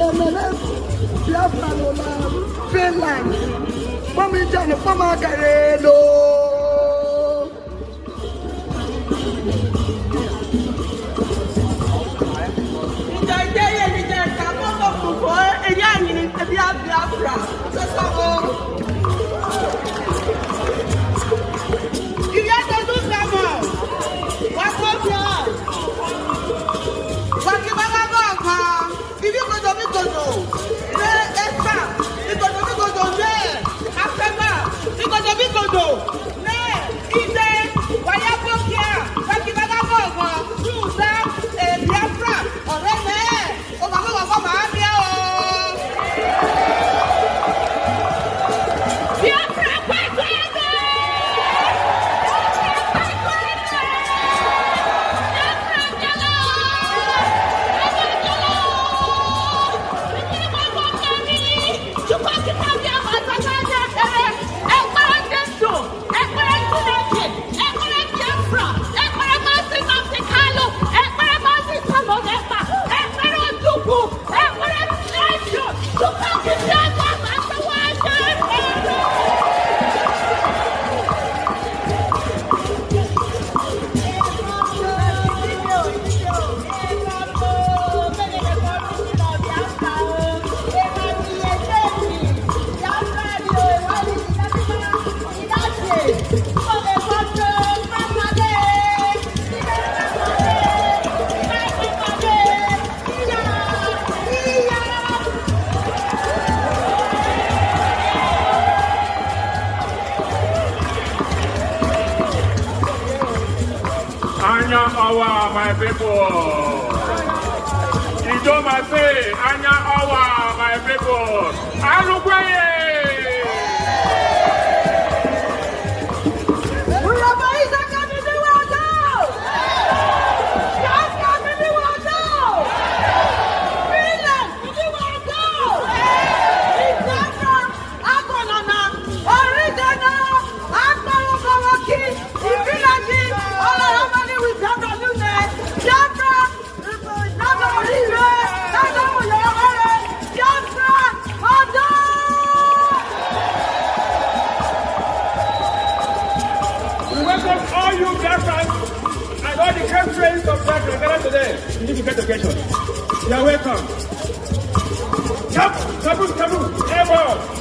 Biafran Finland. Mami Jane, Mama Garelo. Biafra. You have to do something. What was your? What you want to go? If you go to Mikoto, after that, you go to Mikoto. Anya Awa, my people. You know my say, Anya Awa, my people. Alukweye. All you Biafrans and all the countries of Biafra gathered today, you need to get education. You are welcome. Tabu, airborne.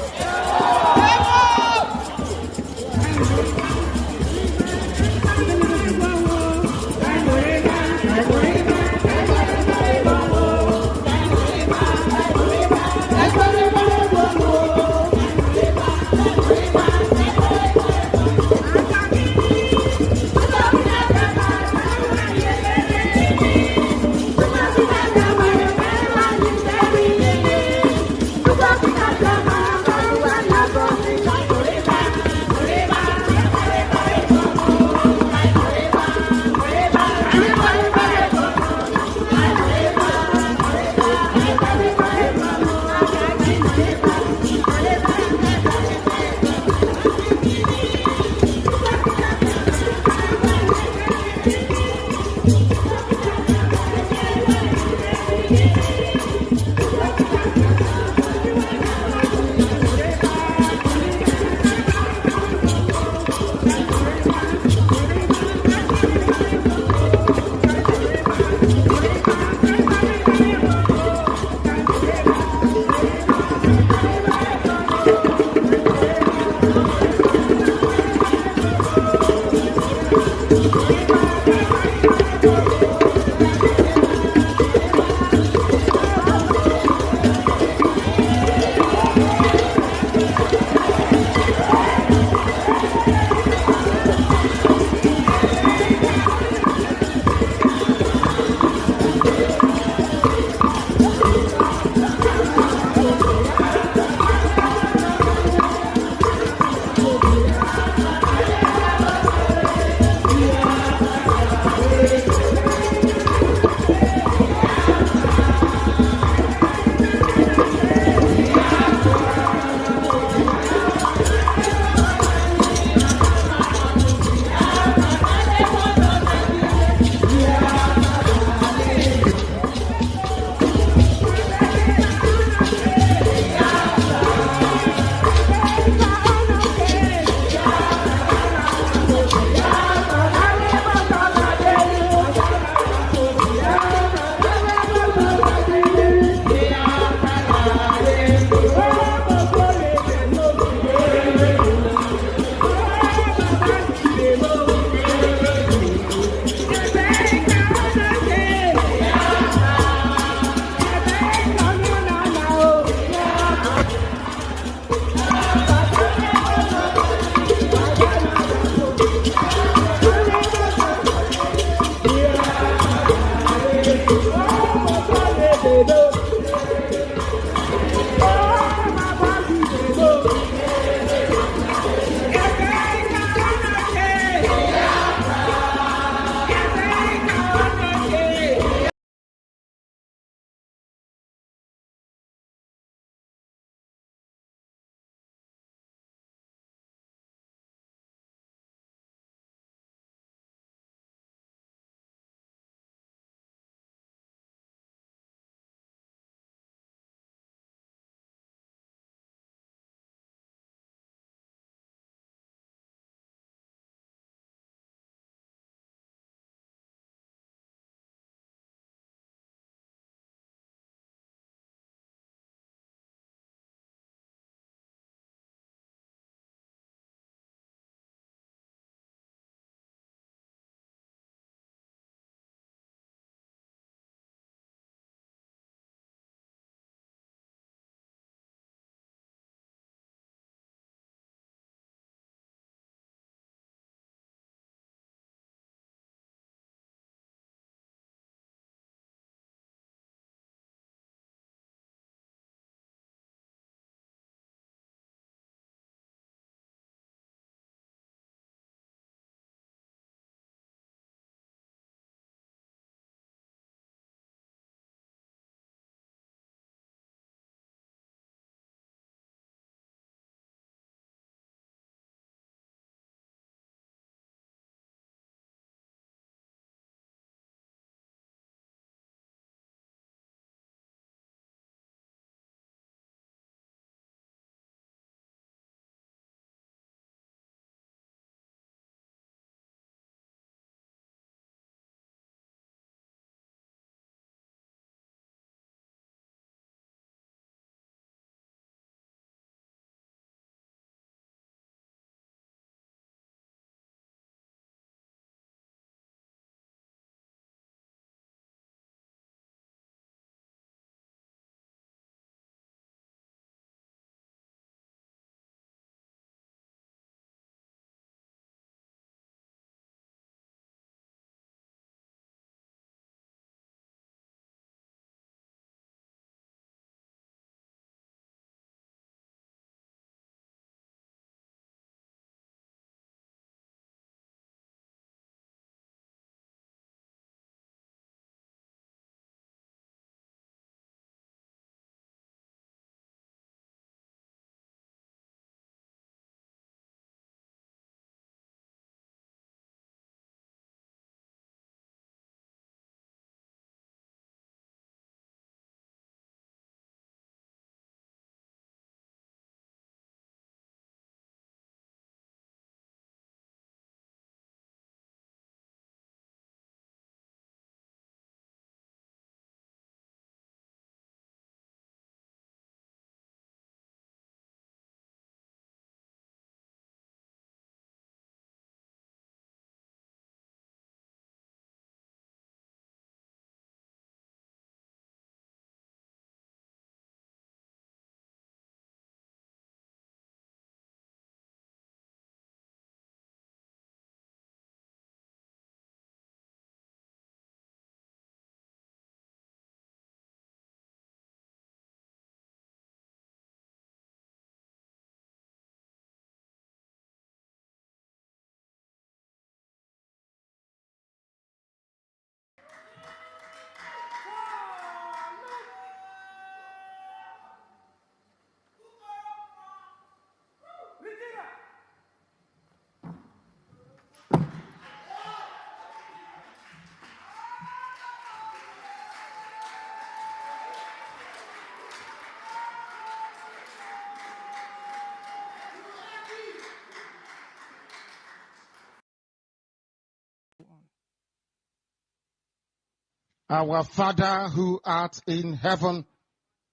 Our Father who art in heaven,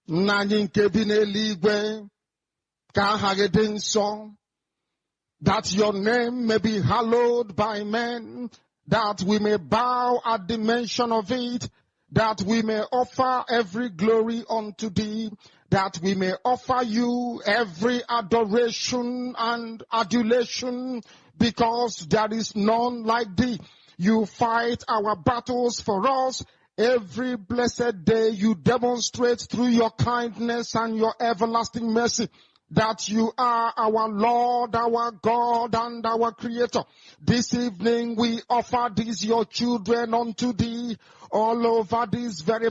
nanyị nke bi n'eluigwe, ka aha gị dị nsọ, that your name may be hallowed by men, that we may bow at the mention of it, that we may offer every glory unto thee, that we may offer you every adoration and adulation, because there is none like thee. You fight our battles for us. Every blessed day you demonstrate through your kindness and your everlasting mercy that you are our Lord, our God, and our Creator. This evening we offer these your children unto thee all over this very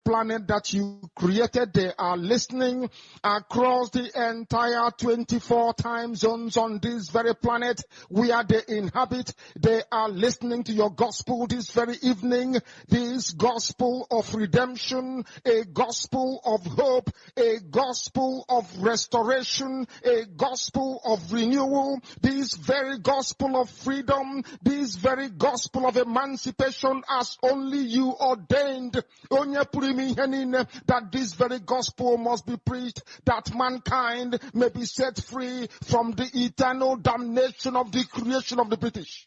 planet that you created. They are listening across the entire 24 time zones on this very planet where they inhabit. They are listening to your gospel this very evening, this gospel of redemption, a gospel of hope, a gospel of restoration, a gospel of renewal, this very gospel of freedom, this very gospel of emancipation as only you ordained. That this very gospel must be preached, that mankind may be set free from the eternal damnation of the creation of the British.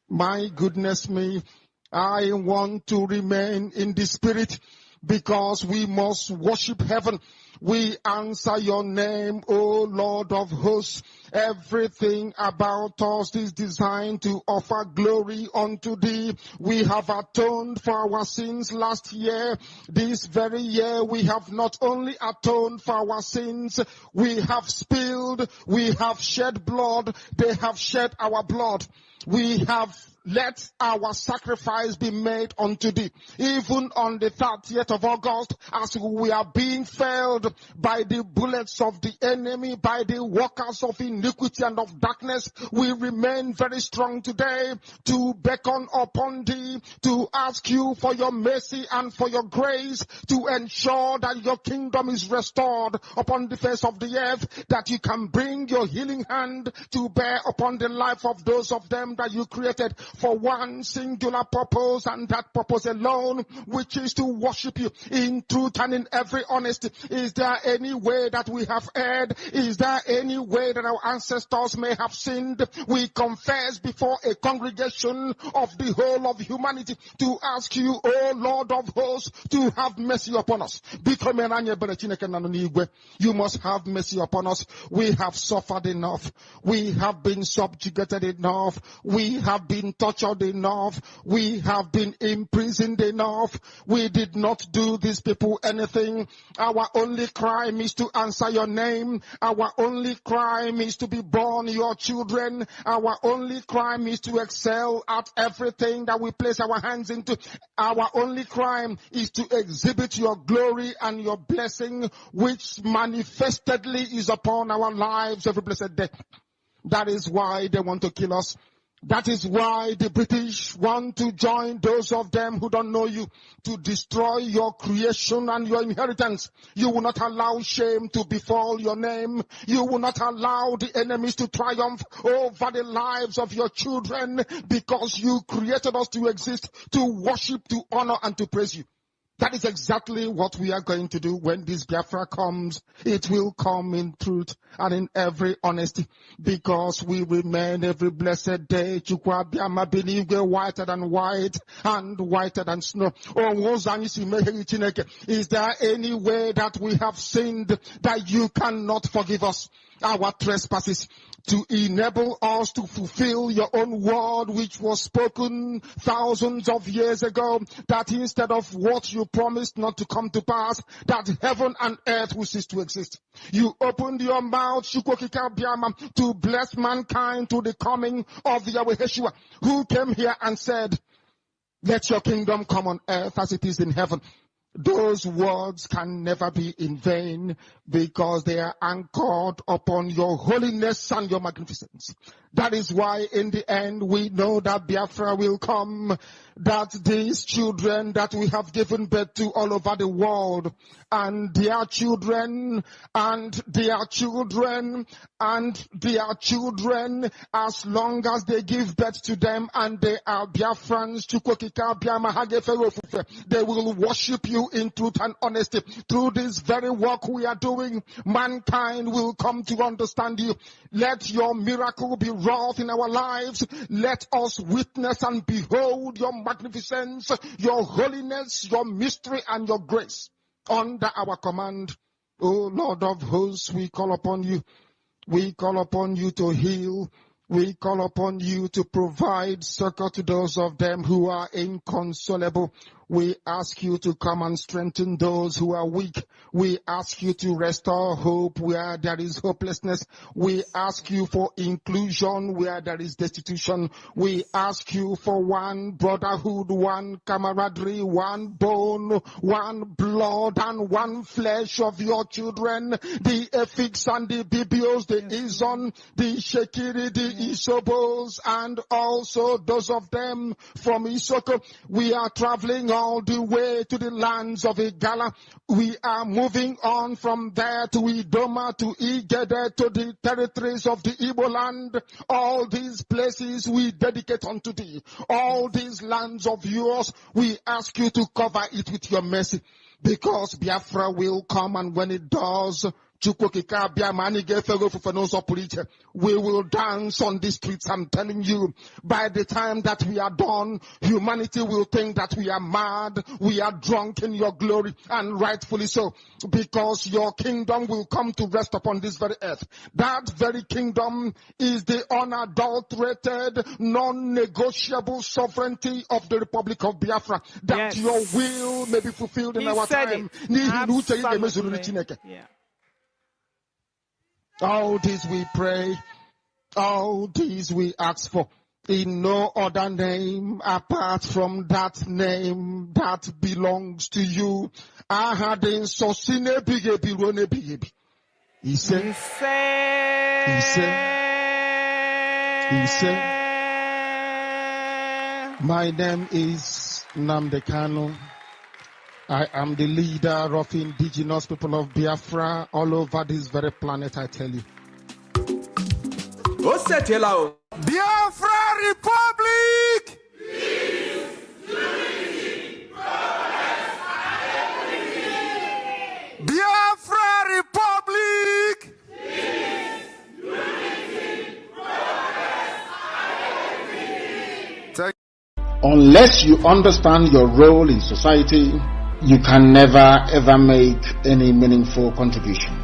My goodness me, I want to remain in the spirit because we must worship heaven. We answer your name, O Lord of hosts. Everything about us is designed to offer glory unto thee. We have atoned for our sins last year. This very year we have not only atoned for our sins, we have spilled, we have shed blood, they have shed our blood. We have let our sacrifice be made unto thee. Even on the 30th of August, as we are being felled by the bullets of the enemy, by the workers of iniquity and of darkness, we remain very strong today to beckon upon thee, to ask you for your mercy and for your grace, to ensure that your kingdom is restored upon the face of the earth, that you can bring your healing hand to bear upon the life of those of them that you created for one singular purpose, and that purpose alone, which is to worship you in truth and in every honesty. Is there any way that we have erred? Is there any way that our ancestors may have sinned? We confess before a congregation of the whole of humanity to ask you, O Lord of hosts, to have mercy upon us. You must have mercy upon us. We have suffered enough. We have been subjugated enough. We have been tortured enough. We have been imprisoned enough. We did not do these people anything. Our only crime is to answer your name. Our only crime is to be born your children. Our only crime is to excel at everything that we place our hands into. Our only crime is to exhibit your glory and your blessing, which manifestedly is upon our lives every blessed day. That is why they want to kill us. That is why the British want to join those of them who don't know you to destroy your creation and your inheritance. You will not allow shame to befall your name. You will not allow the enemies to triumph over the lives of your children, because you created us to exist, to worship, to honor, and to praise you. That is exactly what we are going to do when this Biafra comes. It will come in truth and in every honesty, because we remain every blessed day whiter than white and whiter than snow. Is there any way that we have sinned that you cannot forgive us our trespasses, to enable us to fulfill your own word which was spoken thousands of years ago, that instead of what you promised not to come to pass, that heaven and earth will cease to exist. You opened your mouth to bless mankind to the coming of Yahweh Yeshua, who came here and said, let your kingdom come on earth as it is in heaven. those words can never be in vain because they are anchored upon your holiness and your magnificence. That is why in the end we know that Biafra will come, that these children that we have given birth to all over the world, and their children, and their children, and their children, as long as they give birth to them and they are Biafrans, they will worship you in truth and honesty. Through this very work we are doing, mankind will come to understand you. Let your miracle be wrought in our lives. Let us witness and behold your magnificence, your holiness, your mystery, and your grace. Under our command, O Lord of hosts, we call upon you. We call upon you to heal. We call upon you to provide succor to those of them who are inconsolable. We ask you to come and strengthen those who are weak. We ask you to restore hope where there is hopelessness. We ask you for inclusion where there is destitution. We ask you for one brotherhood, one camaraderie, one bone, one blood, and one flesh of your children. The Efiks and the Bibios, the Izon, the Shekiri, the Isobos, and also those of them from Isoko. We are traveling all the way to the lands of Igala. We are moving on from there to Idoma, to Igede, to the territories of the Igbo land. All these places we dedicate unto thee. All these lands of yours, we ask you to cover it with your mercy. Because Biafra will come, and when it does, we will dance on the streets. I'm telling you, by the time that we are done, humanity will think that we are mad, we are drunk in your glory, and rightfully so, because your kingdom will come to rest upon this very earth. That very kingdom is the unadulterated, non-negotiable sovereignty of the Republic of Biafra, that your will may be fulfilled in our time. Yeah. All this we pray, all this we ask for, in no other name apart from that name that belongs to you. He said, my name is Namdekano. I am the leader of indigenous people of Biafra all over this very planet, I tell you. Biafra Republic! Peace, unity, progress, and equity. Biafra Republic! Peace, unity, progress, and equity. Unless you understand your role in society, you can never ever make any meaningful contribution.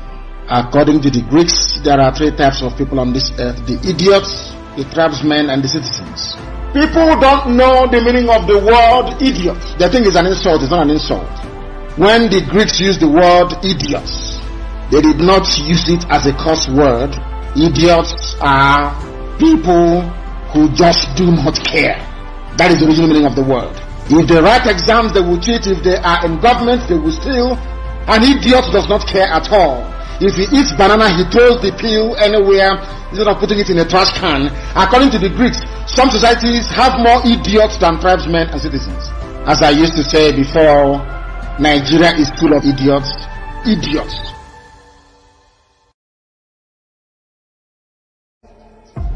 According to the Greeks, there are three types of people on this earth: the idiots, the tribesmen, and the citizens. People don't know the meaning of the word idiot. They think it's an insult. It's not an insult. When the Greeks used the word idiots, they did not use it as a curse word. Idiots are people who just do not care. That is the original meaning of the word. If they write exams, they will cheat. If they are in government, they will steal. An idiot does not care at all. If he eats banana, he throws the peel anywhere instead of putting it in a trash can. According to the Greeks, some societies have more idiots than tribesmen and citizens. As I used to say before, Nigeria is full of idiots. Idiots.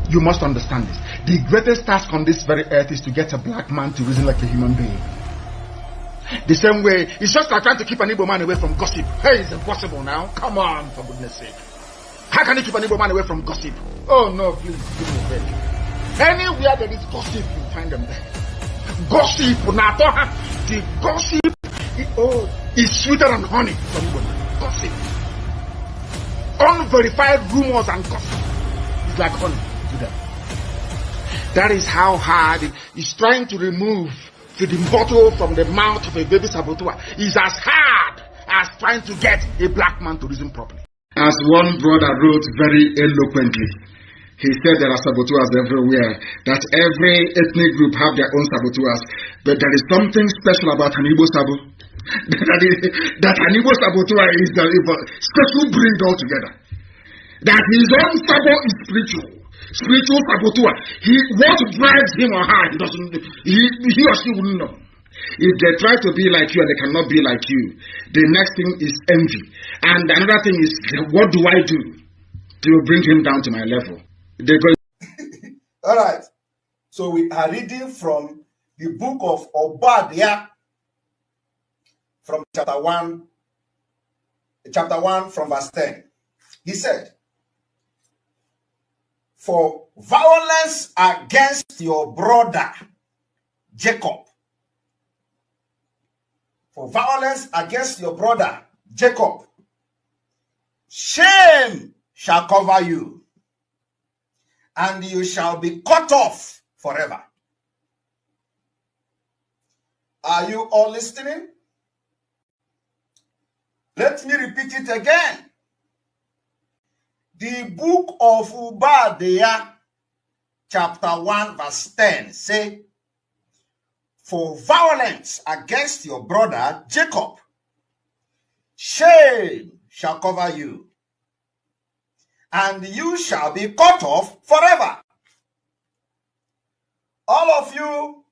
You must understand this. The greatest task on this very earth is to get a black man to reason like a human being. The same way, it's just like trying to keep an Igbo man away from gossip. Hey, it's impossible now. Come on, for goodness sake. How can you keep an Igbo man away from gossip? Oh no, please, give me a break. Anywhere there is gossip, you find them there. Gossip, the gossip, is sweeter than honey from Igbo. Gossip. Unverified rumors and gossip is like honey to them. That is how hard it is trying to remove the bottle from the mouth of a baby saboteur. Is as hard as trying to get a black man to reason properly. As one brother wrote very eloquently, he said there are saboteurs everywhere, that every ethnic group have their own saboteurs, but there is something special about an Igbo sabo. that an Igbo saboteur is the special breed altogether. That his own sabo is spiritual saboteur. What drives him or her, he or she wouldn't know. If they try to be like you and they cannot be like you, the next thing is envy. And another thing is, what do I do to bring him down to my level? All right. So we are reading from the book of Obadiah, from chapter 1 from verse 10. He said, for violence against your brother Jacob, for violence against your brother Jacob, shame shall cover you, and you shall be cut off forever. Are you all listening? Let me repeat it again. The book of Obadiah, chapter 1, verse 10, say, for violence against your brother Jacob, shame shall cover you, and you shall be cut off forever. All of you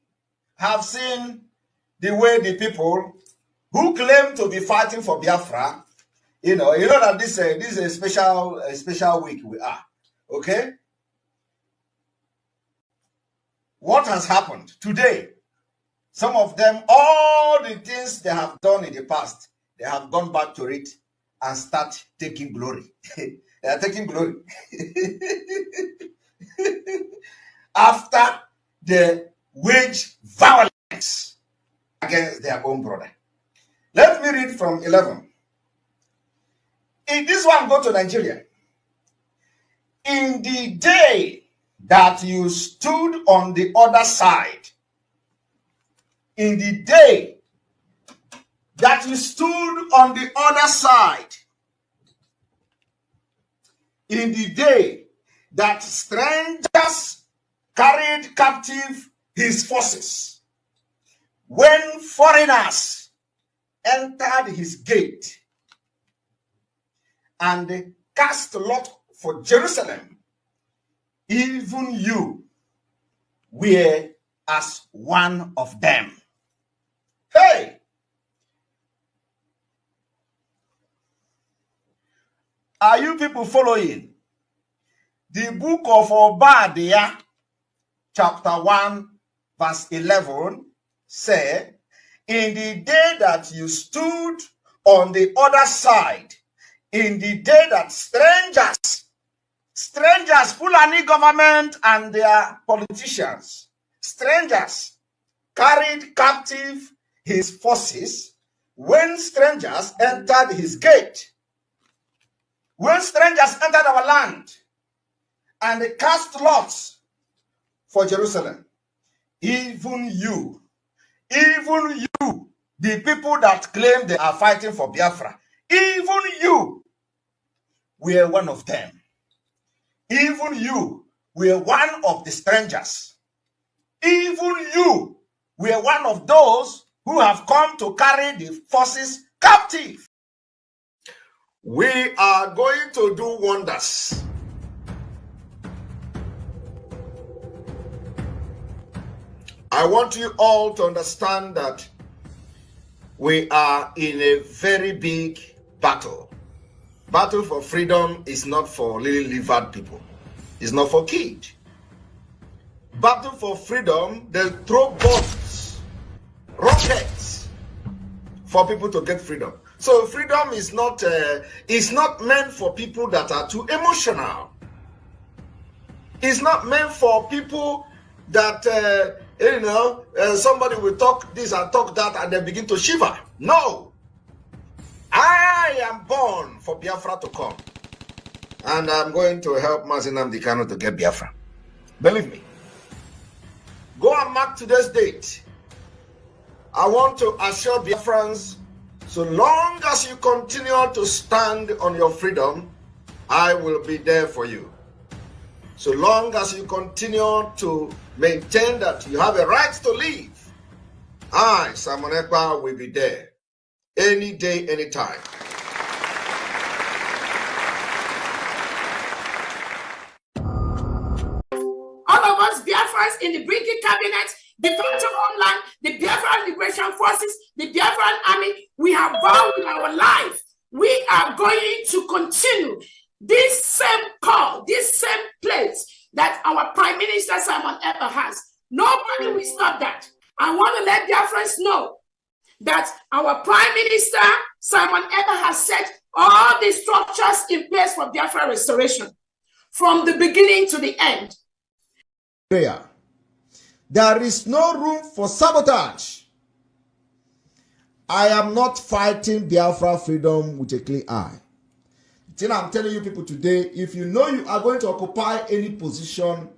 have seen the way the people who claim to be fighting for Biafra, you know that this is a special week we are, okay? What has happened today? Some of them, all the things they have done in the past, they have gone back to it and start taking glory. They are taking glory. After they wage violence against their own brother. Let me read from 11. In this one, go to Nigeria. In the day that you stood on the other side, in the day that you stood on the other side, in the day that strangers carried captive his forces, when foreigners entered his gate and cast lot for Jerusalem, even you were as one of them. Hey! Are you people following? The book of Obadiah, chapter 1, verse 11, say, in the day that you stood on the other side, in the day that strangers, Fulani government and their politicians, strangers carried captive his forces, when strangers entered his gate, when strangers entered our land and they cast lots for Jerusalem, even you, the people that claim they are fighting for Biafra, even you were one of them. Even you were one of the strangers. Even you were one of those who have come to carry the forces captive. We are going to do wonders. I want you all to understand that we are in a very big battle. Battle for freedom is not for lily-livered people. It's not for kids. Battle for freedom, they throw bombs, rockets for people to get freedom. So freedom is not meant for people that are too emotional. It's not meant for people that somebody will talk this and talk that and they begin to shiver. No. I am born for Biafra to come. And I'm going to help Mazi Nnamdi Kanu to get Biafra. Believe me. Go and mark today's date. I want to assure Biafrans, so long as you continue to stand on your freedom, I will be there for you. So long as you continue to maintain that you have a right to live, I, Samonekwa, will be there. any day, anytime. All of us Biafrans in the British cabinet, the Federal Homeland, the Biafran Liberation Forces, the Biafran Army, we have vowed in our life. We are going to continue this same call, this same place that our Prime Minister Simon Ekpa has. Nobody will stop that. I want to let Biafrans know that our Prime Minister Simon Ekpa has set all the structures in place for Biafra restoration from the beginning to the end. Prayer. There is no room for sabotage. I am not fighting Biafra freedom with a clean eye. The thing I'm telling you people today, if you know you are going to occupy any position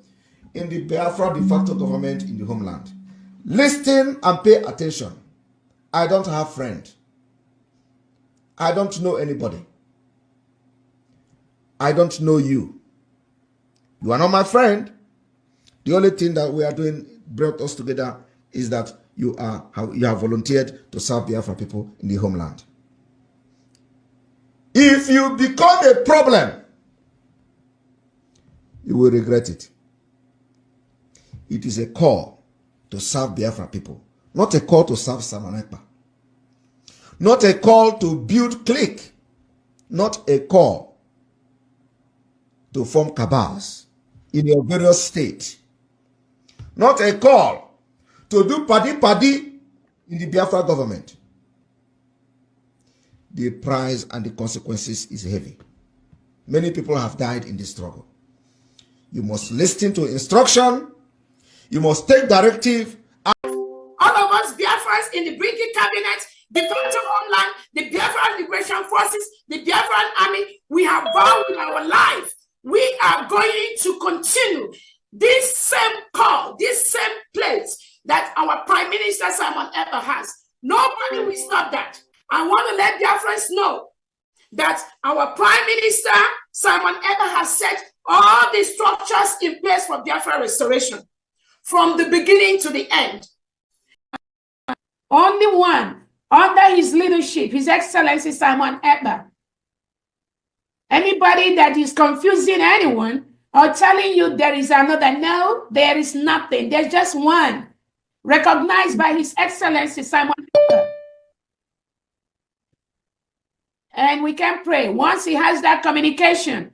in the Biafra de facto government in the homeland, listen and pay attention. I don't have friend. I don't know anybody. I don't know you. You are not my friend. The only thing that we are doing brought us together is that you have volunteered to serve Biafra people in the homeland. If you become a problem, you will regret it. It is a call to serve Biafra people, not a call to serve Simon Ekpa. Not a call to build clique, not a call to form cabals in your various states. Not a call to do paddy in the Biafra government. The price and the consequences is heavy. Many people have died in this struggle. You must listen to instruction. You must take directive. All of us Biafrans in the British cabinet, the Federal Homeland, the Biafran Liberation Forces, the Biafran Army, we have vowed in our life. We are going to continue this same call, this same place that our Prime Minister Simon Ekpa has. Nobody will stop that. I want to let Biafrans know that our Prime Minister Simon Ekpa has set all the structures in place for Biafra restoration from the beginning to the end. Only one, under his leadership, His Excellency Simon Ekpa. Anybody that is confusing anyone or telling you there is another, no, there is nothing. There's just one, recognized by His Excellency Simon Ekpa. And we can pray. Once he has that communication,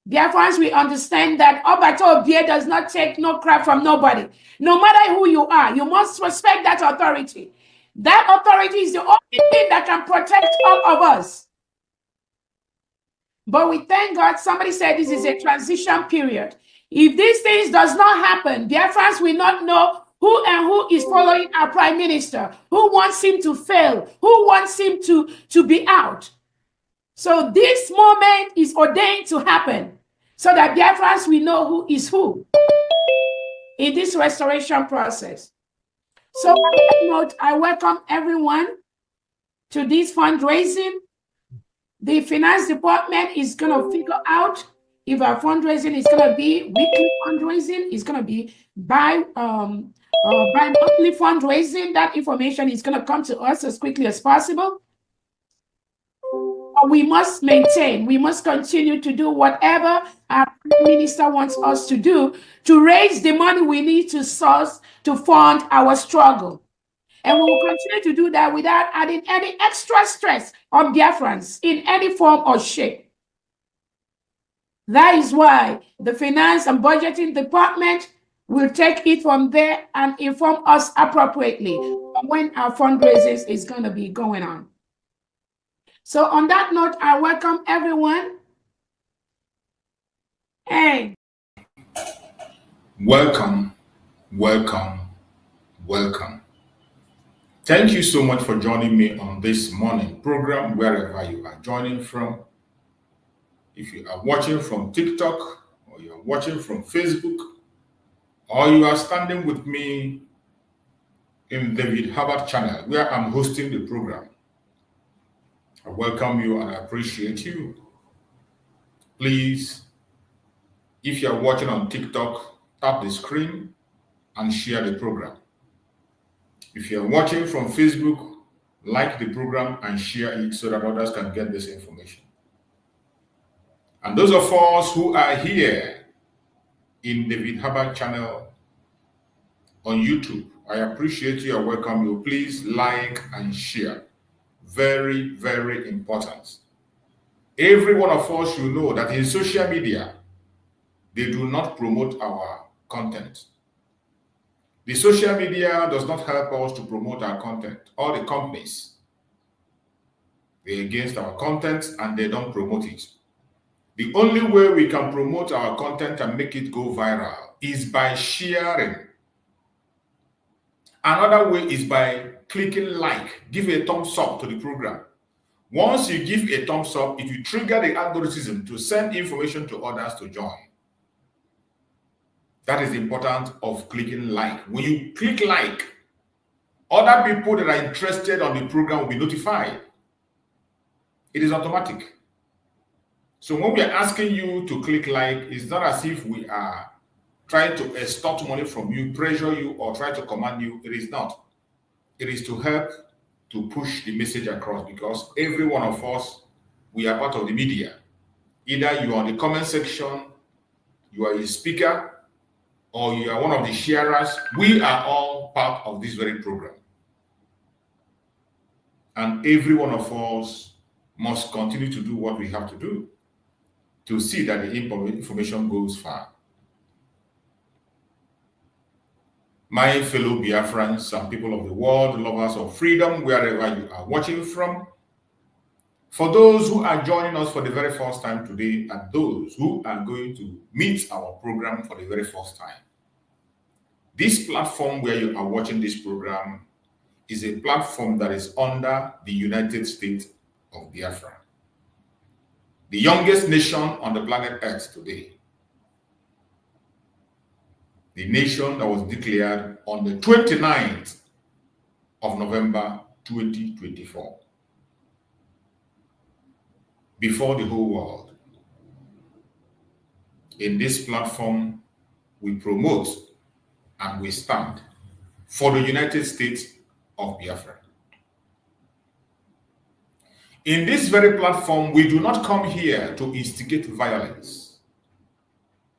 Biafrans, we understand that Obato Obie does not take no crap from nobody. No matter who you are, you must respect that authority. That authority is the only thing that can protect all of us. But we thank God, somebody said this is a transition period. If these things does not happen, Biafrans will not know who is following our Prime Minister, who wants him to fail, who wants him to be out. So this moment is ordained to happen so that Biafrans will know who is who in this restoration process. So on that note, I welcome everyone to this fundraising. The finance department is going to figure out if our fundraising is going to be weekly fundraising, is going to be by monthly fundraising. That information is going to come to us as quickly as possible. We must maintain, we must continue to do whatever our minister wants us to do to raise the money we need to source to fund our struggle. And we will continue to do that without adding any extra stress on Biafrans in any form or shape. That is why the finance and budgeting department will take it from there and inform us appropriately when our fundraising is going to be going on. So on that note, I welcome everyone. Hey. Welcome, welcome, welcome. Thank you so much for joining me on this morning program, wherever you are joining from. If you are watching from TikTok, or you are watching from Facebook, or you are standing with me in David Hubbard channel, where I'm hosting the program, I welcome you and I appreciate you. Please, if you are watching on TikTok, tap the screen and share the program. If you are watching from Facebook, like the program and share it so that others can get this information. And those of us who are here in David Herbert channel on YouTube, I appreciate you. I welcome you. Please like and share. Very, very important. Every one of us should know that in social media, they do not promote our content. The social media does not help us to promote our content. All the companies, they're against our content and they don't promote it. The only way we can promote our content and make it go viral is by sharing. Another way is by clicking like, give a thumbs up to the program. Once you give a thumbs up, it will trigger the algorithm to send information to others to join. That is the importance of clicking like. When you click like, other people that are interested on the program will be notified. It is automatic. So when we are asking you to click like, it's not as if we are trying to extort money from you, pressure you, or try to command you. It is not. It is to help to push the message across, because every one of us, we are part of the media. Either you are on the comment section, you are a speaker, or you are one of the sharers. We are all part of this very program. And every one of us must continue to do what we have to do to see that the information goes far. My fellow Biafrans and people of the world, lovers of freedom, wherever you are watching from, for those who are joining us for the very first time today and those who are going to meet our program for the very first time, this platform where you are watching this program is a platform that is under the United States of Biafra, the youngest nation on the planet Earth today. The nation that was declared on the 29th of November 2024 before the whole world. In this platform, we promote and we stand for the United States of Biafra. In this very platform, we do not come here to instigate violence.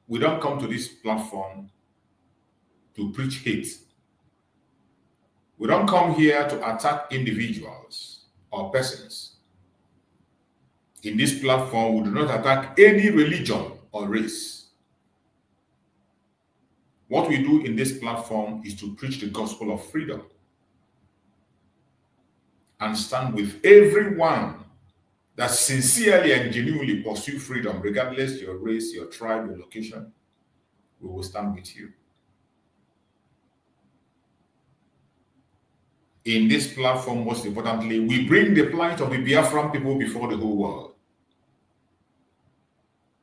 We don't come to this platform to preach hate. We don't come here to attack individuals or persons. In this platform, we do not attack any religion or race. What we do in this platform is to preach the gospel of freedom and stand with everyone that sincerely and genuinely pursue freedom, regardless your race, your tribe, your location. We will stand with you. In this platform, most importantly, we bring the plight of the Biafran people before the whole world.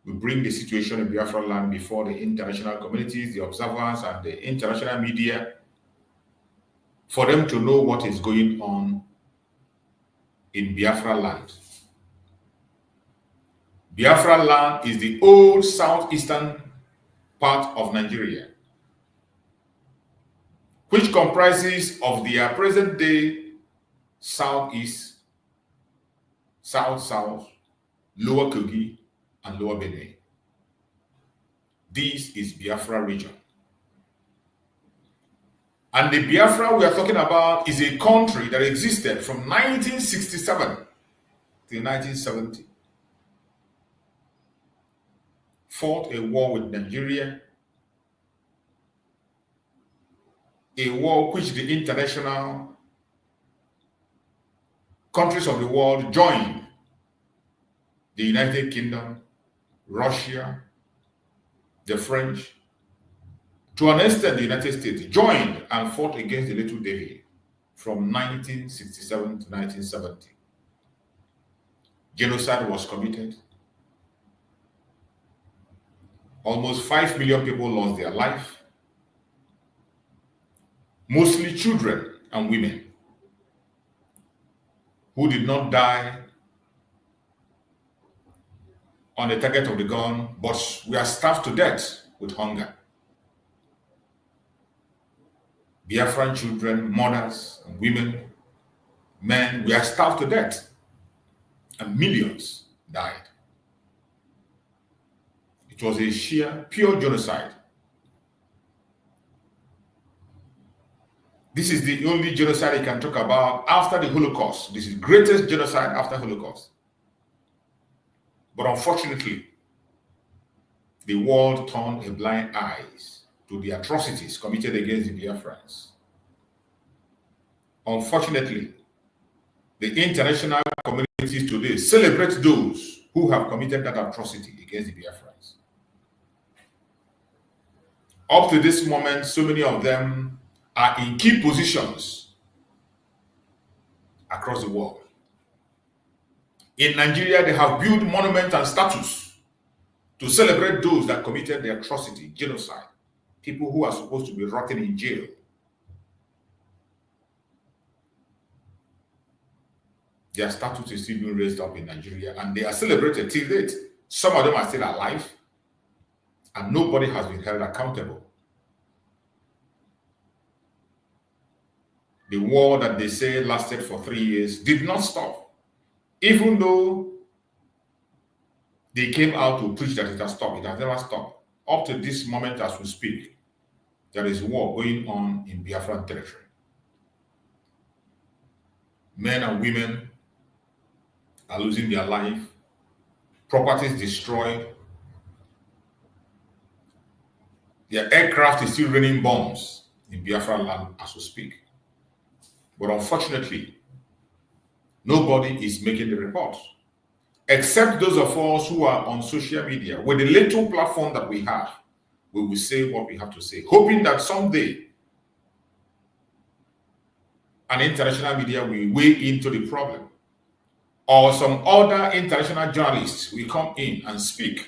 We bring the situation in Biafra land before the international communities, the observers, and the international media for them to know what is going on in Biafra land. Biafra land is the old southeastern part of Nigeria, which comprises of their present-day southeast, south-south, lower Kogi, and lower Benue. This is Biafra region. And the Biafra we are talking about is a country that existed from 1967 to 1970. Fought a war with Nigeria, a war which the international countries of the world joined. The United Kingdom, Russia, the French, to an extent the United States joined and fought against the Little Delhi from 1967 to 1970. Genocide was committed. Almost 5 million people lost their life, mostly children and women who did not die on the target of the gun, but we are starved to death with hunger. Biafran children, mothers, and women, Men were starved to death, and millions died. It was a sheer, pure genocide. This is the only genocide I can talk about after the Holocaust. This is the greatest genocide after Holocaust. But unfortunately, the world turned a blind eye to the atrocities committed against the Biafrans. Unfortunately, the international communities today celebrate those who have committed that atrocity against the Biafrans. Up to this moment, so many of them are in key positions across the world. In Nigeria, they have built monuments and statues to celebrate those that committed the atrocity, genocide, people who are supposed to be rotting in jail. Their status is still being raised up in Nigeria, and they are celebrated till date. Some of them are still alive, and nobody has been held accountable. The war that they say lasted for 3 years did not stop, even though they came out to preach that it has stopped. It has never stopped. Up to this moment as we speak, there is war going on in Biafran territory. Men and women are losing their life, properties destroyed, their aircraft is still raining bombs in Biafra land as we speak. But unfortunately, nobody is making the report, except those of us who are on social media. With the little platform that we have, we will say what we have to say, hoping that someday an international media will weigh into the problem, or some other international journalists will come in and speak,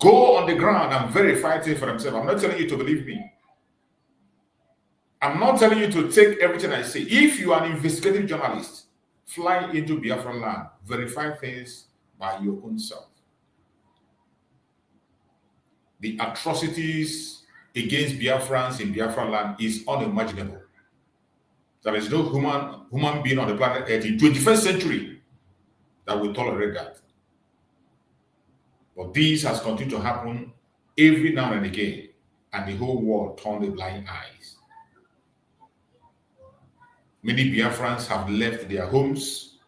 go on the ground and verify things for themselves. I'm not telling you to believe me. I'm not telling you to take everything I say. If you are an investigative journalist, fly into Biafran land, verify things by your own self. The atrocities against Biafrans in Biafran land is unimaginable. There is no human being on the planet Earth in 21st century that will tolerate that. But this has continued to happen every now and again, and the whole world turned a blind eye. Many Biafrans have left their homes.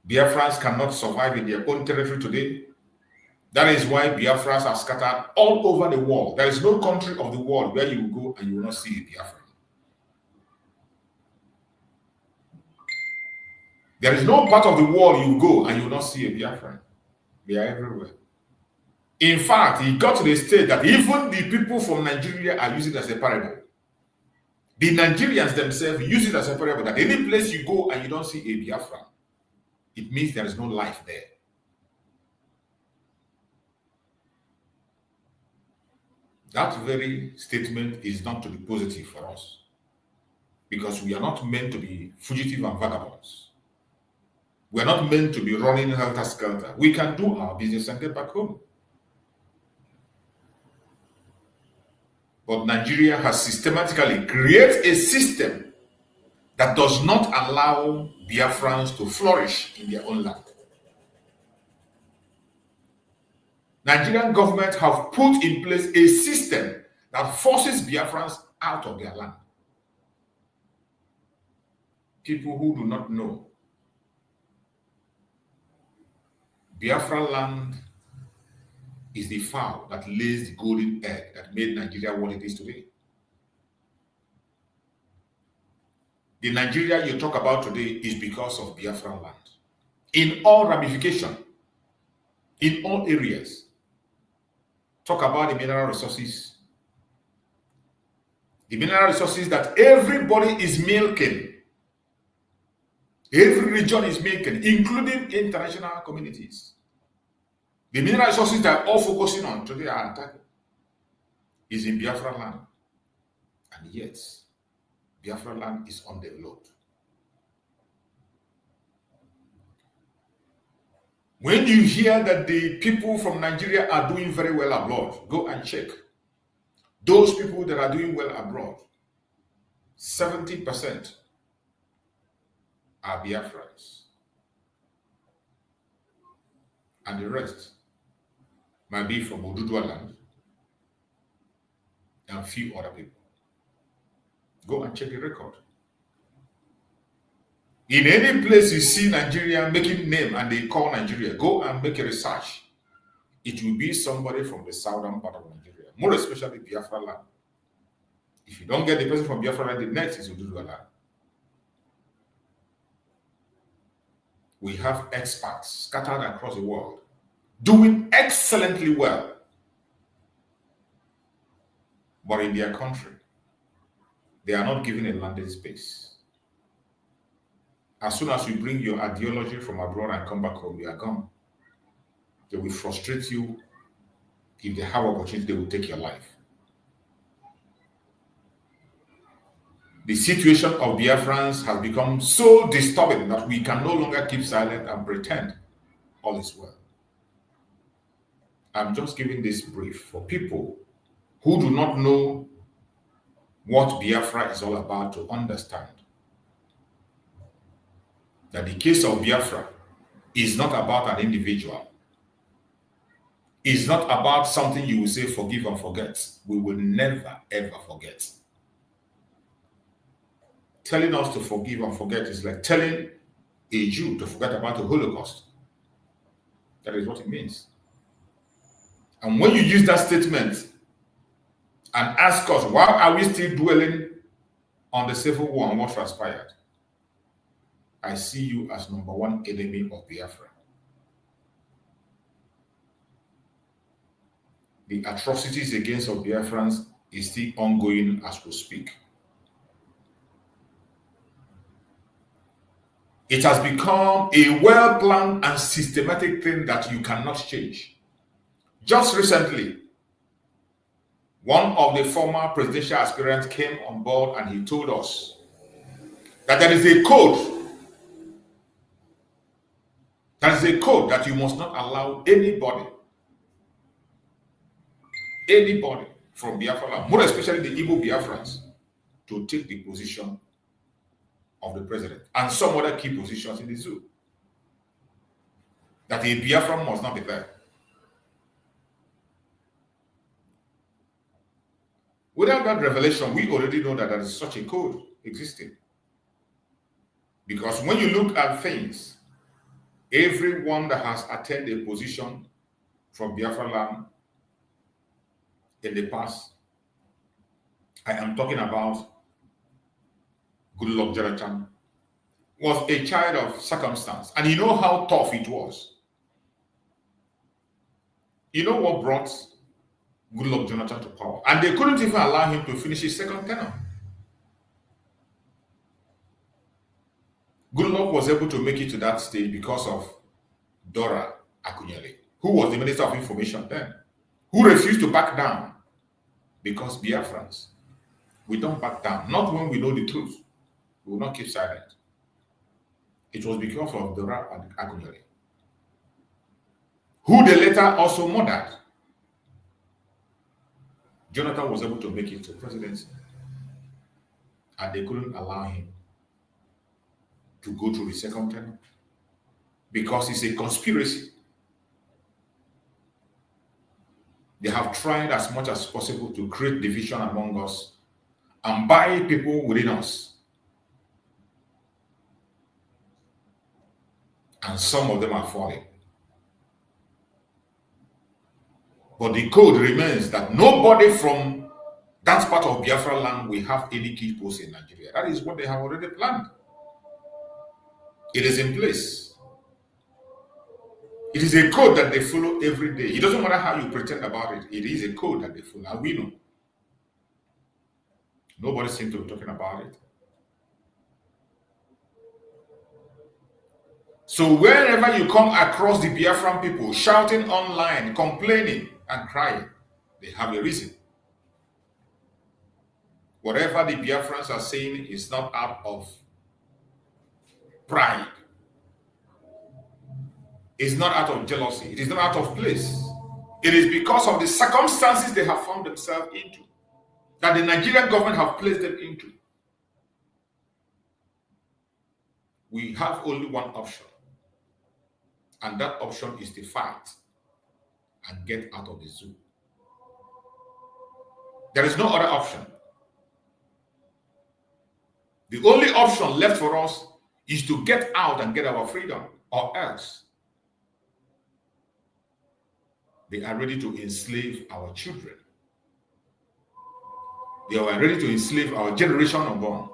Biafrans cannot survive in their own territory today. That is why Biafrans are scattered all over the world. There is no country of the world where you will go and you will not see a Biafran. There is no part of the world you go and you will not see a Biafran. They are everywhere. In fact, it got to the state that even the people from Nigeria are using it as a parable. The Nigerians themselves use it as a parable that any place you go and you don't see a Biafran, it means there is no life there. That very statement is not to be positive for us, because we are not meant to be fugitive and vagabonds. We are not meant to be running helter-skelter. We can do our business and get back home. But Nigeria has systematically created a system that does not allow Biafrans to flourish in their own land. Nigerian government have put in place a system that forces Biafrans out of their land. People who do not know, Biafran land is the fowl that lays the golden egg that made Nigeria what it is today. The Nigeria you talk about today is because of Biafran land. In all ramifications, in all areas. Talk about the mineral resources. The mineral resources that everybody is milking. Every region is milking, including international communities. The mineral resources that all focusing on today are attacking is in Biafra land. And yet, Biafra land is undeveloped. When you hear that the people from Nigeria are doing very well abroad, go and check. Those people that are doing well abroad, 70% are Biafrans. And the rest might be from Odudua land and a few other people. Go and check the record. In any place you see Nigeria making name and they call Nigeria, go and make a research. It will be somebody from the southern part of Nigeria, more especially Biafra land. If you don't get the person from Biafra land, the next is Odudua land. We have experts scattered across the world doing excellently well. But in their country, they are not given a landing space. As soon as you bring your ideology from abroad and come back home, you are gone. They will frustrate you. If they have opportunity, they will take your life. The situation of Biafrans has become so disturbing that we can no longer keep silent and pretend all is well. I'm just giving this brief for people who do not know what Biafra is all about to understand that the case of Biafra is not about an individual. It's not about something you will say forgive and forget. We will never ever forget. Telling us to forgive and forget is like telling a Jew to forget about the Holocaust. That is what it means. And when you use that statement and ask us, why are we still dwelling on the Civil War and what transpired? I see you as number one enemy of Biafra. The atrocities against of Biafrans is still ongoing as we speak. It has become a well-planned and systematic thing that you cannot change. Just recently, one of the former presidential aspirants came on board and he told us that there is a code. There is a code that you must not allow anybody from Biafra, more especially the Igbo Biafrans, to take the position of the president and some other key positions in the zoo. That a Biafran must not be there. Without that revelation, we already know that there is such a code existing. Because when you look at things, everyone that has attained a position from Biafra land in the past, I am talking about Goodluck Jonathan, was a child of circumstance. And you know how tough it was. You know what brought Goodluck Jonathan to power? And they couldn't even allow him to finish his second term. Goodluck was able to make it to that stage because of Dora Akunyele, who was the Minister of Information then, who refused to back down because Biafrans, we don't back down. Not when we know the truth. We will not keep silent. It was because of Dora Akunyele, who they later also murdered. Jonathan was able to make it to presidency, and they couldn't allow him to go through the second term because it's a conspiracy. They have tried as much as possible to create division among us and buy people within us. And some of them are falling. But the code remains that nobody from that part of Biafra land will have any key post in Nigeria. That is what they have already planned. It is in place. It is a code that they follow every day. It doesn't matter how you pretend about it. It is a code that they follow. And we know. Nobody seems to be talking about it. So wherever you come across the Biafran people shouting online, complaining and crying, they have a reason. Whatever the Biafrans are saying is not out of pride. It's not out of jealousy. It is not out of place. It is because of the circumstances they have found themselves into, that the Nigerian government have placed them into. we have only one option. And that option is to fight and get out of the zoo. There is no other option. The only option left for us is to get out and get our freedom, or else they are ready to enslave our children. They are ready to enslave our generation unborn.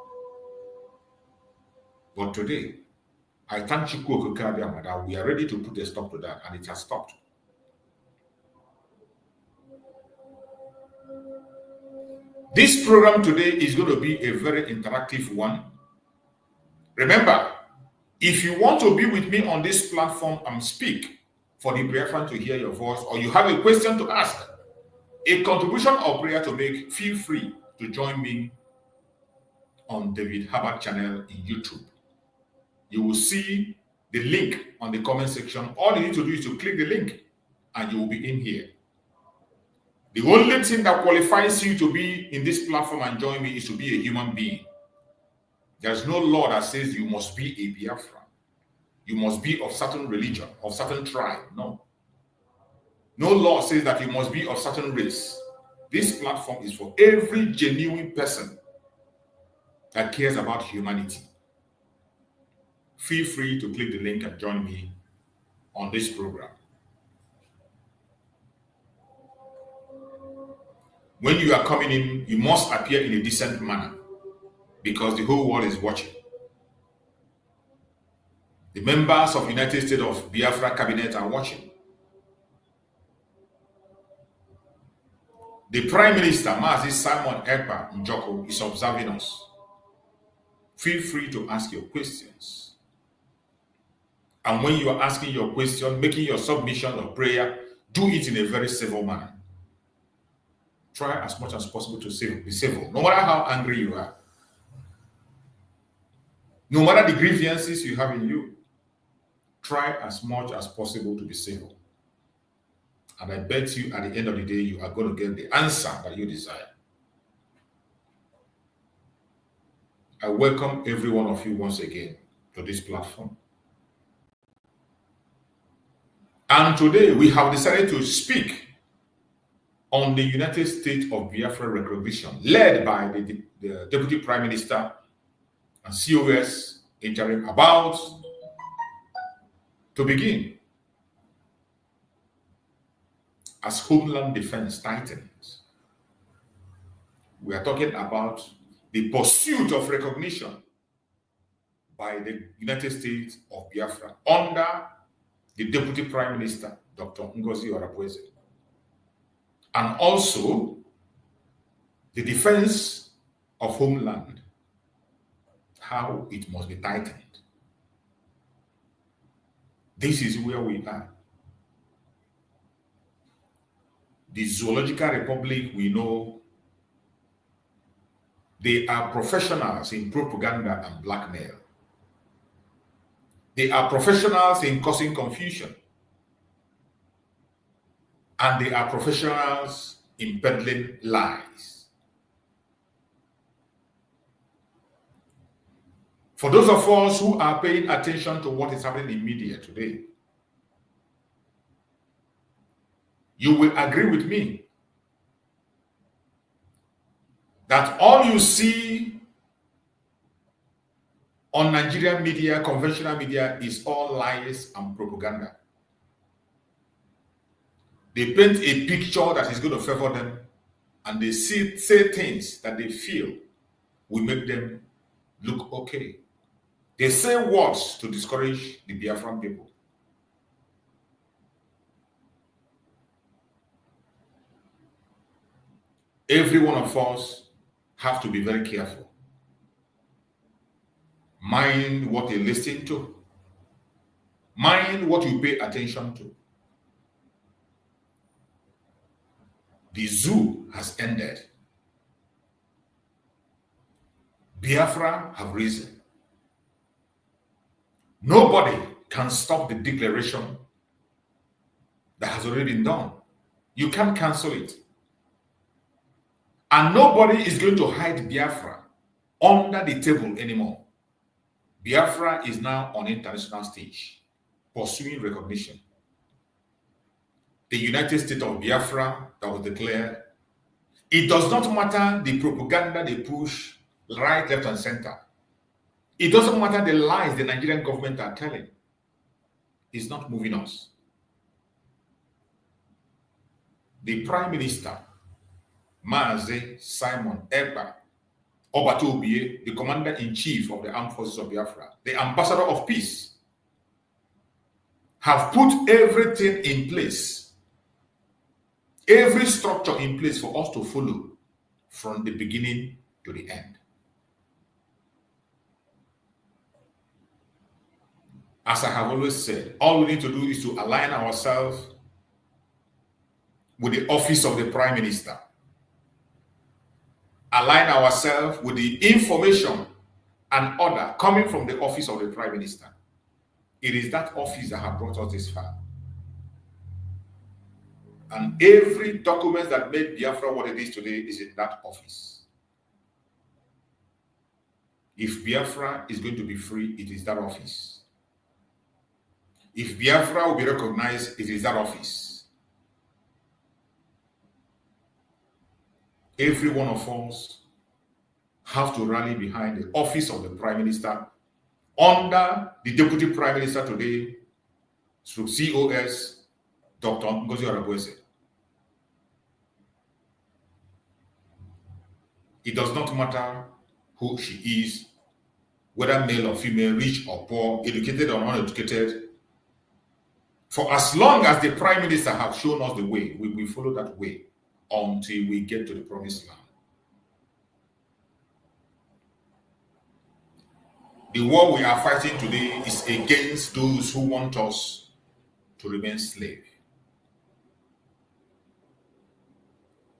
But today, I thank Chukwu Okike that we are ready to put a stop to that, and it has stopped. This program today is going to be a very interactive one. Remember, if you want to be with me on this platform and speak for the Biafran to hear your voice, or you have a question to ask, a contribution or prayer to make, feel free to join me on David Herbert channel in YouTube. You will see the link on the comment section. All you need to do is to click the link and you will be in here. The only thing that qualifies you to be in this platform and join me is to be a human being. There's no law that says you must be a Biafran. You must be of certain religion, of certain tribe. No. No law says that you must be of certain race. This platform is for every genuine person that cares about humanity. Feel free to click the link and join me on this program. When you are coming in, you must appear in a decent manner because the whole world is watching. The members of United States of Biafra cabinet are watching. The Prime Minister, Mazi Simon Ekpa Njoko, is observing us. Feel free to ask your questions. And when you are asking your question, making your submission or prayer, do it in a very civil manner. Try as much as possible to be civil, no matter how angry you are. No matter the grievances you have in you, try as much as possible to be civil. And I bet you at the end of the day, you are going to get the answer that you desire. I welcome every one of you once again to this platform. And today we have decided to speak on the United States of Biafra recognition, led by the Deputy Prime Minister and COS interim, about to begin. As Homeland defense tightens, we are talking about the pursuit of recognition by the United States of Biafra under the Deputy Prime Minister, Dr. Ngozi Orakwe, and also the defense of Homeland, how it must be tightened. This is where we are. The Zoological Republic, we know, they are professionals in propaganda and blackmail. They are professionals in causing confusion. And they are professionals in peddling lies. For those of us who are paying attention to what is happening in media today, you will agree with me that all you see on Nigerian media, conventional media, is all lies and propaganda. They paint a picture that is going to favor them, and they say things that they feel will make them look okay. They say words to discourage the Biafran people. Every one of us have to be very careful. Mind what you listen to. Mind what you pay attention to. The zoo has ended. Biafra have risen. Nobody can stop the declaration that has already been done. You can't cancel it. And nobody is going to hide Biafra under the table anymore. Biafra is now on international stage, pursuing recognition. The United States of Biafra that was declared. It does not matter the propaganda they push right, left, and center. It doesn't matter the lies the Nigerian government are telling. It's not moving us. The Prime Minister, Mazi Simon Ekpa Obatobie, the Commander-in-Chief of the Armed Forces of Biafra, the Ambassador of Peace, have put everything in place, every structure in place for us to follow from the beginning to the end. As I have always said, all we need to do is to align ourselves with the office of the Prime Minister. Align ourselves with the information and order coming from the office of the Prime Minister. It is that office that has brought us this far. And every document that made Biafra what it is today is in that office. If Biafra is going to be free, it is that office. If Biafra will be recognized, it is that office. Every one of us have to rally behind the office of the Prime Minister under the Deputy Prime Minister today, through COS, Dr. Ngozi Orebowese. It does not matter who she is, whether male or female, rich or poor, educated or uneducated. For as long as the Prime Minister has shown us the way, we will follow that way until we get to the promised land. The war we are fighting today is against those who want us to remain slaves.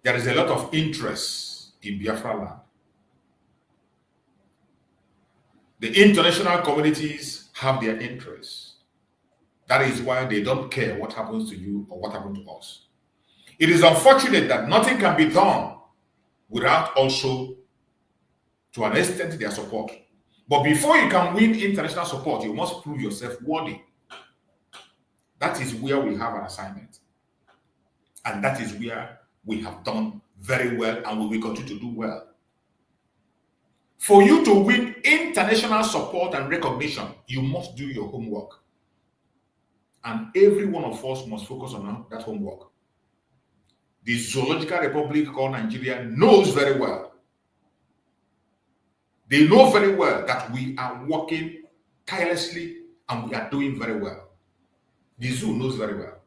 There is a lot of interest in Biafra land. The international communities have their interests. That is why they don't care what happens to you or what happened to us. It is unfortunate that nothing can be done without also, to an extent, their support. But before you can win international support, you must prove yourself worthy. That is where we have an assignment. And that is where we have done very well and we will continue to do well. For you to win international support and recognition, you must do your homework. And every one of us must focus on that homework. The Zoological Republic called Nigeria knows very well. They know very well that we are working tirelessly and we are doing very well. The zoo knows very well.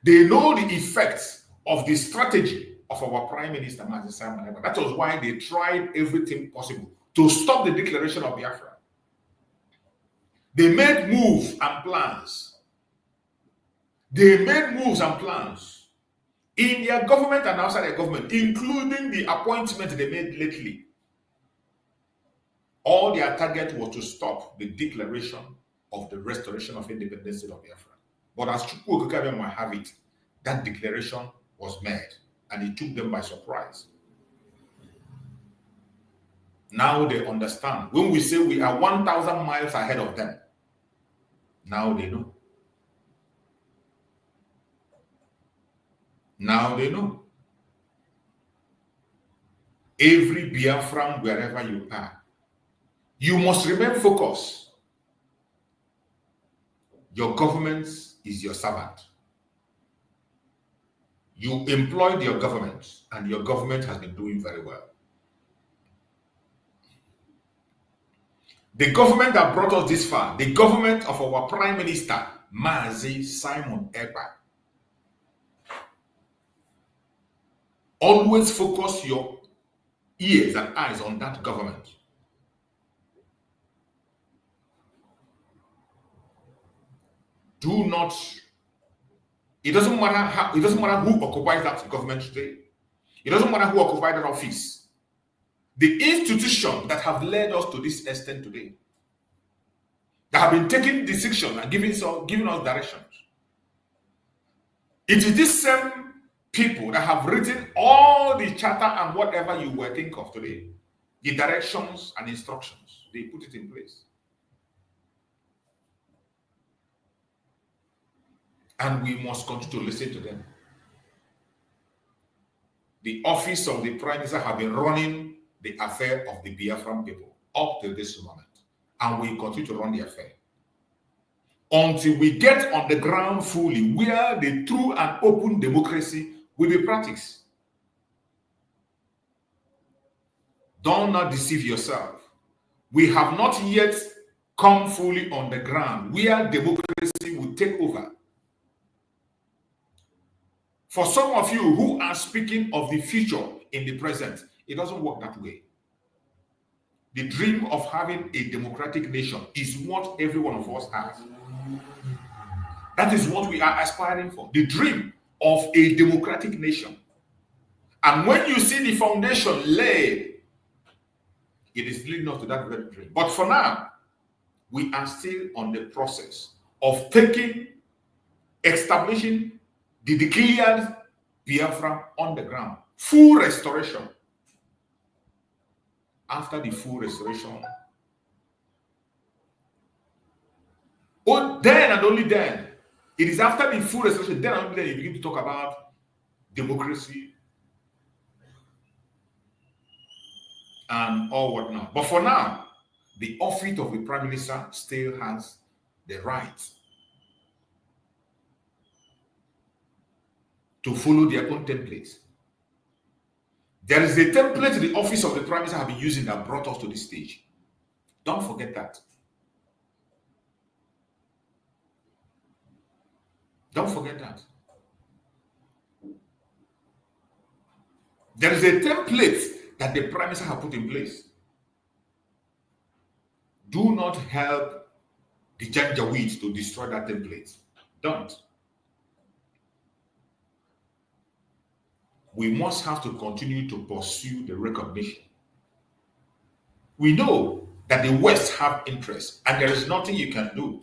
They know the effects of the strategy of our Prime Minister, Mazi Simon Ekpa. That was why they tried everything possible to stop the declaration of Biafra. They made moves and plans. They made moves and plans in their government and outside their government, including the appointment they made lately. All their target was to stop the declaration of the restoration of independence of Biafra. But as Chukwu Okike might have it, that declaration was made and it took them by surprise. Now they understand. When we say we are 1,000 miles ahead of them, now they know. Now they know. Every Biafran, wherever you are, you must remain focused. Your government is your servant. You employed your government, and your government has been doing very well. The government that brought us this far, the government of our Prime Minister, Mazi Simon Ekpa, always focus your ears and eyes on that government. Do not, it doesn't matter who occupies that government today. It doesn't matter who occupies that office. The institution that have led us to this extent today, that have been taking decisions and giving us directions. It is these same people that have written all the charter and whatever you were think of today, the directions and instructions. they put it in place. And we must continue to listen to them. The office of the Prime Minister have been running the affair of the Biafran people up to this moment. And we continue to run the affair. Until we get on the ground fully where the true and open democracy will be practiced. Do not deceive yourself. We have not yet come fully on the ground where democracy will take over. For some of you who are speaking of the future in the present, it doesn't work that way. The dream of having a democratic nation is what every one of us has. That is what we are aspiring for. The dream of a democratic nation. And when you see the foundation laid, it is leading us to that very dream. But for now, we are still on the process of establishing the declared Biafra on the ground. Full restoration. After the full restoration, then and only then, it is after the full restoration, then and only then you begin to talk about democracy and all whatnot. But for now, the office of the Prime Minister still has the right to follow their own templates. There is a template the office of the Prime Minister have been using that brought us to this stage. Don't forget that. Don't forget that. There is a template that the Prime Minister have put in place. Do not help the Janjaweeds to destroy that template. Don't. We must have to continue to pursue the recognition. We know that the West have interest, and there is nothing you can do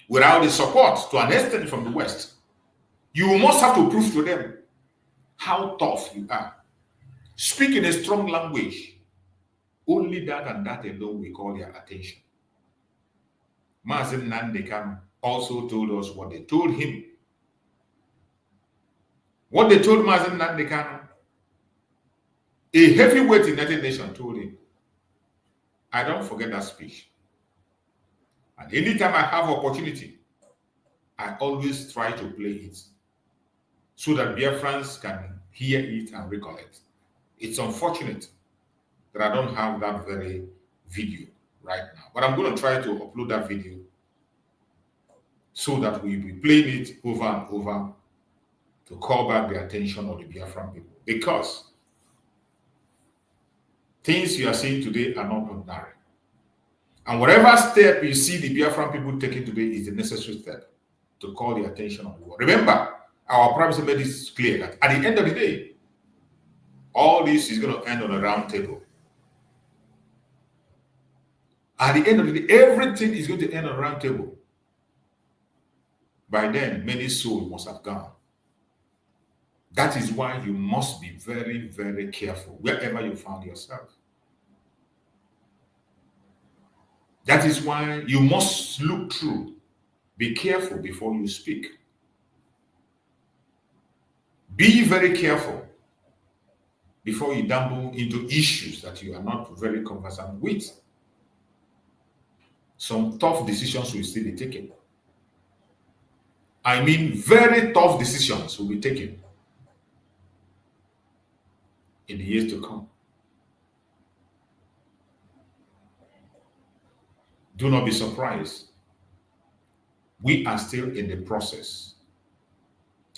without the support to an extent from the West. You must have to prove to them how tough you are. Speak in a strong language. Only that and that alone will call their attention. Mazen Nandekam also told us what they told him. What they told Mazen Nandekam, a heavyweight in United Nations told him, I don't forget that speech. And anytime I have opportunity, I always try to play it so that Biafrans can hear it and recollect. It's unfortunate that I don't have that very video right now. But I'm going to try to upload that video so that we'll be playing it over and over to call back the attention of the Biafran people. Because things you are seeing today are not ordinary. And whatever step you see the Biafran people taking today is the necessary step to call the attention of the world. Remember, our Prime Minister made it clear that at the end of the day, all this is going to end on a round table. At the end of the day, everything is going to end on a round table. By then, many souls must have gone. That is why you must be very, very careful wherever you find yourself. That is why you must look through. Be careful before you speak. Be very careful before you dabble into issues that you are not very conversant with. Some tough decisions will still be taken. I mean, very tough decisions will be taken in the years to come. Do not be surprised. We are still in the process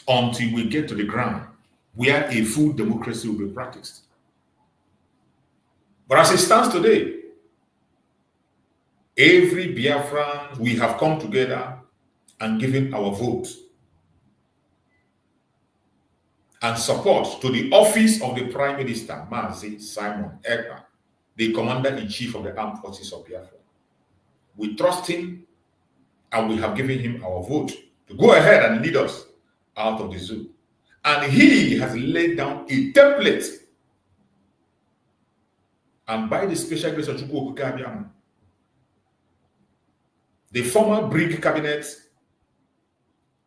until we get to the ground where a full democracy will be practiced. But as it stands today, every Biafran, we have come together and given our vote and support to the office of the Prime Minister, Mazi Simon Ekpa, the Commander-in-Chief of the Armed Forces of Biafra. We trust him and we have given him our vote to go ahead and lead us out of the zoo. And he has laid down a template And by the special grace of Chukwu Okike Abiama, the former Brig cabinet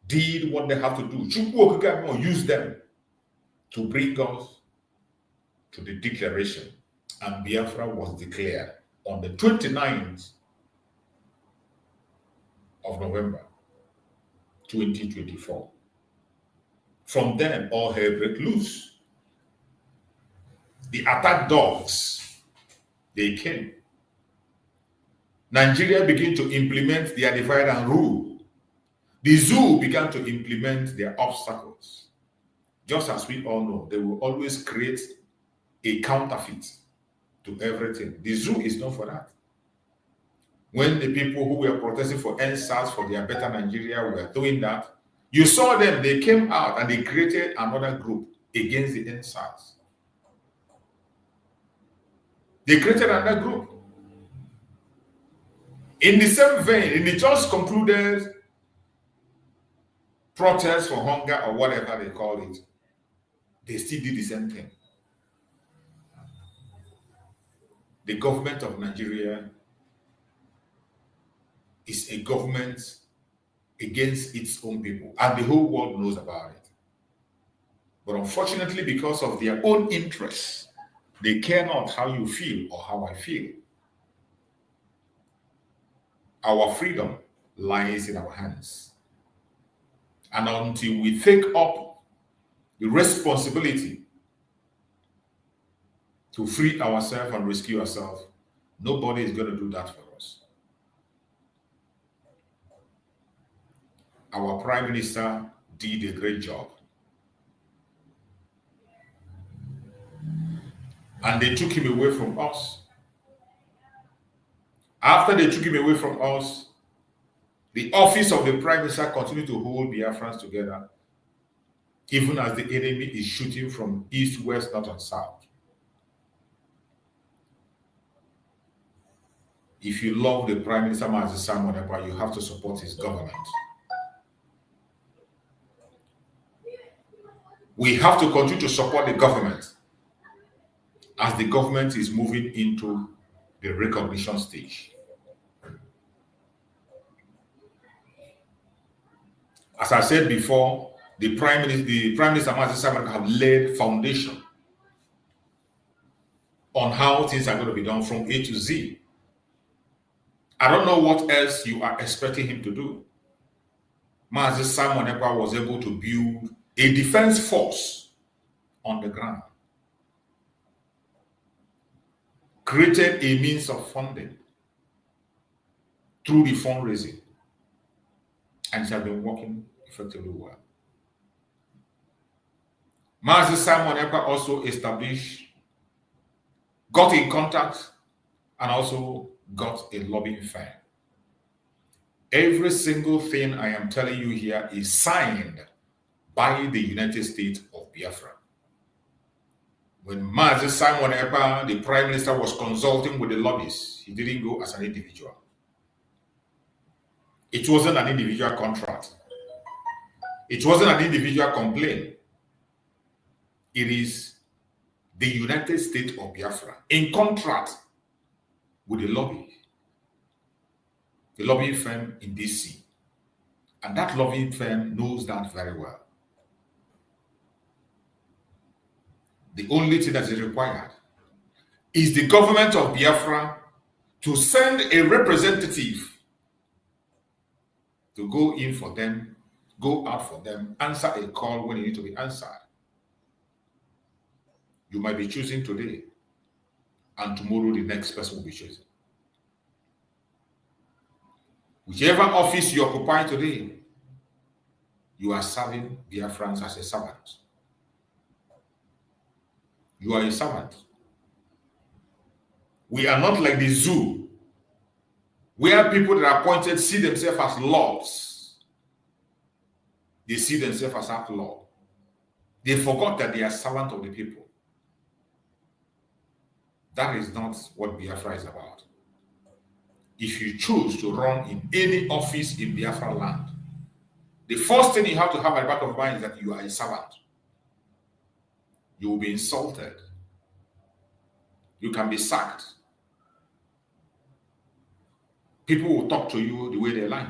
did what they have to do. Chukwu Okike Abiama used them to bring us to the declaration. And Biafra was declared on the 29th of November 2024. From then, all hell broke loose. The attack dogs, they came. Nigeria began to implement their divide and rule. The zoo began to implement their obstacles. Just as we all know, they will always create a counterfeit to everything. The zoo is known for that. When the people who were protesting for NSAS, for their better Nigeria, were doing that, you saw them, they came out and they created another group against the NSAS. They created another group. In the same vein, in the just concluded protest for hunger or whatever they call it, they still did the same thing. The government of Nigeria is a government against its own people, and the whole world knows about it. But unfortunately, because of their own interests, they care not how you feel or how I feel. Our freedom lies in our hands. And until we take up the responsibility to free ourselves and rescue ourselves, nobody is going to do that for us. Our Prime Minister did a great job. And they took him away from us. After they took him away from us, the office of the Prime Minister continued to hold Biafrans together, even as the enemy is shooting from east, west, north, and south. If you love the Prime Minister, Simon Ekpa, you have to support his government. We have to continue to support the government as the government is moving into the recognition stage. As I said before, the Prime Minister have laid foundation on how things are going to be done from A to Z. I don't know what else you are expecting him to do. Mazi Simon Ekpa was able to build a defense force on the ground, created a means of funding through the fundraising, and it has been working effectively well. Mazi Simon Ekpa also got in contact and also got a lobbying firm. Every single thing I am telling you here is signed by the United States of Biafra. When Mazi Simon Ekpa, the Prime Minister, was consulting with the lobbyists, he didn't go as an individual. It wasn't an individual contract. It wasn't an individual complaint. It is the United States of Biafra in contract with the lobbying firm in DC. And that lobbying firm knows that very well. The only thing that is required is the government of Biafra to send a representative to go in for them, go out for them, answer a call when it needs to be answered. You might be choosing today, and tomorrow the next person will be chosen. Whichever office you occupy today, you are serving Biafrans as a servant. You are a servant. We are not like the zoo, where people that are appointed see themselves as lords. They see themselves as outlaw. They forgot that they are servants of the people. That is not what Biafra is about. If you choose to run in any office in Biafra land, the first thing you have to have at the back of your mind is that you are a servant. You will be insulted. You can be sacked. People will talk to you the way they like.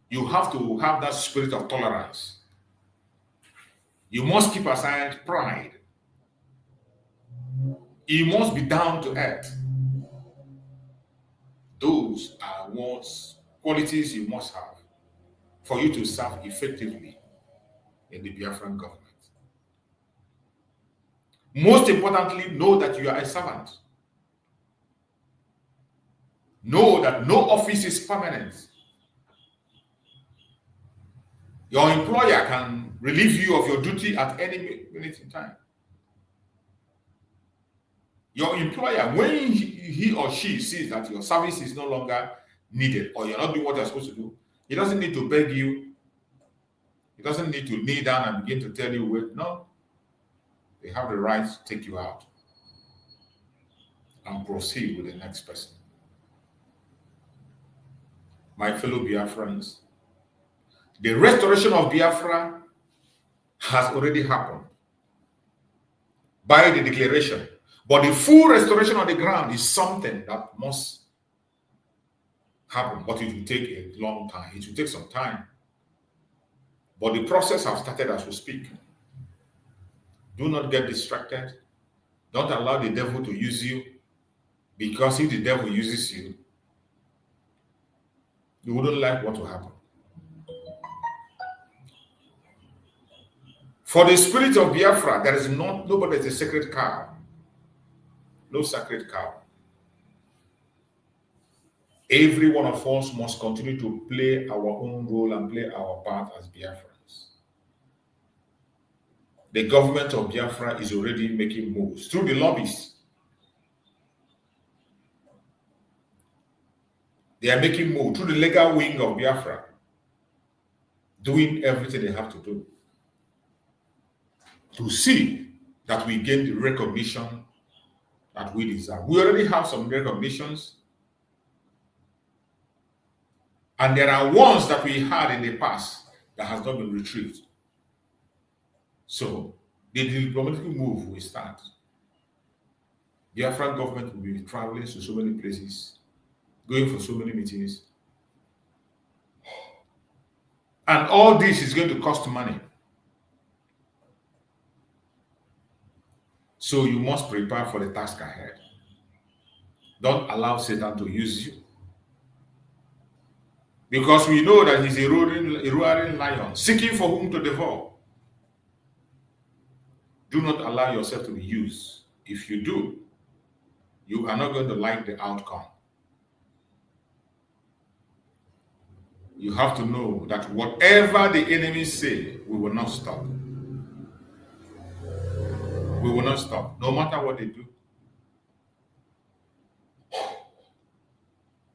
You have to have that spirit of tolerance. You must keep aside pride. You must be down to earth. Those are qualities you must have for you to serve effectively in the Biafran government. Most importantly, know that you are a servant. Know that no office is permanent. Your employer can relieve you of your duty at any minute in time. Your employer, when he or she sees that your service is no longer needed or you're not doing what you're supposed to do, he doesn't need to beg you. He doesn't need to kneel down and begin to tell you, wait, no. They have the right to take you out and proceed with the next person. My fellow Biafrans, the restoration of Biafra has already happened by the declaration. But the full restoration on the ground is something that must happen. But it will take a long time. It will take some time. But the process has started as we speak. Do not get distracted. Don't allow the devil to use you. Because if the devil uses you, you wouldn't like what will happen. For the spirit of Biafra, there is nobody is a sacred cow. No sacred cow. Every one of us must continue to play our own role and play our part as Biafrans. The government of Biafra is already making moves through the lobbies. They are making moves through the legal wing of Biafra, doing everything they have to do to see that we gain the recognition that we deserve. We already have some recognitions, and there are ones that we had in the past that has not been retrieved. So the diplomatic move will start. The Biafran government will be traveling to so many places, going for so many meetings. And all this is going to cost money. So you must prepare for the task ahead. Don't allow Satan to use you. Because we know that he's a roaring lion, seeking for whom to devour. Do not allow yourself to be used. If you do, you are not going to like the outcome. You have to know that whatever the enemies say, we will not stop. We will not stop, no matter what they do.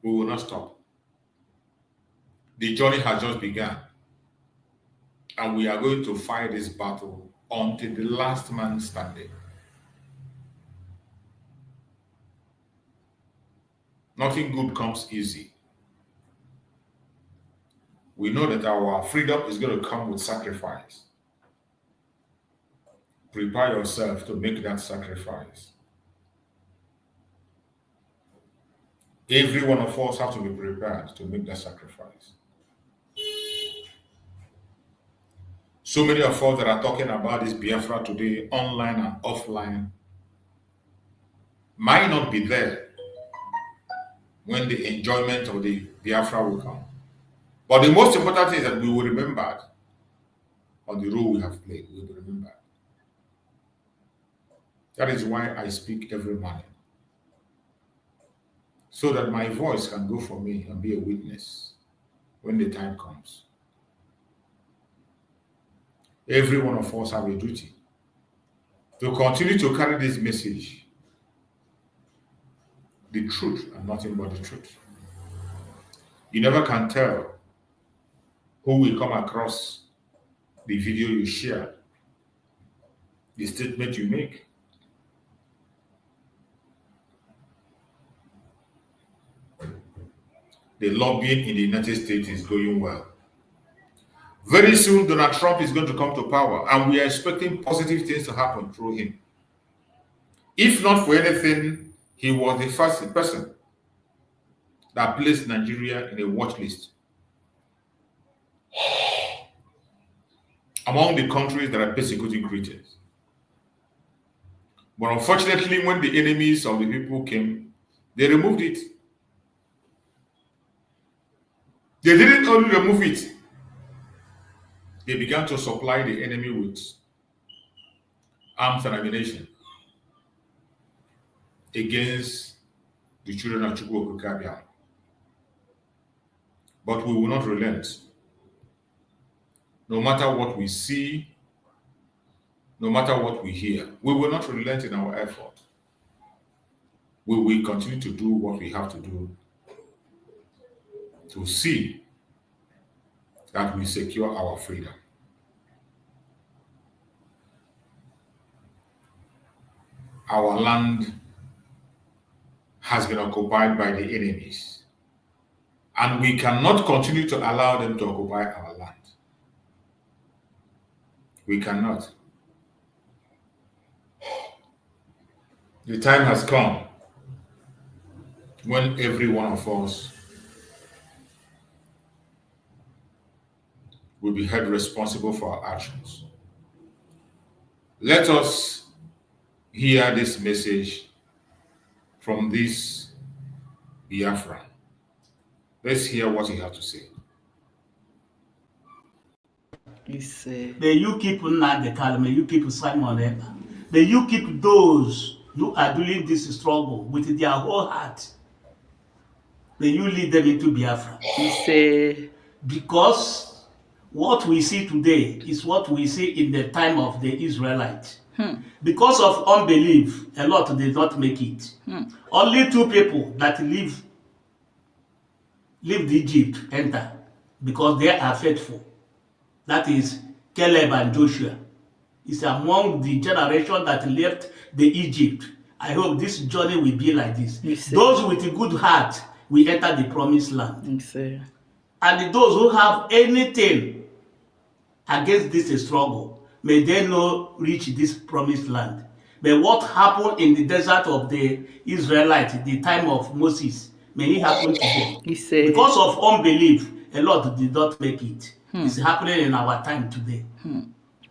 We will not stop. The journey has just begun. And we are going to fight this battle until the last man standing. Nothing good comes easy. We know that our freedom is going to come with sacrifice. Prepare yourself to make that sacrifice. Every one of us have to be prepared to make that sacrifice. So many of us that are talking about this Biafra today, online and offline, might not be there when the enjoyment of the Biafra will come. But the most important thing is that we will remember on the role we have played. We will remember. That is why I speak every morning. So that my voice can go for me and be a witness when the time comes. Every one of us have a duty to continue to carry this message. The truth and nothing but the truth. You never can tell who will come across the video you share, the statement you make. The lobbying in the United States is going well. Very soon, Donald Trump is going to come to power, and we are expecting positive things to happen through him. If not for anything, he was the first person that placed Nigeria in a watch list among the countries that are persecuting Christians. But unfortunately, when the enemies of the people came, they removed it. They didn't only remove it, they began to supply the enemy with arms and ammunition against the children of Chukwu. But we will not relent. No matter what we see, no matter what we hear, we will not relent in our effort. We will continue to do what we have to do to see that we secure our freedom. Our land has been occupied by the enemies, and we cannot continue to allow them to occupy our land. We cannot. The time has come when every one of us will be held responsible for our actions. Let us hear this message from this Biafran. Let's hear what he has to say. May you keep Nnamdi, may you keep Simon Ekpa, may you keep those who are doing this struggle with their whole heart. May you lead them into Biafra. Because what we see today is what we see in the time of the Israelites. Because of unbelief, a lot did not make it. Only 2 people that leave Egypt enter because they are faithful. That is Caleb and Joshua. It's among the generation that left the Egypt. I hope this journey will be like this. Those with a good heart will enter the promised land. And those who have anything against this struggle, may they not reach this promised land. May what happened in the desert of the Israelites, the time of Moses, may it happen to them. Because of unbelief, a lot did not make it. It's happening in our time today.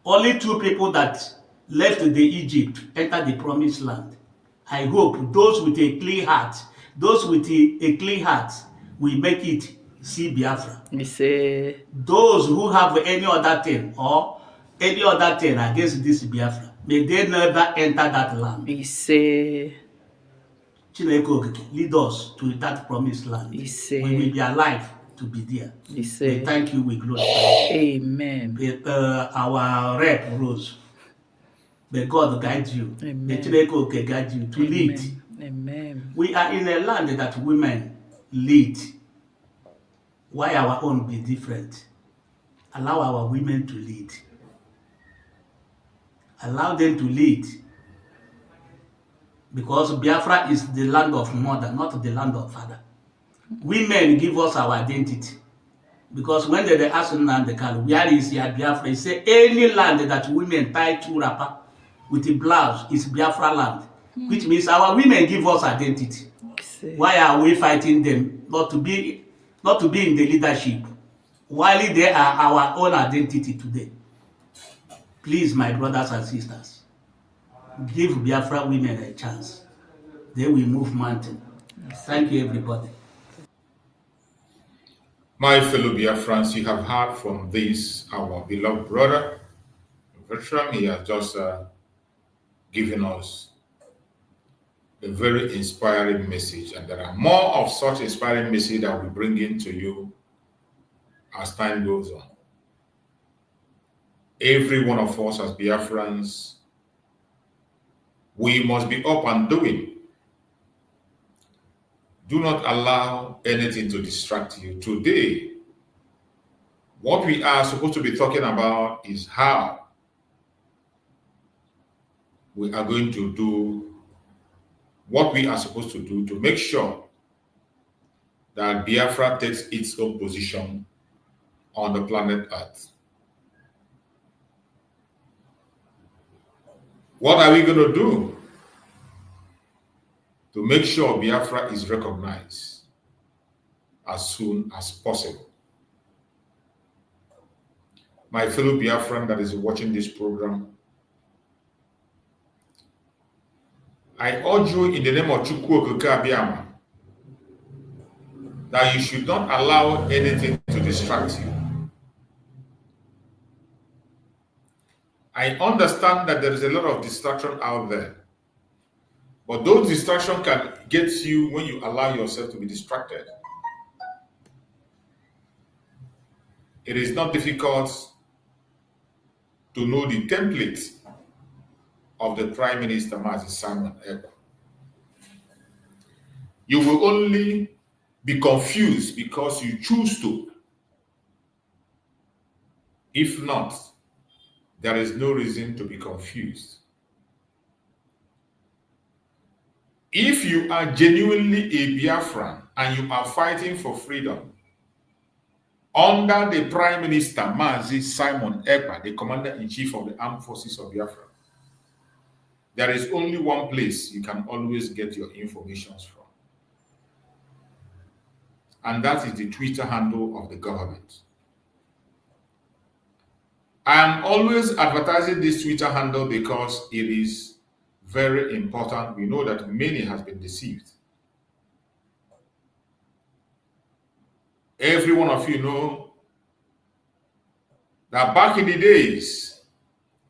Only 2 people that left the Egypt entered the promised land. I hope those with a clean heart, will make it see Biafra. Those who have any other thing or any other thing against this Biafra, may they never enter that land. Lead us to that promised land. We will be alive to be there. We thank you, we glorify you. Amen. Our rep Rose, may God guide you. May Chineke guide you to lead. Amen. We are in a land that women lead. Why our own be different? Allow our women to lead. Allow them to lead. Because Biafra is the land of mother, not the land of father. Women give us our identity. Because when they ask Nnamdi, where is your Biafra? He say any land that women tie to wrapper with the blouse is Biafra land. Which means our women give us identity. Why are we fighting them not to be in the leadership while they are our own identity today? Please, my brothers and sisters, give Biafra women a chance. They will move mountain. Thank you, everybody. My fellow Biafrans, you have heard from this, our beloved brother, Biafran. He has just given us a very inspiring message, and there are more of such inspiring message that we bring into you as time goes on. Every one of us as Biafrans, we must be up and doing. Do not allow anything to distract you. Today, what we are supposed to be talking about is how we are going to do what we are supposed to do to make sure that Biafra takes its own position on the planet Earth. What are we going to do? to make sure Biafra is recognized as soon as possible. My fellow Biafran that is watching this program, I urge you in the name of Chukwu Okike Abiyama that you should not allow anything to distract you. I understand that there is a lot of distraction out there, but those distractions can get you when you allow yourself to be distracted. It is not difficult to know the template of the Prime Minister, Mazi Simon Ekpa. You will only be confused because you choose to. If not, there is no reason to be confused. If you are genuinely a Biafran and you are fighting for freedom, under the Prime Minister, Mazi Simon Ekpa, the Commander-in-Chief of the Armed Forces of Biafra, there is only one place you can always get your information from. And that is the Twitter handle of the government. I am always advertising this Twitter handle because it is very important. We know that many have been deceived. Every one of you know that back in the days,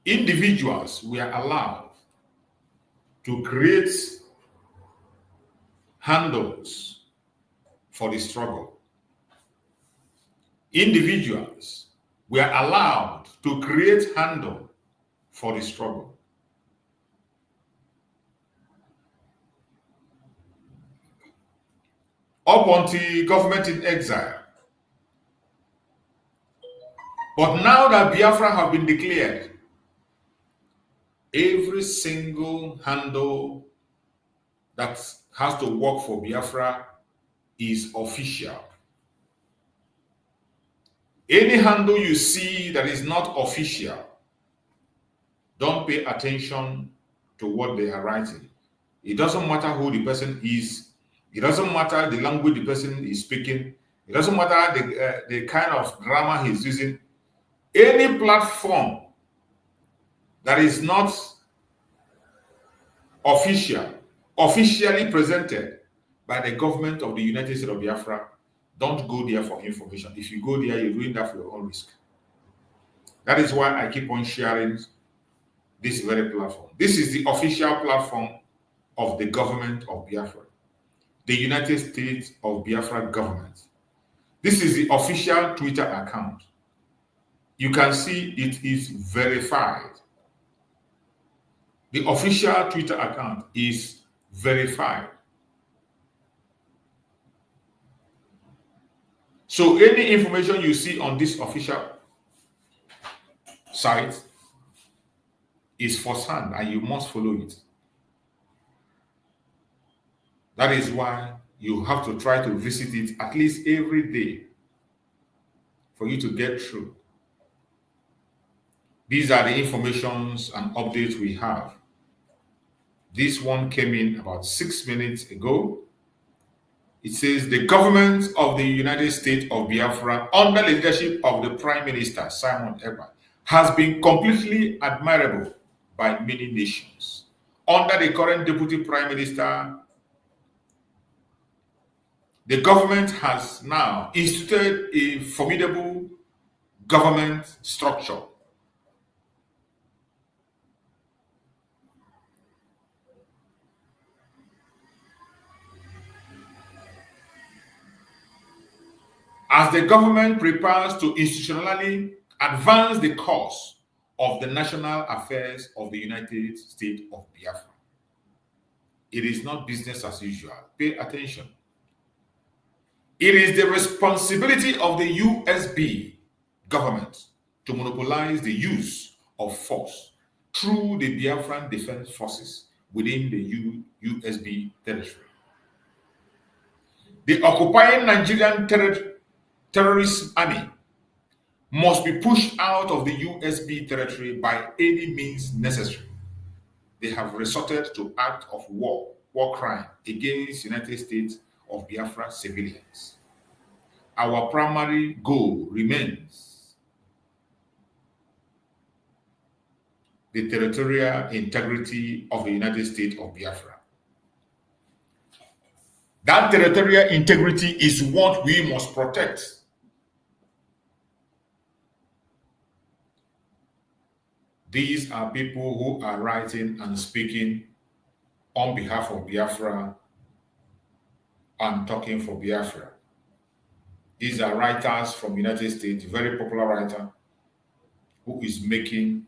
individuals were allowed to create handles for the struggle. Individuals were allowed to create handle for the struggle. Up until government in exile. But now that Biafra have been declared, every single handle that has to work for Biafra is official. Any handle you see that is not official, don't pay attention to what they are writing. It doesn't matter who the person is. It doesn't matter the language the person is speaking. It doesn't matter the kind of grammar he's using. Any platform that is not officially presented by the government of the United States of Biafra, don't go there for information. If you go there, you're doing that for your own risk. That is why I keep on sharing this very platform. This is the official platform of the government of Biafra, the United States of Biafra government. This is the official Twitter account. You can see it is verified. The official Twitter account is verified. So any information you see on this official site is firsthand and you must follow it. That is why you have to try to visit it at least every day for you to get through. These are the informations and updates we have. This one came in about 6 minutes ago. It says the government of the United States of Biafra, under the leadership of the Prime Minister, Simon Ekpa, has been completely admirable by many nations. Under the current Deputy Prime Minister, the government has now instituted a formidable government structure. As the government prepares to institutionally advance the cause of the national affairs of the United States of Biafra. It is not business as usual. Pay attention. It is the responsibility of the USB government to monopolize the use of force through the Biafran Defense Forces within the USB territory. The occupying Nigerian terrorist army must be pushed out of the USB territory by any means necessary. They have resorted to act of war war crime against United States of Biafra civilians. Our primary goal remains the territorial integrity of the United States of Biafra. That territorial integrity is what we must protect. These are people who are writing and speaking on behalf of Biafra and talking for Biafra. These are writers from the United States, very popular writer who is making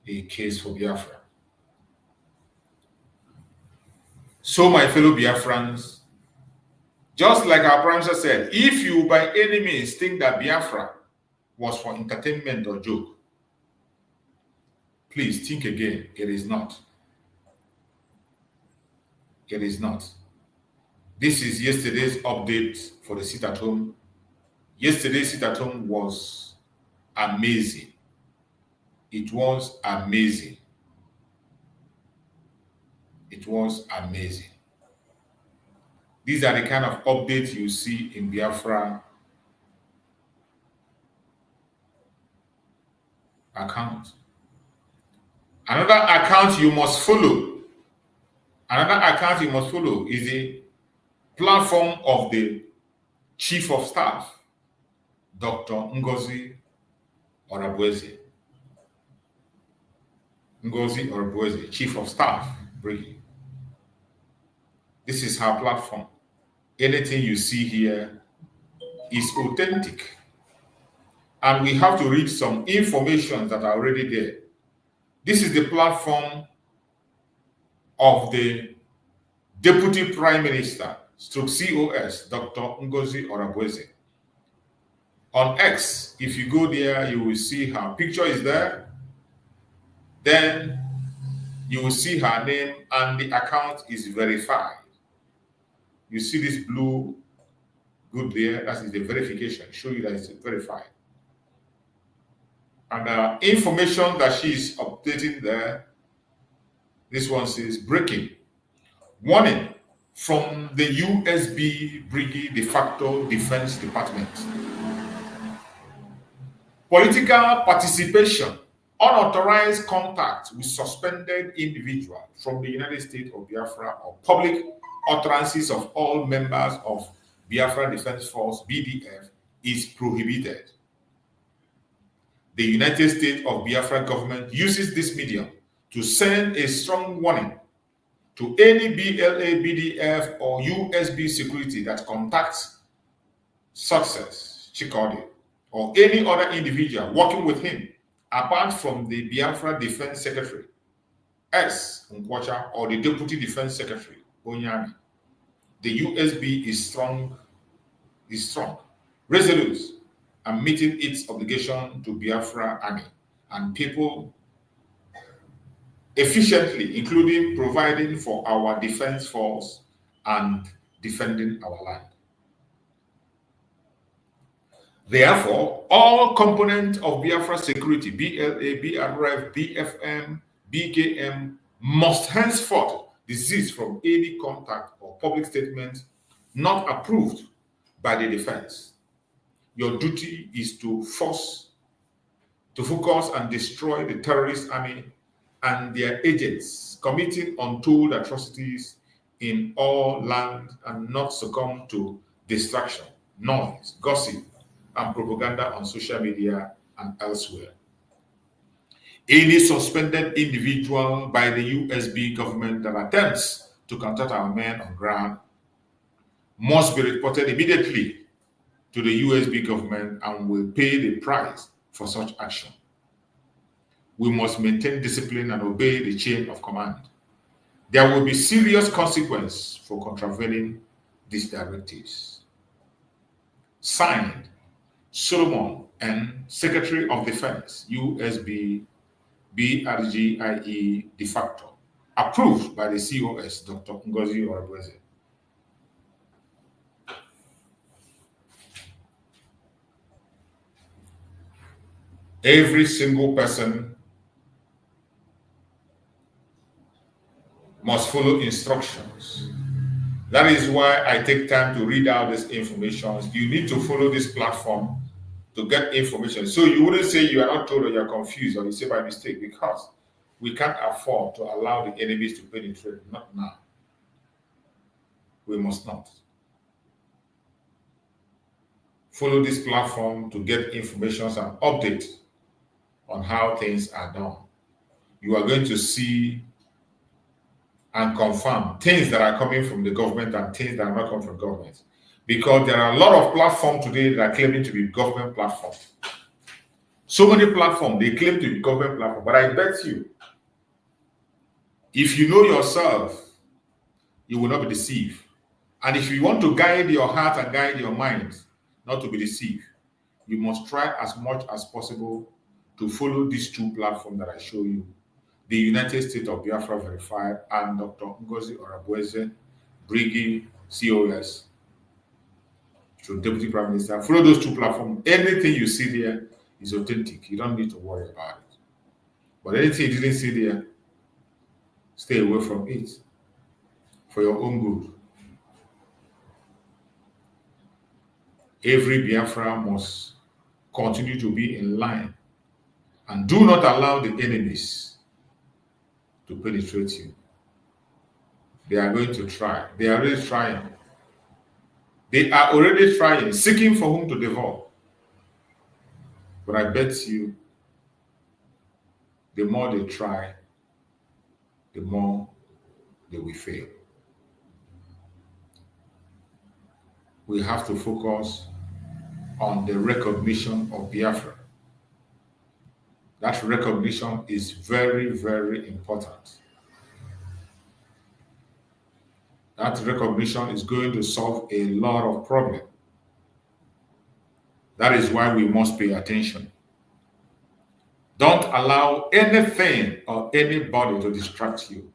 a case for Biafra. So, my fellow Biafrans, just like our Prime Minister said, if you by any means think that Biafra was for entertainment or joke, please think again. It is not. It is not. This is yesterday's update for the sit at home. Yesterday's sit at home was amazing. It was amazing. It was amazing. These are the kind of updates you see in Biafra account. Another account you must follow. Another account you must follow is the platform of the Chief of Staff, Dr. Ngozi Orabueze. Ngozi Orabueze, Chief of Staff, Brigade. This is her platform. Anything you see here is authentic. And we have to read some information that are already there. This is the platform of the Deputy Prime Minister, COS, Dr. Ngozi Orabueze. On X, if you go there, you will see her picture is there. Then you will see her name and the account is verified. You see this blue good there, that is the verification, show you that it's verified. And the information that she is updating there, this one says breaking. Warning from the USB Brigade de facto Defense Department. Political participation, unauthorized contact with suspended individual from the United States of Biafra or public utterances of all members of Biafra Defense Force, BDF, is prohibited. The United States of Biafra government uses this medium to send a strong warning to any BLA, BDF, or USB security that contacts Success Chikodi or any other individual working with him, apart from the Biafra Defense Secretary, S. Nkwacha, or the Deputy Defense Secretary, Onyami. The USB is strong, resolute, and meeting its obligation to Biafra Army and people efficiently, including providing for our defense force and defending our land. Therefore, all components of Biafra security, BLA, BRF, BFM, BKM, must henceforth desist from any contact or public statement not approved by the defense. Your duty is to focus and destroy the terrorist army and their agents committing untold atrocities in all land and not succumb to distraction, noise, gossip, and propaganda on social media and elsewhere. Any suspended individual by the USB government that attempts to contact our men on ground must be reported immediately to the USB government and will pay the price for such action. We must maintain discipline and obey the chain of command. There will be serious consequence for contravening these directives. Signed, Solomon N., Secretary of Defense, USB, BRGIE de facto. Approved by the COS, Dr. Ngozi Orabueze. Every single person must follow instructions. That is why I take time to read out these information. You need to follow this platform to get information. So you wouldn't say you are not told or you're confused or you say by mistake, because we can't afford to allow the enemies to penetrate. Not now. We must not. Follow this platform to get information and updates on how things are done. You are going to see and confirm things that are coming from the government and things that are not coming from government. Because there are a lot of platforms today that are claiming to be government platforms. So many platforms, they claim to be government platforms. But I bet you, if you know yourself, you will not be deceived. And if you want to guide your heart and guide your mind not to be deceived, you must try as much as possible to follow these two platforms that I show you. The United States of Biafra Verified and Dr. Ngozi Orabueze, Briggy, COS, to Deputy Prime Minister. Follow those two platforms. Anything you see there is authentic. You don't need to worry about it. But anything you didn't see there, stay away from it for your own good. Every Biafra must continue to be in line and do not allow the enemies to penetrate you. They are going to try. They are already trying. They are already trying, seeking for whom to devour. But I bet you, the more they try, the more they will fail. We have to focus on the recognition of Biafra. That recognition is very, very important. That recognition is going to solve a lot of problems. That is why we must pay attention. Don't allow anything or anybody to distract you.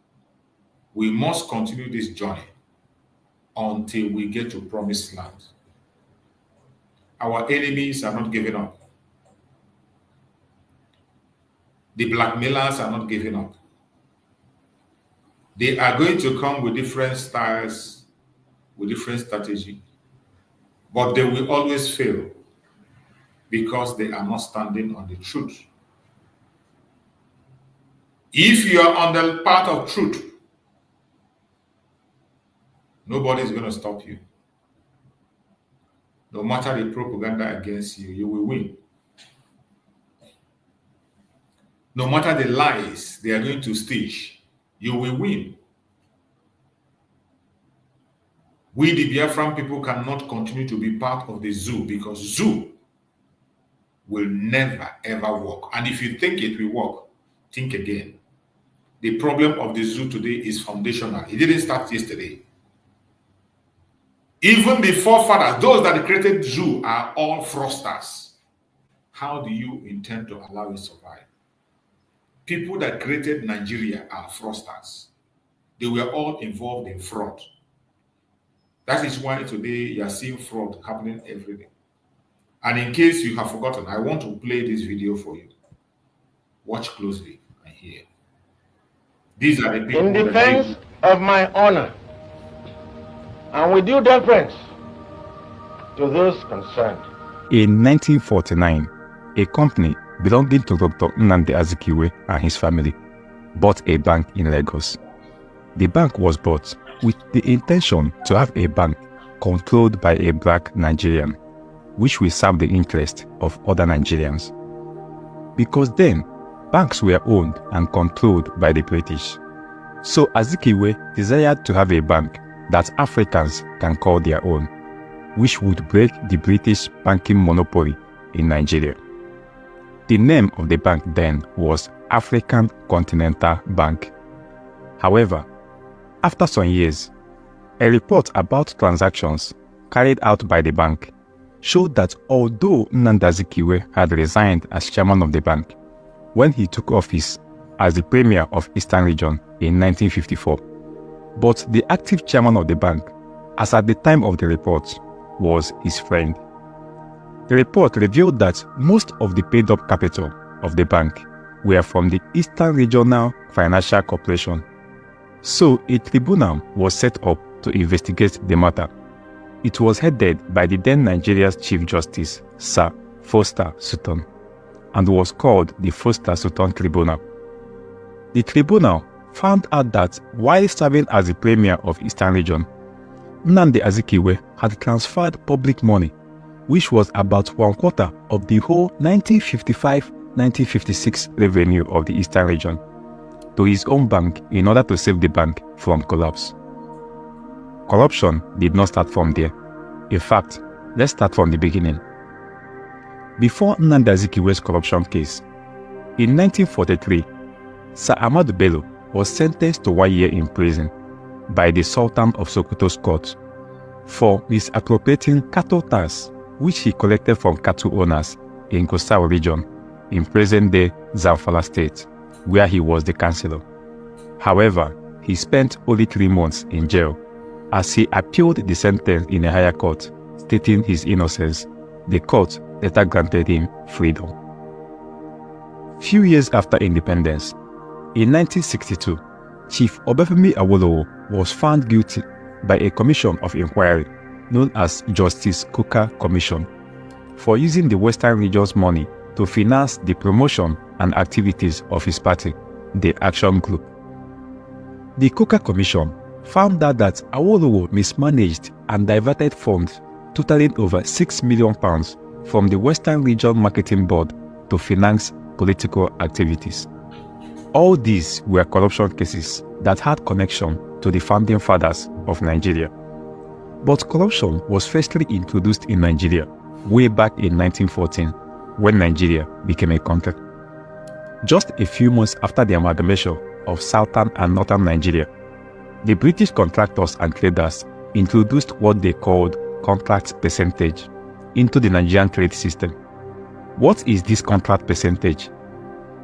We must continue this journey until we get to promised land. Our enemies are not giving up. The blackmailers are not giving up. They are going to come with different styles, with different strategy, but they will always fail because they are not standing on the truth. If you are on the path of truth, nobody is going to stop you. No matter the propaganda against you, you will win. No matter the lies they are going to stage, you will win. We, the Biafran people, cannot continue to be part of the zoo because zoo will never, ever work. And if you think it will work, think again. The problem of the zoo today is foundational. It didn't start yesterday. Even the forefathers, those that created zoo, are all fraudsters. How do you intend to allow it to survive? People that created Nigeria are fraudsters. They were all involved in fraud. That is why today you are seeing fraud happening every day. And in case you have forgotten, I want to play this video for you. Watch closely and hear. These are the people in defense of my honor and with due deference to those concerned. In 1949, a company belonging to Dr. Nnamdi Azikiwe and his family bought a bank in Lagos. The bank was bought with the intention to have a bank controlled by a black Nigerian, which will serve the interest of other Nigerians. Because then, banks were owned and controlled by the British. So Azikiwe desired to have a bank that Africans can call their own, which would break the British banking monopoly in Nigeria. The name of the bank then was African Continental Bank. However, after some years, a report about transactions carried out by the bank showed that although Nnamdi Azikiwe had resigned as chairman of the bank when he took office as the premier of Eastern Region in 1954, but the active chairman of the bank, as at the time of the report, was his friend. The report revealed that most of the paid-up capital of the bank were from the Eastern Regional Financial Corporation, So a tribunal was set up to investigate the matter. It was headed by the then Nigeria's Chief Justice, Sir Foster Sutton, and was called the Foster Sutton Tribunal. The tribunal found out that while serving as the Premier of Eastern Region, Nnamdi Azikiwe had transferred public money, which was about 1/4 of the whole 1955-1956 revenue of the Eastern Region, to his own bank in order to save the bank from collapse. Corruption did not start from there. In fact, let's start from the beginning. Before Nnamdi Azikiwe's corruption case, in 1943, Sir Ahmadu Bello was sentenced to 1 year in prison by the Sultan of Sokoto's court for misappropriating cattle tax which he collected from cattle owners in Gusau region in present-day Zamfara state, where he was the councillor. However, he spent only 3 months in jail as he appealed the sentence in a higher court, stating his innocence. The court later granted him freedom. Few years after independence, in 1962, Chief Obafemi Awolowo was found guilty by a commission of inquiry known as Justice Coker Commission for using the Western region's money to finance the promotion and activities of his party, the Action Group. The Coker Commission found out that Awolowo mismanaged and diverted funds totaling over £6 million from the Western Region Marketing Board to finance political activities. All these were corruption cases that had connection to the founding fathers of Nigeria. But corruption was firstly introduced in Nigeria way back in 1914 when Nigeria became a country. Just a few months after the amalgamation of Southern and Northern Nigeria, the British contractors and traders introduced what they called contract percentage into the Nigerian trade system. What is this contract percentage?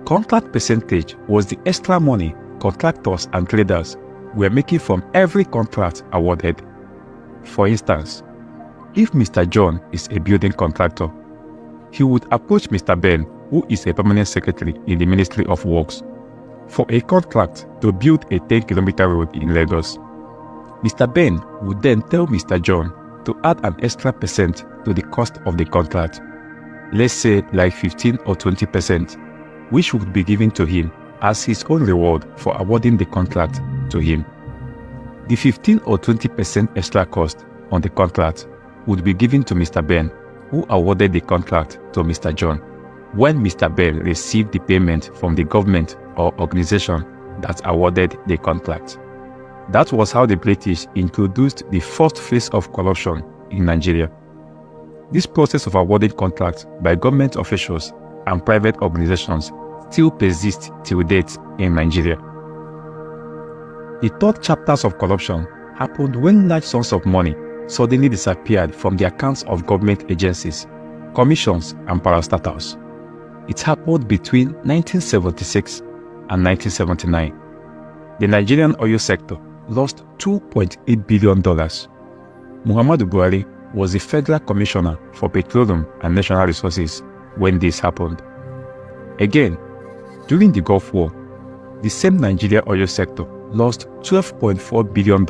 Contract percentage was the extra money contractors and traders were making from every contract awarded. For instance, if Mr. John is a building contractor, he would approach Mr. Ben, who is a permanent secretary in the Ministry of Works, for a contract to build a 10-kilometer road in Lagos. Mr. Ben would then tell Mr. John to add an extra percent to the cost of the contract, let's say like 15 or 20%, which would be given to him as his own reward for awarding the contract to him. The 15 or 20% extra cost on the contract would be given to Mr. Ben, who awarded the contract to Mr. John, when Mr. Ben received the payment from the government or organization that awarded the contract. That was how the British introduced the first phase of corruption in Nigeria. This process of awarding contracts by government officials and private organizations still persists till date in Nigeria. The third chapters of corruption happened when large sums of money suddenly disappeared from the accounts of government agencies, commissions, and parastatals. It happened between 1976 and 1979. The Nigerian oil sector lost $2.8 billion. Muhammadu Buhari was the Federal Commissioner for Petroleum and Natural Resources when this happened. Again, during the Gulf War, the same Nigeria oil sector lost $12.4 billion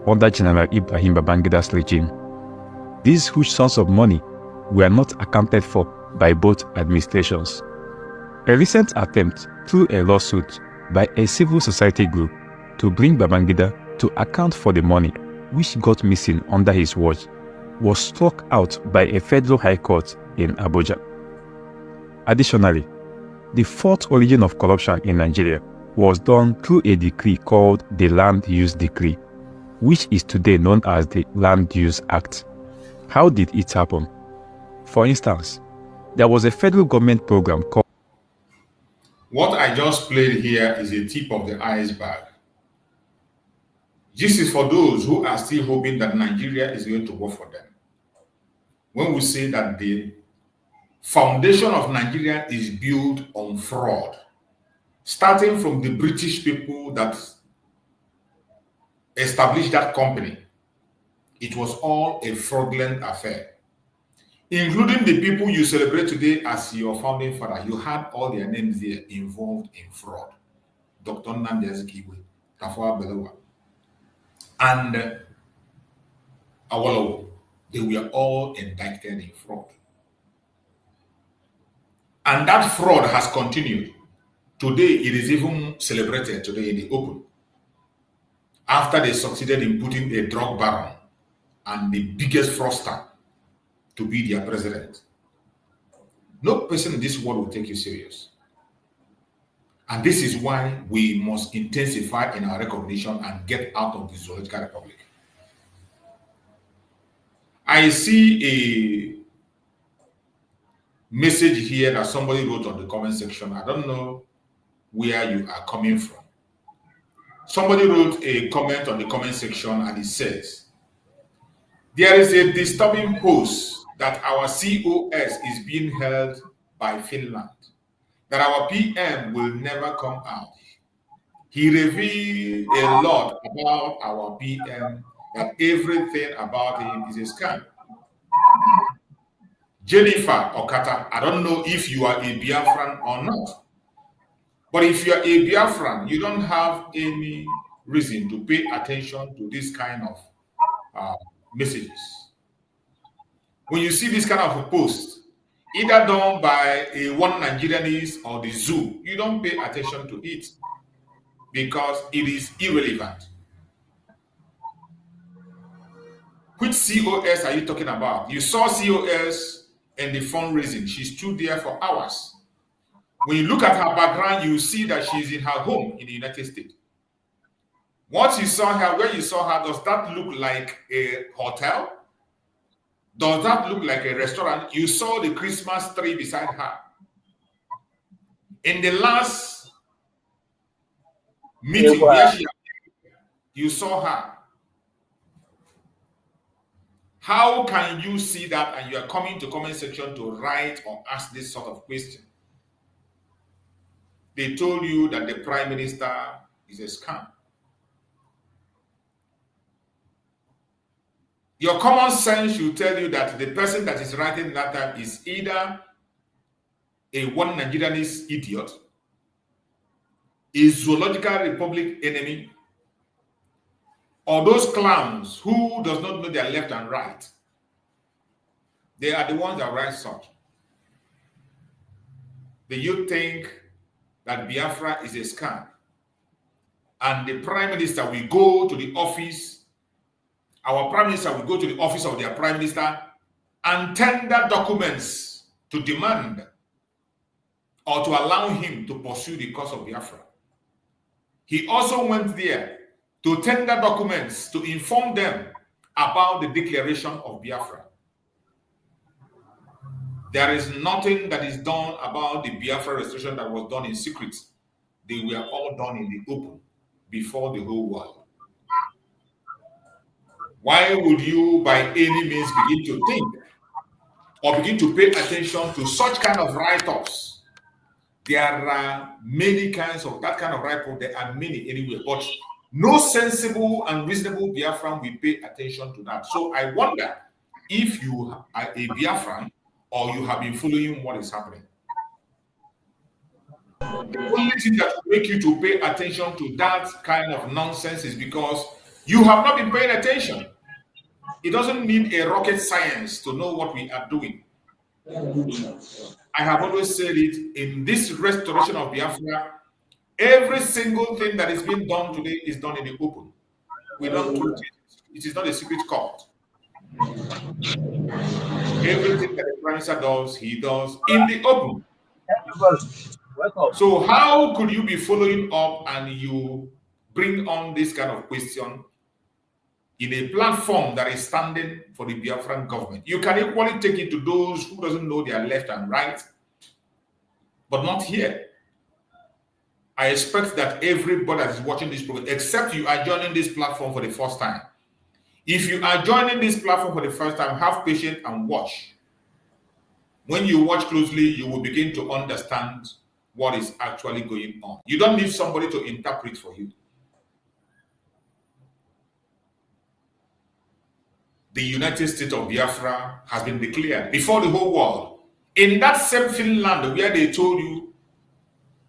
under General Ibrahim Babangida's regime. These huge sums of money were not accounted for by both administrations. A recent attempt through a lawsuit by a civil society group to bring Babangida to account for the money which got missing under his watch was struck out by a federal high court in Abuja. Additionally, the fourth origin of corruption in Nigeria was done through a decree called the Land Use Decree, which is today known as the Land Use Act. How did it happen? For instance, there was a federal government program called... What I just played here is a tip of the iceberg. This is for those who are still hoping that Nigeria is going to work for them. When we say that the foundation of Nigeria is built on fraud, starting from the British people that established that company, it was all a fraudulent affair. Including the people you celebrate today as your founding father, you had all their names there involved in fraud. Dr. Nnamdi Azikiwe, Tafawa Balewa, and Awolowo. They were all indicted in fraud. And that fraud has continued. Today, it is even celebrated today in the open. After they succeeded in putting a drug baron and the biggest fraudster to be their president. No person in this world will take you serious. And this is why we must intensify in our recognition and get out of the zoological republic. I see a message here that somebody wrote on the comment section. I don't know where you are coming from. Somebody wrote a comment on the comment section and it says, there is a disturbing post that our COS is being held by Finland, that our PM will never come out. He revealed a lot about our PM, that everything about him is a scam. Jennifer Okata, I don't know if you are a Biafran or not, but if you are a Biafran, you don't have any reason to pay attention to this kind of messages. When you see this kind of a post, either done by a one Nigerianese or the zoo, you don't pay attention to it because it is irrelevant. Which COS are you talking about? You saw COS in the fundraising. She stood there for hours. When you look at her background, you see that she's in her home in the United States. What you saw her, where you saw her, does that look like a hotel? Does that look like a restaurant? You saw the Christmas tree beside her. In the last meeting where she appeared, you saw her. How can you see that and you are coming to comment section to write or ask this sort of question? They told you that the Prime Minister is a scam. Your common sense should tell you that the person that is writing that time is either a one Nigerianese idiot, a zoological republic enemy, or those clowns who does not know their left and right. They are the ones that write such. Do you think that Biafra is a scam? And the Prime Minister will go to the office, our Prime Minister will go to the office of their Prime Minister and tender documents to demand or to allow him to pursue the cause of Biafra. He also went there to tender documents to inform them about the declaration of Biafra. There is nothing that is done about the Biafra restoration that was done in secret. They were all done in the open before the whole world. Why would you by any means begin to think or begin to pay attention to such kind of write-ups? There are many kinds of that kind of write-up. There are many anyway, but no sensible and reasonable Biafran will pay attention to that. So I wonder if you are a Biafran or you have been following what is happening. The only thing that will make you to pay attention to that kind of nonsense is because you have not been paying attention. It doesn't need a rocket science to know what we are doing. I have always said it, in this restoration of Biafra, every single thing that is being done today is done in the open. We don't do it. It is not a secret court. Everything that the Prime Minister does, he does in the open. So how could you be following up and you bring on this kind of question in a platform that is standing for the Biafran government? You can equally take it to those who doesn't know their left and right, but not here. I expect that everybody that is watching this program, except you are joining this platform for the first time. If you are joining this platform for the first time, have patience and watch. When you watch closely, you will begin to understand what is actually going on. You don't need somebody to interpret for you. The United States of Biafra has been declared before the whole world. In that same Finland where they told you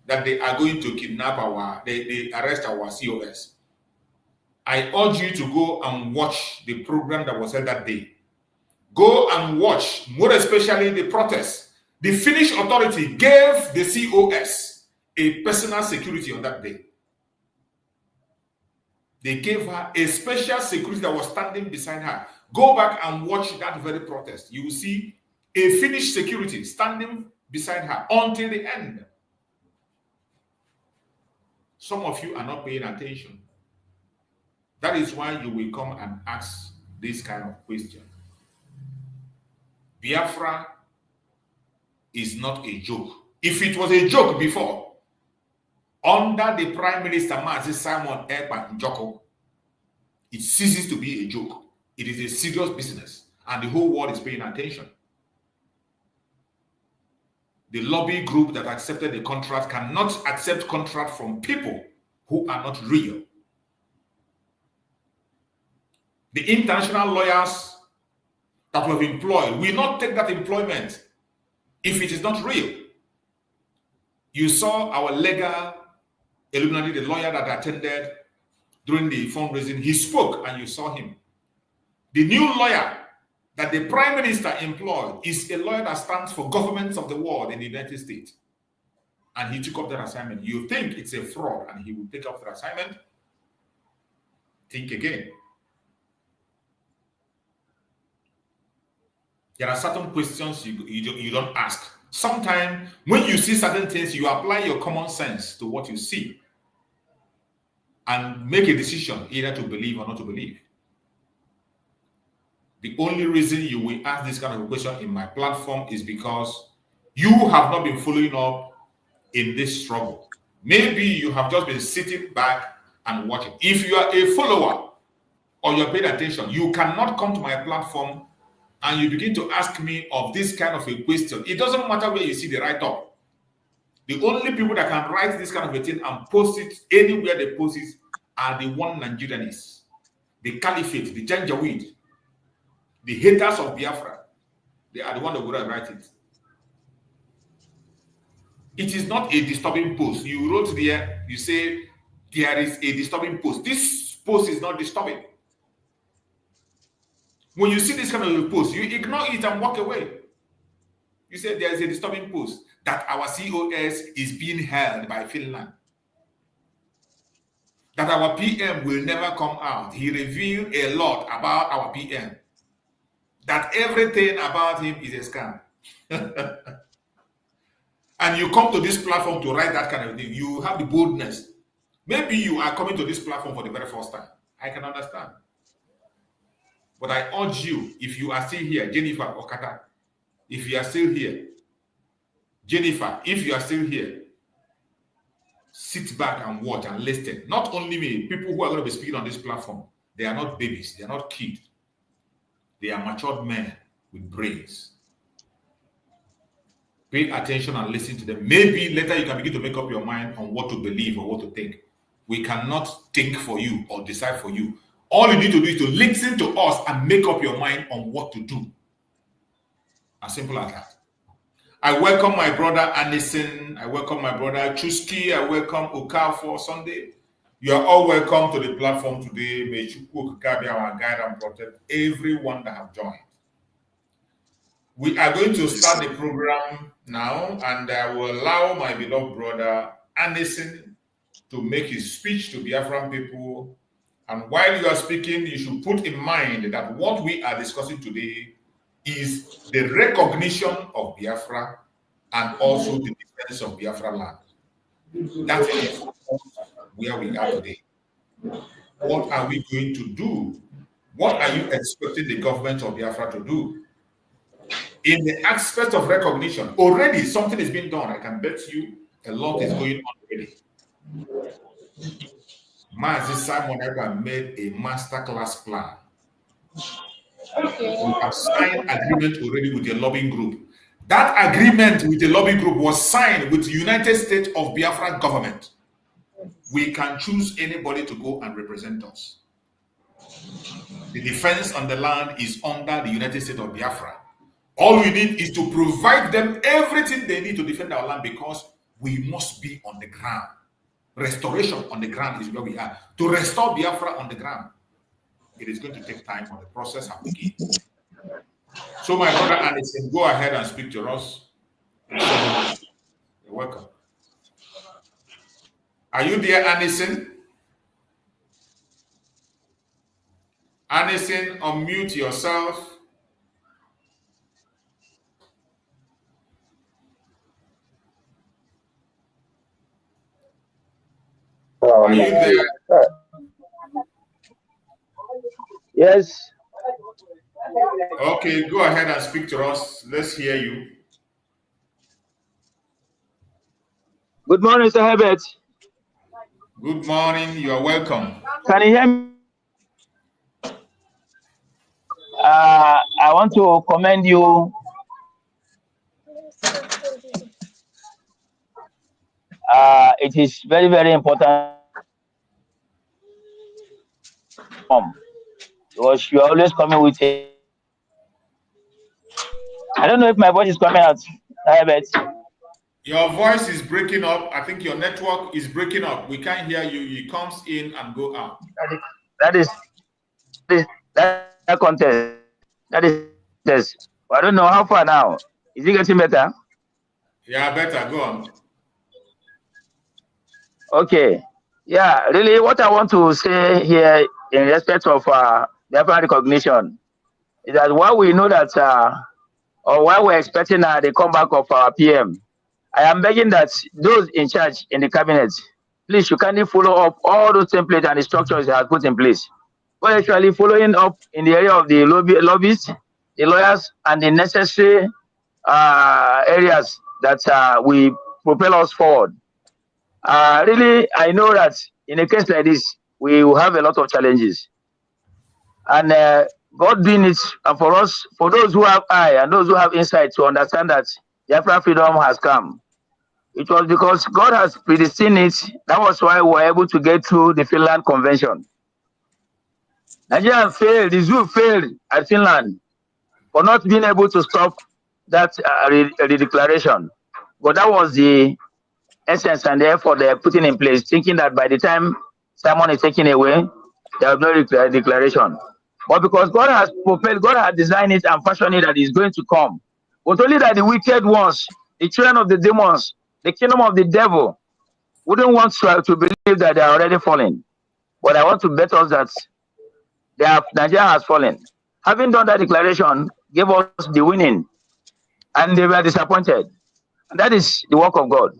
that they are going to kidnap they arrest our COS. I urge you to go and watch the program that was held that day. Go and watch, more especially the protests. The Finnish authority gave the COS a personal security on that day. They gave her a special security that was standing beside her. Go back and watch that very protest. You will see a Finnish security standing beside her until the end. Some of you are not paying attention. That is why you will come and ask this kind of question. Biafra is not a joke. If it was a joke before, under the Prime Minister Mazi Simon Ekpa Njoko, it ceases to be a joke. It is a serious business, and the whole world is paying attention. The lobby group that accepted the contract cannot accept contract from people who are not real. The international lawyers that we have employed will not take that employment if it is not real. You saw our legal illuminati, the lawyer that attended during the fundraising. He spoke and you saw him. The new lawyer that the Prime Minister employed is a lawyer that stands for governments of the world in the United States. And he took up that assignment. You think it's a fraud and he will take up the assignment? Think again. There are certain questions you don't ask. Sometimes when you see certain things, you apply your common sense to what you see and make a decision either to believe or not to believe. The only reason you will ask this kind of a question in my platform is because you have not been following up in this struggle. Maybe you have just been sitting back and watching. If you are a follower or you're paying attention, you cannot come to my platform and you begin to ask me of this kind of a question. It doesn't matter where you see the write-up. The only people that can write this kind of a thing and post it anywhere they post it are the one Nigerians, the caliphate, the Janjaweed, the haters of Biafra. They are the one that would write it. It is not a disturbing post. You wrote there, you say there is a disturbing post. This post is not disturbing. When you see this kind of a post, you ignore it and walk away. You say there is a disturbing post that our COS is being held by Finland. That our PM will never come out. He revealed a lot about our PM. That everything about him is a scam. And you come to this platform to write that kind of thing. You have the boldness. Maybe you are coming to this platform for the very first time. I can understand. But I urge you, if you are still here, Jennifer Okata, if you are still here, Jennifer, if you are still here, sit back and watch and listen. Not only me, people who are going to be speaking on this platform, they are not babies, they are not kids. They are matured men with brains. Pay attention and listen to them. Maybe later you can begin to make up your mind on what to believe or what to think. We cannot think for you or decide for you. All you need to do is to listen to us and make up your mind on what to do. As simple as that. I welcome my brother Anderson. I welcome my brother Chusky. I welcome Okafor Sunday. You are all welcome to the platform today. May Chukwu Okabe our guide and protect everyone that have joined. We are going to start the program now, and I will allow my beloved brother Anderson to make his speech to Biafran people. And while you are speaking, you should put in mind that what we are discussing today is the recognition of Biafra and also the defense of Biafra land. That is where we are today. What are we going to do? What are you expecting the government of Biafra to do? In the aspect of recognition, already something is being done. I can bet you a lot is going on already. Mazi Simon Ekpa made a masterclass plan. We have signed agreement already with the lobbying group. That agreement with the lobbying group was signed with the United States of Biafra government. We can choose anybody to go and represent us. The defense on the land is under the United States of Biafra. All we need is to provide them everything they need to defend our land, because we must be on the ground. restoration on the ground is where we are. To restore Biafra on the ground, it is going to take time for the process to begin. So my brother Anderson, go ahead and speak to us. You're welcome. Are you there, Anderson? Anderson, unmute yourself. Are you there? Yes. Okay, go ahead and speak to us. Let's hear you. Good morning, Mr. Herbert. Good morning. You are welcome. Can you hear me? I want to commend you. It is very, very important. Because you are always coming with a. I don't know if my voice is coming out, Herbert. Your voice is breaking up. I think your network is breaking up. We can't hear you. It comes in and go out. That is contest. That is test. I don't know how far now. Is it getting better? Yeah, better. Go on. Okay. Yeah, really, what I want to say here in respect of Biafran recognition is that while we know that, or while we're expecting the comeback of our PM, I am begging that those in charge in the cabinet, please, you kindly follow up all those templates and the structures that are put in place. But actually following up in the area of the lobbyists, the lawyers, and the necessary areas that we propel us forward. Really, I know that in a case like this, we will have a lot of challenges. And God doing it for us, for those who have eye and those who have insight to understand that Biafra freedom has come. It was because God has predestined it. That was why we were able to get through the Finland Convention. Nigeria failed, the zoo failed at Finland for not being able to stop that declaration. But that was the essence and the effort they are putting in place, thinking that by the time Simon is taken away, there will be no declaration. But because God has propelled, God has designed it and fashioned it that it's going to come. But only that the wicked ones, the children of the demons, the kingdom of the devil, wouldn't want to believe that they are already fallen. But I want to bet us that Nigeria has fallen. Having done that declaration, gave us the winning, and they were disappointed. And that is the work of God.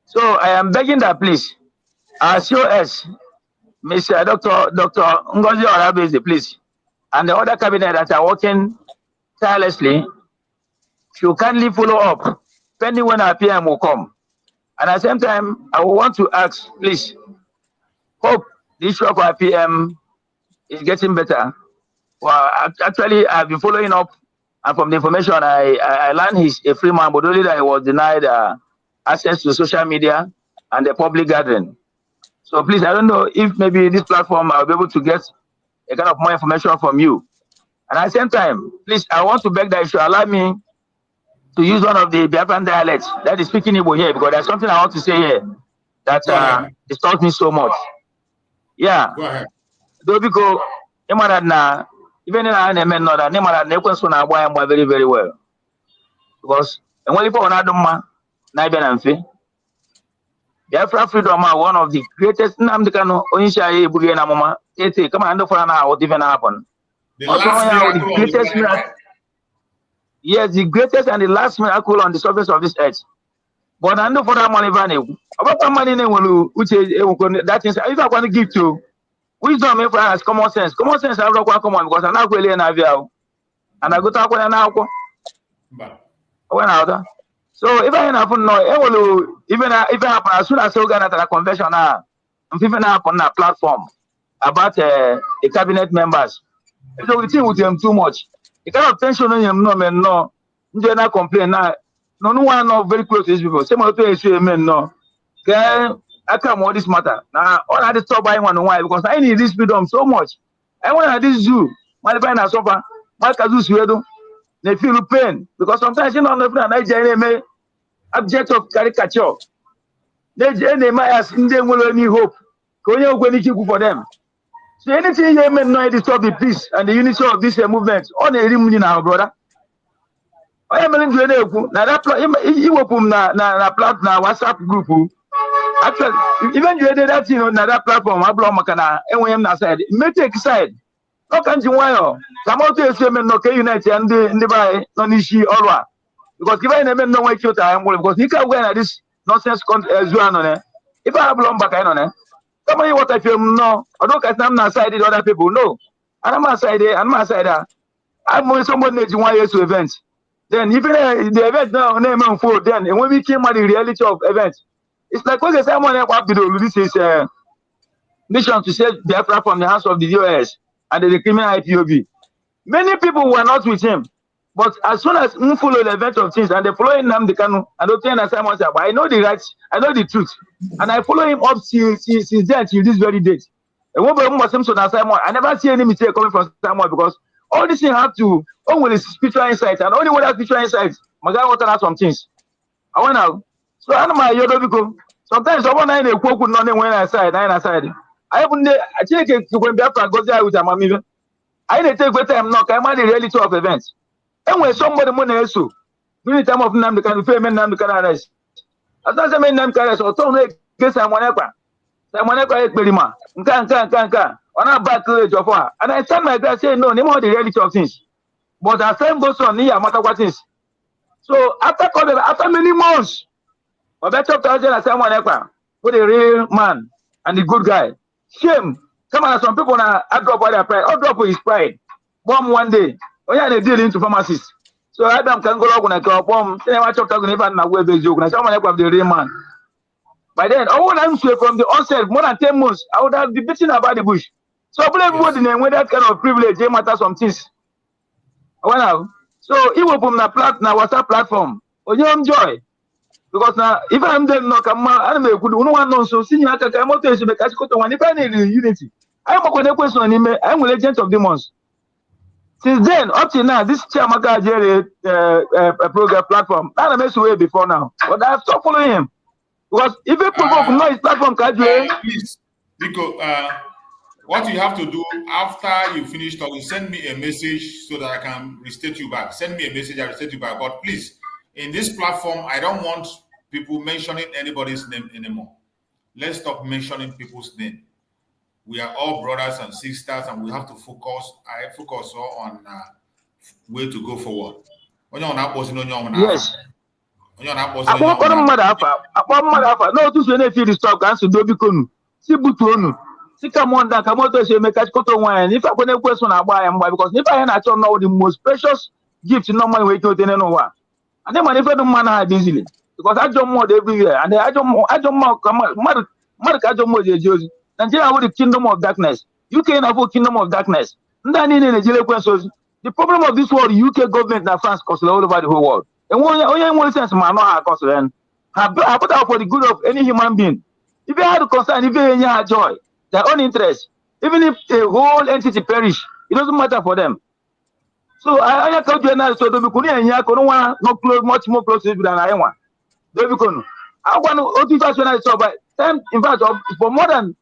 So I am begging that please, COS, Mr. Dr. Ngozi Orabeze, please, and the other cabinet that are working tirelessly, you kindly follow up, pending when our PM will come. And at the same time, I want to ask, please, hope the issue of our PM is getting better. Well, actually, I've been following up, and from the information I learned he's a free man, but only that he was denied access to social media and the public gathering. So please, I don't know if maybe this platform I'll be able to get a kind of more information from you. And at the same time, please, I want to beg that you should allow me to use one of the Biafran dialects that is speaking Igbo here, because there's something I want to say here that disturbs me so much. Yeah. Go ahead. Because even in our name, not very, very well. Because only for another man, Biafra freedom are one of the greatest. Come on, for an hour, what even happened? The greatest miracle. Yes, the greatest and the last miracle on the surface of this earth. But I know for that money, about money, that is, if I want to give to wisdom, if I has common sense, I don't want common because I'm not really an avial. And I go talk when I now. So if I happen, no, even if I happen, as soon as I get at a convention, I'm even up on a platform about the cabinet members. So we think with them too much. The kind of tension on them, no, they're not complaining now. No one not very close to these people. Same way to say, men, no. Okay, I can't want this matter. Now, all I had to stop buying one why because I need this freedom so much. I want to have this zoo. My friend has suffered. My cousin, they feel pain because sometimes you know, Nigeria may object of caricature. they might ask in them will any hope. For them. So anything you may not disturb the peace and the unity of this movement on a rim now, brother. I am in the now that WhatsApp group. Actually, even you did that, that platform, I blow Makana, and we am not side. May take side. No can't you wire? Some of the women no unite and the by non issue or because given a man no way to time, because he can wear this nonsense as well on it. If I have blown back on it, tell me what I feel no, I don't get them not sided other people. No, I'm not sided, I'm not sided. I'm when someone needs 1 year to events. Then even the event now name and for then and when we came at the reality of events. It's like when someone this is mission to save Biafra from the hands of the US and the criminal IPOB. Many people were not with him, but as soon as we follow the event of things and they follow him, they can understand as someone said, I know the rights, I know the truth, and I follow him up since then till this very date. And when I never see any mistake coming from someone because all these things have to only spiritual insight and only one has spiritual insight. My God, what are some things? I went out. So I know my yodo sometimes someone I know could not when I side. I haven't I take it when Biafra goes there with a mammy. I didn't take time knock. I'm the reality of events. And when somebody money so during the time of Nam the can pay men Nam the can arrest. As long as I mean Nam can arrest or don't get someone ever. Someone ever Berima. Can. On our back courage of her. And I stand my ground saying no, more the reality of things. But as time goes on, no matter what is. So after many months. But better 1,000 as someone ever with a real man and the good guy. Shame. Come on, some people now drop all their pride. All drop his pride. Bomb one day. Oh yeah, they deal into pharmacists. So Adam can go up when I go bomb. Say I talk even now where they joke. Now someone ever the real man. By then, all I'm saying from the onset, more than 10 months, I would have been beating about the bush. So everybody with that kind of privilege, they matter some things. Well, so it will from the WhatsApp platform. Oh, you enjoy. Because now, if I'm there, no, come on, I don't know one knows. So, seeing I can come out to make one. If I need unity, I'm a question on him. I'm an agent of demons. Since then, up to now, this Chamaka a program platform. I don't mess away before now, but I have stopped following him because if you provoke no his platform, please, because what you have to do after you finish talking, send me a message so that I can restate you back. Send me a message, I restate you back. But please. In this platform, I don't want people mentioning anybody's name anymore. Let's stop mentioning people's name. We are all brothers and sisters, and we have to focus. I focus on way to go forward. Yes. No, to say feel stop can do bikonu. Si butonu. Si come on that come to say make koto wine. If I go na question about because if I na know the most precious gift normal way to no one. And then if I don't manage easily because I don't mod everywhere and I don't more Nigeria with the kingdom of darkness. UK have a kingdom of darkness. The problem of this world, UK government and France cause all over the whole world. And one sense man not cause then. I put out for the good of any human being. If you had a concern, if you have joy, their own interest, even if the whole entity perish, it doesn't matter for them. So I told you now, so the Bikuni not close much more close than I want. The Bikunu. I want to I saw by time, in fact, for more than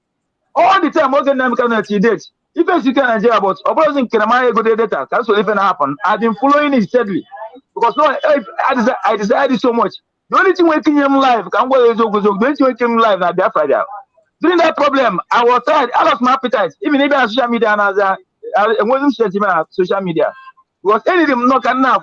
all the time, more than them can date. If you can Nigeria, but opposing Kenamaya go data, that's what even happen. I've been following it steadily because no, I decided so much. The only thing waking him live can go the only thing waking him live at Biafra. During that problem, I was tired, I lost my appetite, even if I social media and I wasn't sharing social media. Because any of them not can now,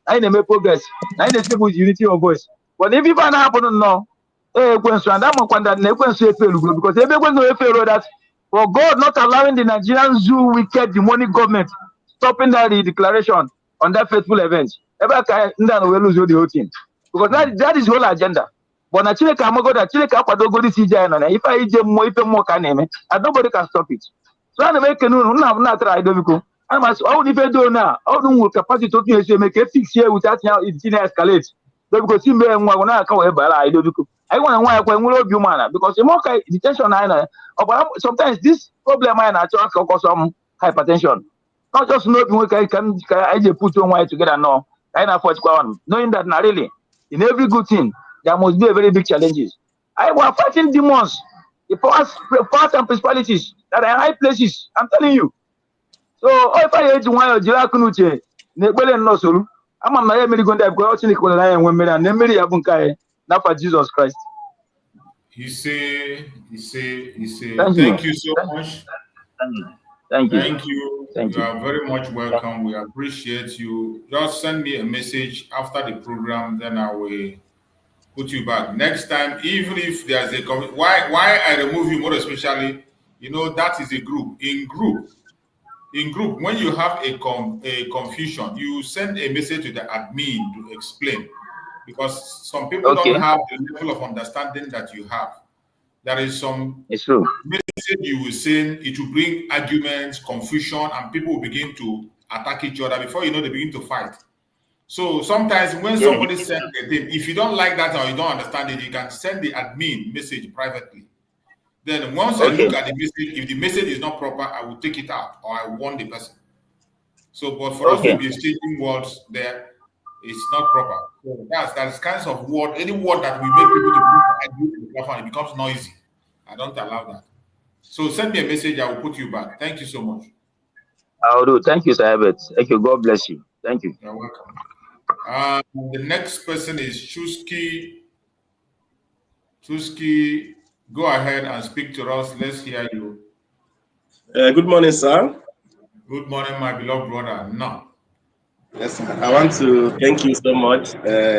I make progress. I need to with unity of voice. But if you find happen now, because everyone know that for God not allowing the Nigerian zoo wicked demonic government stopping that declaration on that faithful event. Everyone lose the whole thing. Because that is the whole agenda. But Chile can go that Chile can go this if I eat more can name it, and nobody can stop it. So I'm making not try to I must only do now. All the capacity to make a fix here without now it escalates. Because I want to you man because the detention sometimes this problem I naturally cause some hypertension. Not just knowing can put your way together now. I know knowing that not really in every good thing there must be a very big challenges. I was fighting demons, the powers and principalities that are in high places. I'm telling you. So if I hate one of Jirakunuche, Nebele no solu, I'm a Mary going to go out in the Kola and women and Nemiri Abunkai, not for Jesus Christ. You say, Thank you so much. Thank you. Thank you. You are very much welcome. We appreciate you. Just send me a message after the program, then I will put you back. Next time, even if there's a why I remove you more especially, you know, that is a group. In group, when you have a confusion, you send a message to the admin to explain, because some people don't have the level of understanding that you have. There is some message you will send, it will bring arguments, confusion, and people will begin to attack each other. Before you know, they begin to fight. So sometimes when somebody sends a thing, if you don't like that or you don't understand it, you can send the admin message privately. Then once I look at the message, if the message is not proper, I will take it out or I warn the person. So, but for us to be exchanging words there, it's not proper. So that's kinds of word, any word that we make people to agree with the platform, it becomes noisy. I don't allow that. So send me a message, I will put you back. Thank you so much. I will do. Thank you, Sir Herbert. Thank you. God bless you. Thank you. You're welcome. The next person is Chusky. Chusky, go ahead and speak to us. Let's hear you. Good morning, sir. Good morning, my beloved brother. No. Yes, sir. I want to thank you so much. Enjoy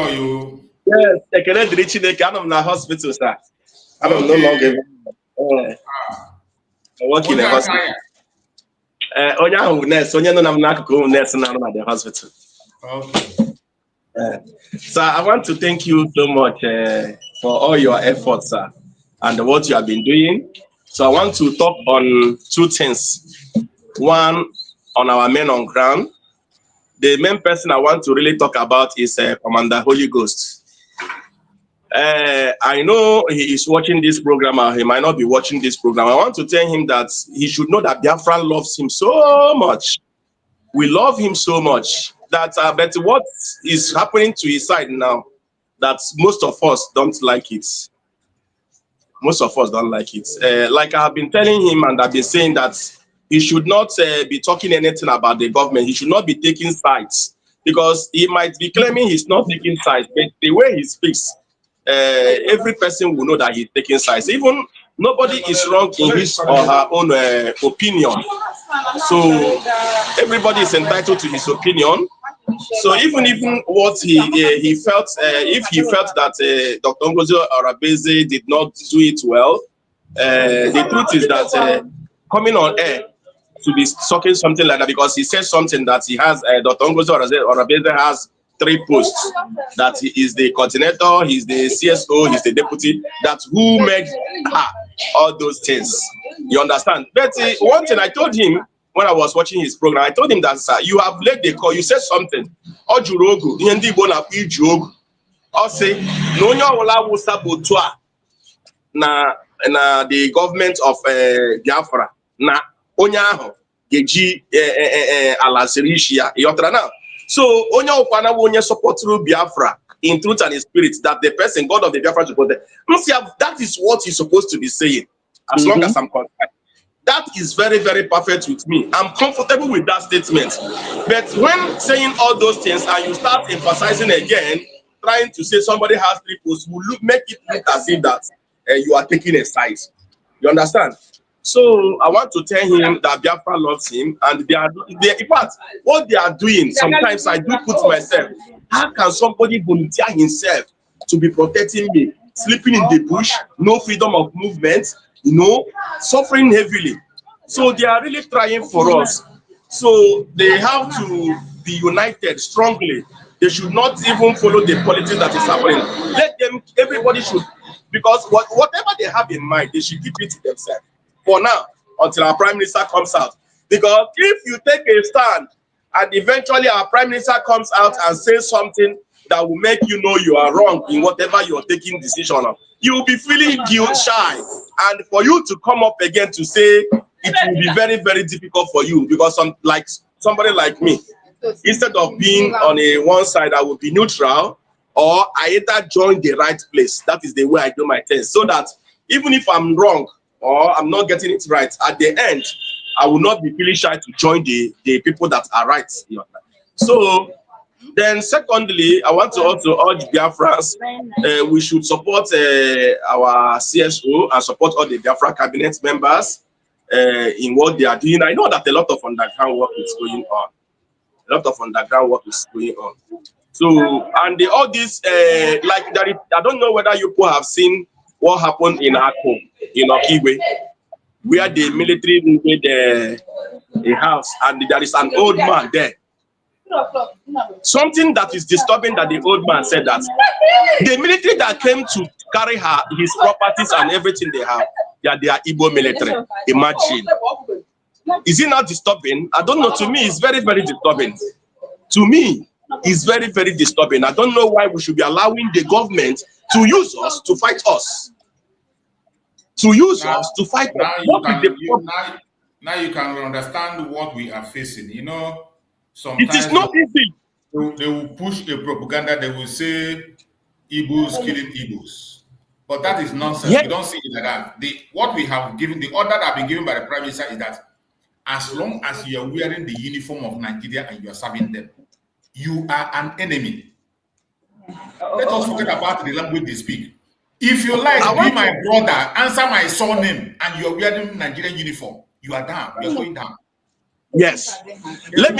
you. Yes, I can reach the kind of hospital, sir. I don't no longer work in a hospital. The hospital. Okay. So I want to thank you so much for all your efforts, sir, and what you have been doing. So I want to talk on two things. One, on our men on ground. The main person I want to really talk about is Commander Holy Ghost. I know he is watching this program, or he might not be watching this program. I want to tell him that he should know that Biafran loves him so much. We love him so much that, but what is happening to his side now, that most of us don't like it. Most of us don't like it. Like I've been telling him, and I've been saying that he should not be talking anything about the government. He should not be taking sides, because he might be claiming he's not taking sides, but the way he speaks, every person will know that he's taking sides. Even nobody is wrong in his or her own opinion. So everybody is entitled to his opinion. So even what he felt, if he felt that Dr. Ngozi Arabeze did not do it well, the truth is that coming on air to be talking something like that, because he said something that he has, Dr. Ngozi Arabeze has 3 posts, that he is the coordinator, he's the CSO, he's the deputy, that's who made her all those things. You understand? But one thing I told him when I was watching his program, I told him that, sir, you have led the call, you said something. Ojurogu, Yendi Bona Ijogu, or say, no, no, na the government of Biafra, na onyaho, geji alasirishia, yotrana. So, onya upana wonya support through Biafra in truth and in spirit, that the person, God of the Biafra, should go there. That is what he's supposed to be saying, as long as I'm concerned. That is very, very perfect with me. I'm comfortable with that statement. But when saying all those things and you start emphasizing again, trying to say somebody has 3 posts, will make it look as if that you are taking a side. You understand? So I want to tell him that Biafra loves him, and they in fact, what they are doing, sometimes I do put myself, how can somebody volunteer himself to be protecting me, sleeping in the bush, no freedom of movement, you know, suffering heavily? So they are really trying for us. So they have to be united strongly. They should not even follow the politics that is happening. Let them, everybody should, because whatever they have in mind, they should keep it to themselves for now, until our Prime Minister comes out. Because if you take a stand and eventually our Prime Minister comes out and says something that will make you know you are wrong in whatever you are taking decision on, you will be feeling guilt shy. And for you to come up again to say, it will be very, very difficult for you, because somebody like me, Instead of being on one side, I will be neutral, or I either join the right place. That is the way I do my things. So that even if I'm wrong or I'm not getting it right, at the end, I will not be feeling shy to join the people that are right. So then secondly, I want to also urge Biafrans, we should support our CSO and support all the Biafra cabinet members in what they are doing. I know that a lot of underground work is going on. A lot of underground work is going on. So, and all this, like, I don't know whether you people have seen what happened in Akko, in Okiwe, where the military invaded a house and there is an old man there. Something that is disturbing that the old man said that the military that came to carry his properties and everything they have, they are Igbo military. Imagine. Is it not disturbing? I don't know. To me, it's very, very disturbing. To me, it's very, very disturbing. I don't know why we should be allowing the government to use us to fight us. To use us to fight us. Now you can understand what we are facing. You know, sometimes it is not easy. They will push a propaganda. They will say Igbos killing Igbos. But that is nonsense. Yes. We don't see it like that. What we have given, the order that has been given by the Prime Minister is that as long as you are wearing the uniform of Nigeria and you are serving them, you are an enemy. Let us forget about the language they speak. If you like, be my brother, answer my surname, and you are wearing Nigerian uniform, you are down. You are going down. Yes. Let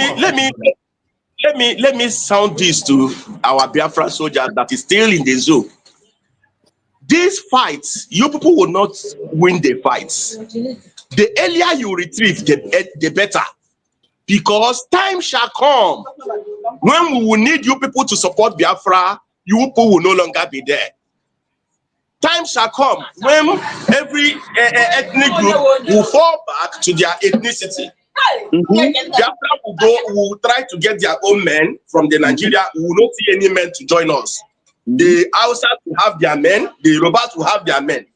me sound this to our Biafra soldiers that is still in the zone. These fights, you people will not win the fights. The earlier you retreat, the better. Because time shall come when we will need you people to support Biafra, you people will no longer be there. Time shall come when every ethnic group will fall back to their ethnicity. Biafra will try to get their own men from the Nigeria. We will not see any men to join us. The Hausas will have their men, the Yorubas will have their men.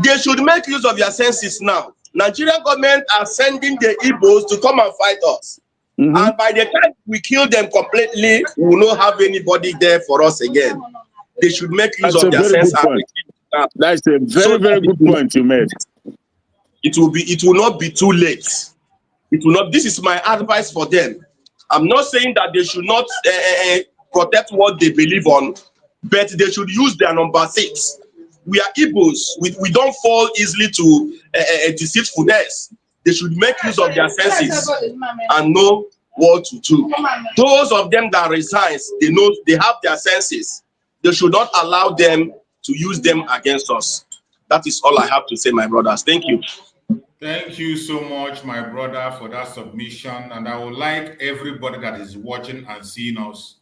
They should make use of their senses now. Nigerian government are sending the Igbos to come and fight us. And by the time we kill them completely, we will not have anybody there for us again. They should make use of their senses. That's a very, very good point you made. It will not be too late. It will not. This is my advice for them. I'm not saying that they should not protect what they believe on, but they should use their number 6. We are Igbos. We don't fall easily to deceitfulness. They should make use of their senses and know what to do. Those of them that resigns, they know they have their senses. They should not allow them to use them against us. That is all I have to say, my brothers. Thank you. Thank you so much, my brother, for that submission. And I would like everybody that is watching and seeing us,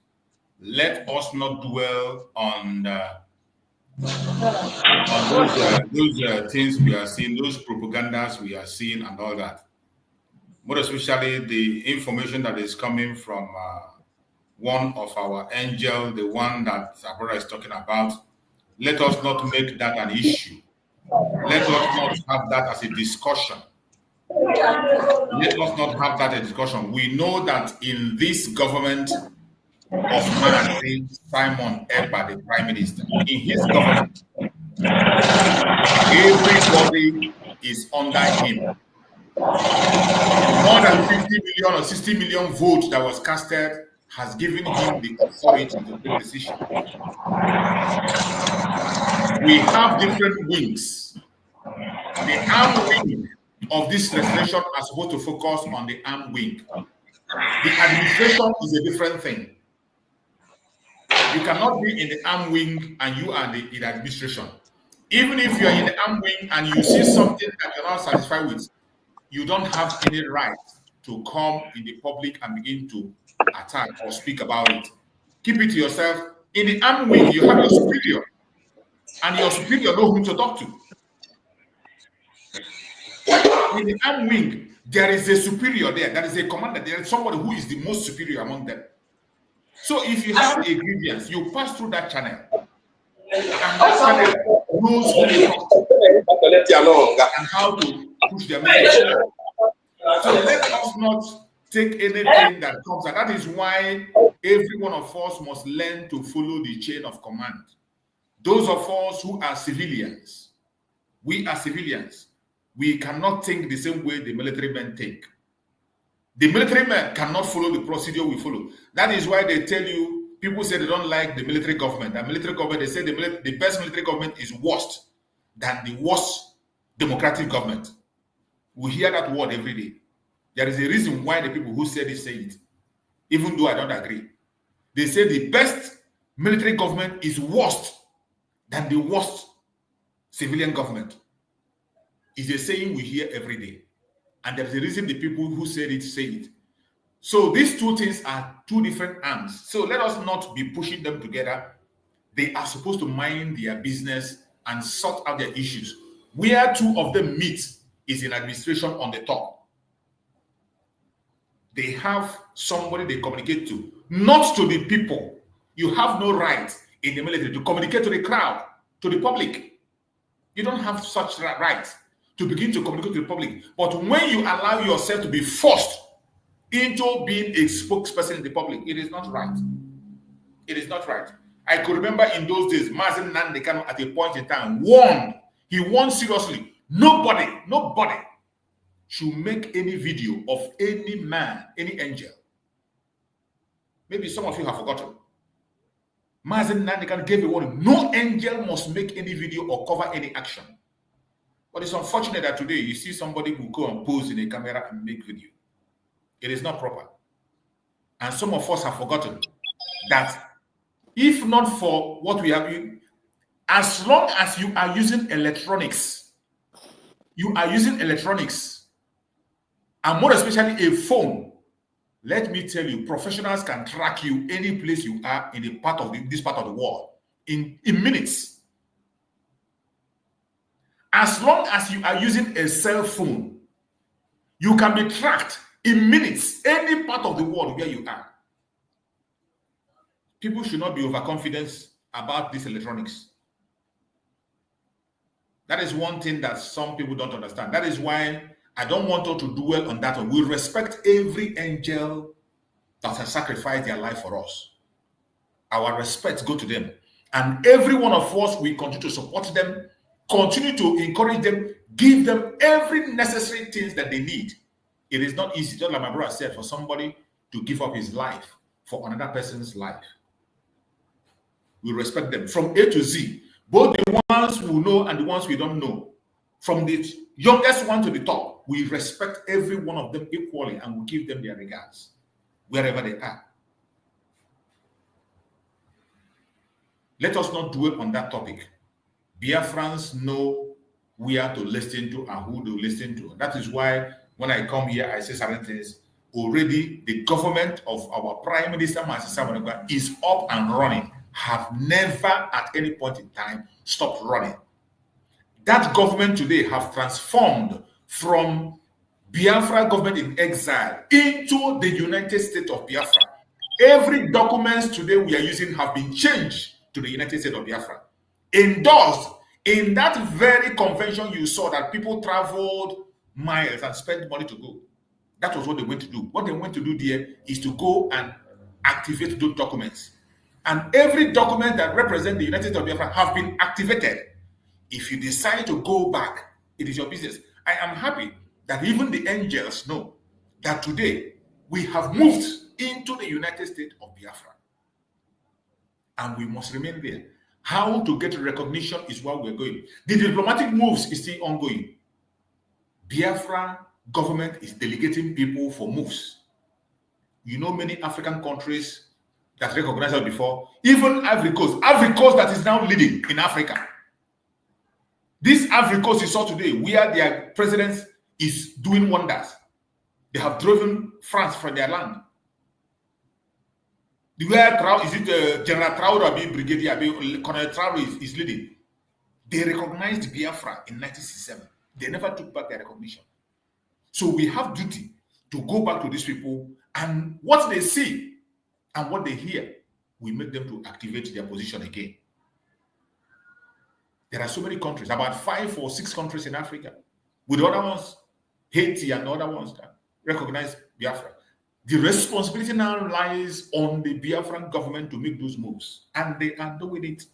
let us not dwell on those things we are seeing, those propagandas we are seeing and all that. More especially the information that is coming from one of our angels, the one that our brother is talking about. Let us not make that an issue. Let us not have that as a discussion. Let us not have that a discussion. We know that in this government of Mazi Simon Ekpa, the Prime Minister, in his government, everybody is under him. More than 50 million or 60 million votes that was casted has given him the authority to take decisions. We have different wings. The arm wing of this legislation are supposed to focus on the arm wing. The administration is a different thing. You cannot be in the arm wing and you are in the administration. Even if you are in the arm wing and you see something that you're not satisfied with, you don't have any right to come in the public and begin to attack or speak about it. Keep it to yourself. In the arm wing, you have your superior, and your superior knows whom to talk to. In the arm wing, there is a superior there. There is a commander. There is somebody who is the most superior among them. So if you have a grievance, you pass through that channel. And that channel knows who to talk to and how to push their message. So let us not take anything that comes. And that is why every one of us must learn to follow the chain of command. Those of us who are civilians, we are civilians. We cannot think the same way the military men think. The military men cannot follow the procedure we follow. That is why they tell you, people say they don't like the military government. The military government, they say the best military government is worse than the worst democratic government. We hear that word every day. There is a reason why the people who say this say it, even though I don't agree. They say the best military government is worse than the worst civilian government. It's a saying we hear every day. And there's a reason the people who said it say it. So these two things are two different arms. So let us not be pushing them together. They are supposed to mind their business and sort out their issues. Where two of them meet is in administration on the top. They have somebody they communicate to, not to the people. You have no right in the military to communicate to the crowd, to the public. You don't have such right to begin to communicate to the public. But when you allow yourself to be forced into being a spokesperson in the public, it is not right. It is not right. I could remember in those days, Mazen Nandekano at a point in time warned, he warned seriously, nobody should make any video of any man, any angel. Maybe some of you have forgotten. Mazen Nandekano gave a warning, no angel must make any video or cover any action. But it's unfortunate that today you see somebody who go and pose in a camera and make video. It is not proper. And some of us have forgotten that if not for what we have, as long as you are using electronics, and more especially a phone, let me tell you, professionals can track you any place you are in a part of this part of the world in minutes. As long as you are using a cell phone, you can be tracked in minutes, any part of the world where you are. People should not be overconfident about this electronics. That is one thing that some people don't understand. That is why I don't want us to dwell on that. We respect every angel that has sacrificed their life for us. Our respect go to them. And every one of us, we continue to support them, continue to encourage them, give them every necessary things that they need. It is not easy, just like my brother said, for somebody to give up his life for another person's life. We respect them from A to Z, both the ones who know and the ones we don't know. From the youngest one to the top, we respect every one of them equally and we give them their regards, wherever they are. Let us not dwell on that topic. Biafrans know where to listen to and who to listen to. That is why when I come here, I say certain things. Already, the government of our Prime Minister, is up and running, have never at any point in time stopped running. That government today have transformed from Biafra government in exile into the United States of Biafra. Every document today we are using have been changed to the United States of Biafra. Endorsed in that very convention you saw that people traveled miles and spent money to go. That was what they went to do. What they went to do there is to go and activate those documents. And every document that represents the United States of Biafra have been activated. If you decide to go back, it is your business. I am happy that even the angels know that today we have moved into the United States of Biafra. And we must remain there. How to get recognition is what we're going. The diplomatic moves is still ongoing. Biafra government is delegating people for moves. You know many African countries that recognized us before, even Ivory Coast that is now leading in Africa. This Ivory Coast you saw today, where their president is doing wonders. They have driven France from their land. Where General Traoré or Brigadier Colonel Traoré is leading. They recognized Biafra in 1967. They never took back their recognition. So we have duty to go back to these people, and what they see and what they hear, we make them to activate their position again. There are so many countries, about 5 or 6 countries in Africa, with the other ones, Haiti and the other ones that recognize Biafra. The responsibility now lies on the Biafran government to make those moves, and they are doing it.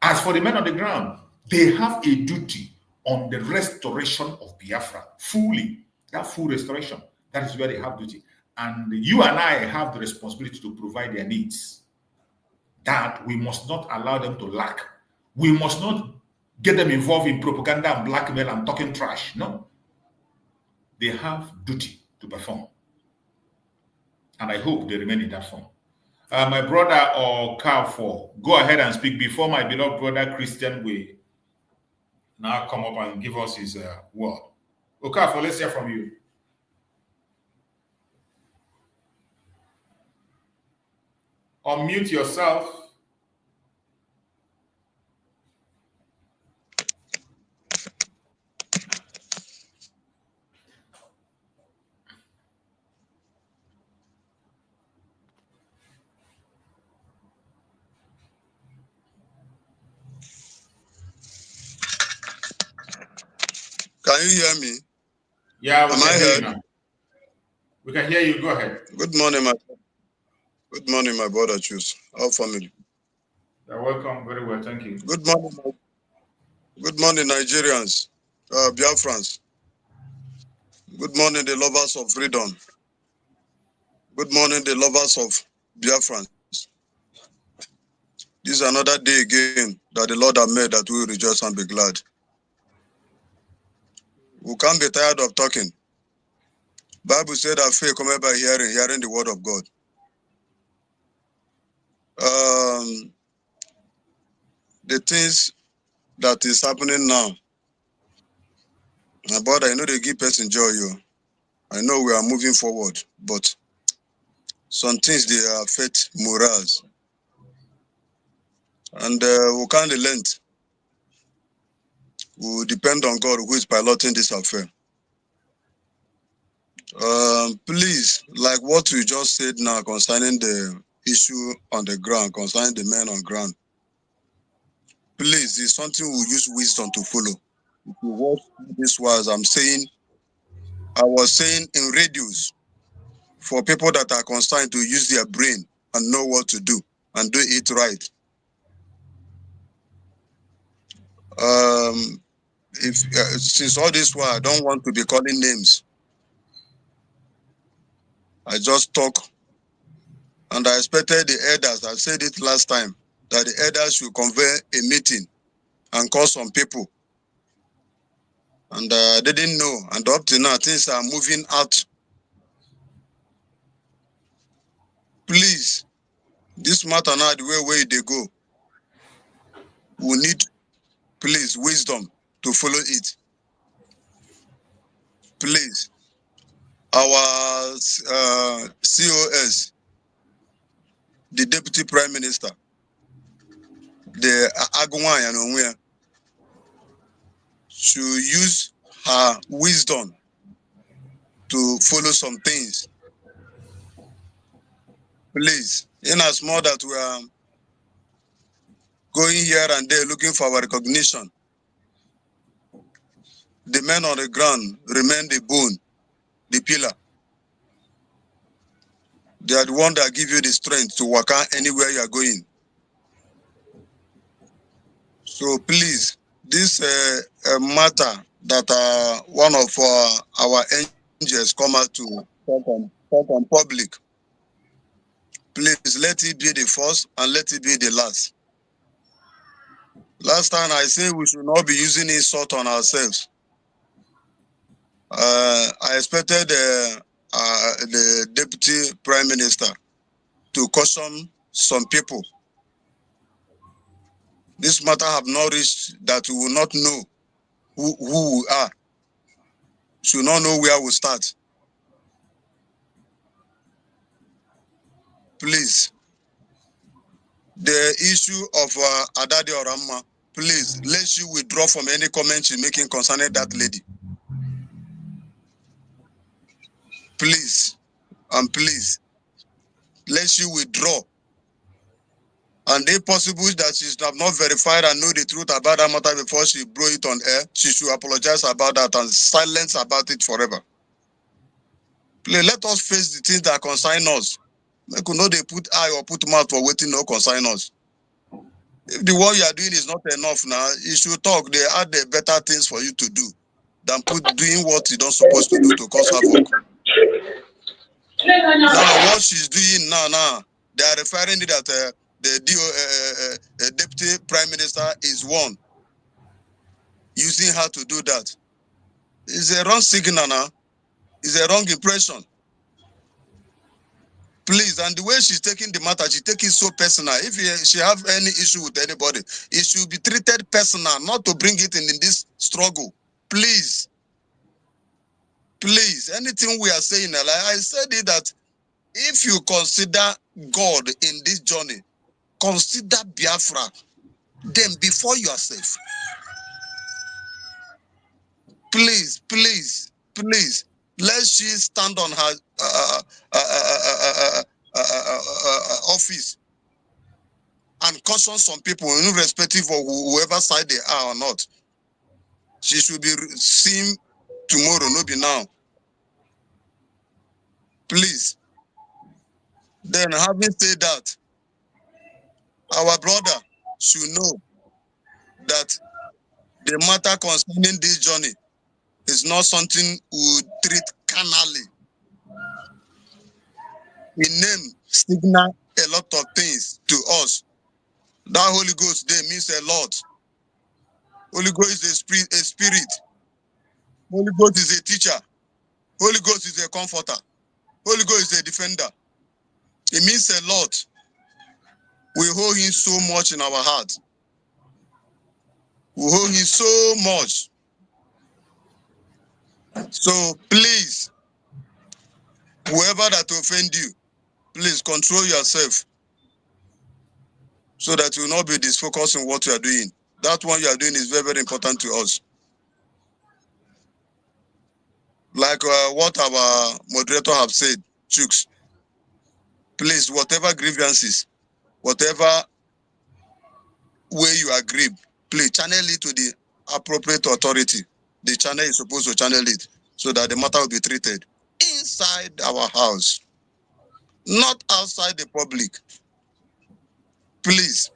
As for the men on the ground, they have a duty on the restoration of Biafra fully. That full restoration, that is where they have duty. And you and I have the responsibility to provide their needs. That we must not allow them to lack. We must not get them involved in propaganda and blackmail and talking trash. No. They have duty to perform. And I hope they remain in that form. My brother or Carfor, go ahead and speak before my beloved brother Christian will now come up and give us his word. Okafor, let's hear from you. Unmute yourself. Can you hear me? Yeah, we Am can I hear heard? you now. We can hear you. Go ahead. Good morning, my brother. Choose our family. You're welcome. Very well. Thank you. Good morning, Nigerians, Biafrans. Good morning, the lovers of freedom. Good morning, the lovers of Biafrans. This is another day again that the Lord has made that we will rejoice and be glad. We can't be tired of talking. Bible said that faith comes by hearing, hearing the word of God. The things that is happening now, my brother, I know they give person joy. I know we are moving forward, but some things they affect morals, and we can't relent. We depend on God who is piloting this affair. Please, like what we just said now concerning the issue on the ground, concerning the men on ground, please, it's something we use wisdom to follow. If you watch this was I was saying in radios for people that are concerned to use their brain and know what to do and do it right. Since all this while, I don't want to be calling names. I just talk, and I expected the elders, I said it last time, that the elders should convene a meeting and call some people. And they didn't know, and up to now, things are moving out. Please, this matter now, the way they go, we need, please, wisdom to follow it. Please, our COS, the Deputy Prime Minister, the Agwan and Onwe, should use her wisdom to follow some things. Please, in as much that we are going here and there looking for our recognition, the men on the ground remain the bone, the pillar. They are the one that give you the strength to walk out anywhere you are going. So please, this matter that one of our angels come out to talk on public, please let it be the first and let it be the last. Last time I say we should not be using insult on ourselves. I expected the Deputy Prime Minister to caution some people. This matter have not reached that we will not know who we are. Should not know where we start. Please. The issue of Adadi Orama, please, let you withdraw from any comment you're making concerning that lady. Please, and please, let you withdraw. And if possible that she have not verified and know the truth about that matter before she blow it on air, she should apologize about that and silence about it forever. Please let us face the things that concern us. Make we know they put eye or put mouth for waiting no concern us. If the work you are doing is not enough now, you should talk. They are the better things for you to do than doing what you don't supposed to do to cause havoc. Now, what she's doing now, they are referring to that the deputy prime minister is one. Using her to do that. It's a wrong signal now. It's a wrong impression. Please, and the way she's taking the matter, she take it so personal. If she have any issue with anybody, it should be treated personal, not to bring it in this struggle. Please. Please, anything we are saying, like I said it that if you consider God in this journey, consider Biafra, then before yourself. Please, please, please, let she stand on her office and caution some people, irrespective of whoever side they are or not. She should be seen tomorrow, no be now. Please. Then, having said that, our brother should know that the matter concerning this journey is not something we treat carnally. The name signal a lot of things to us. That Holy Ghost there means a lot. Holy Ghost is a spirit. Holy Ghost is a teacher. Holy Ghost is a comforter. Holy Ghost is a defender. It means a lot. We hold him so much in our heart. We hold him so much. So please, whoever that offend you, please control yourself so that you will not be disfocused in what you are doing. That one you are doing is very, very important to us. Like what our moderator have said, Chooks, please, whatever grievances, whatever way you are grieved, please channel it to the appropriate authority. The channel is supposed to channel it so that the matter will be treated inside our house, not outside the public. Please.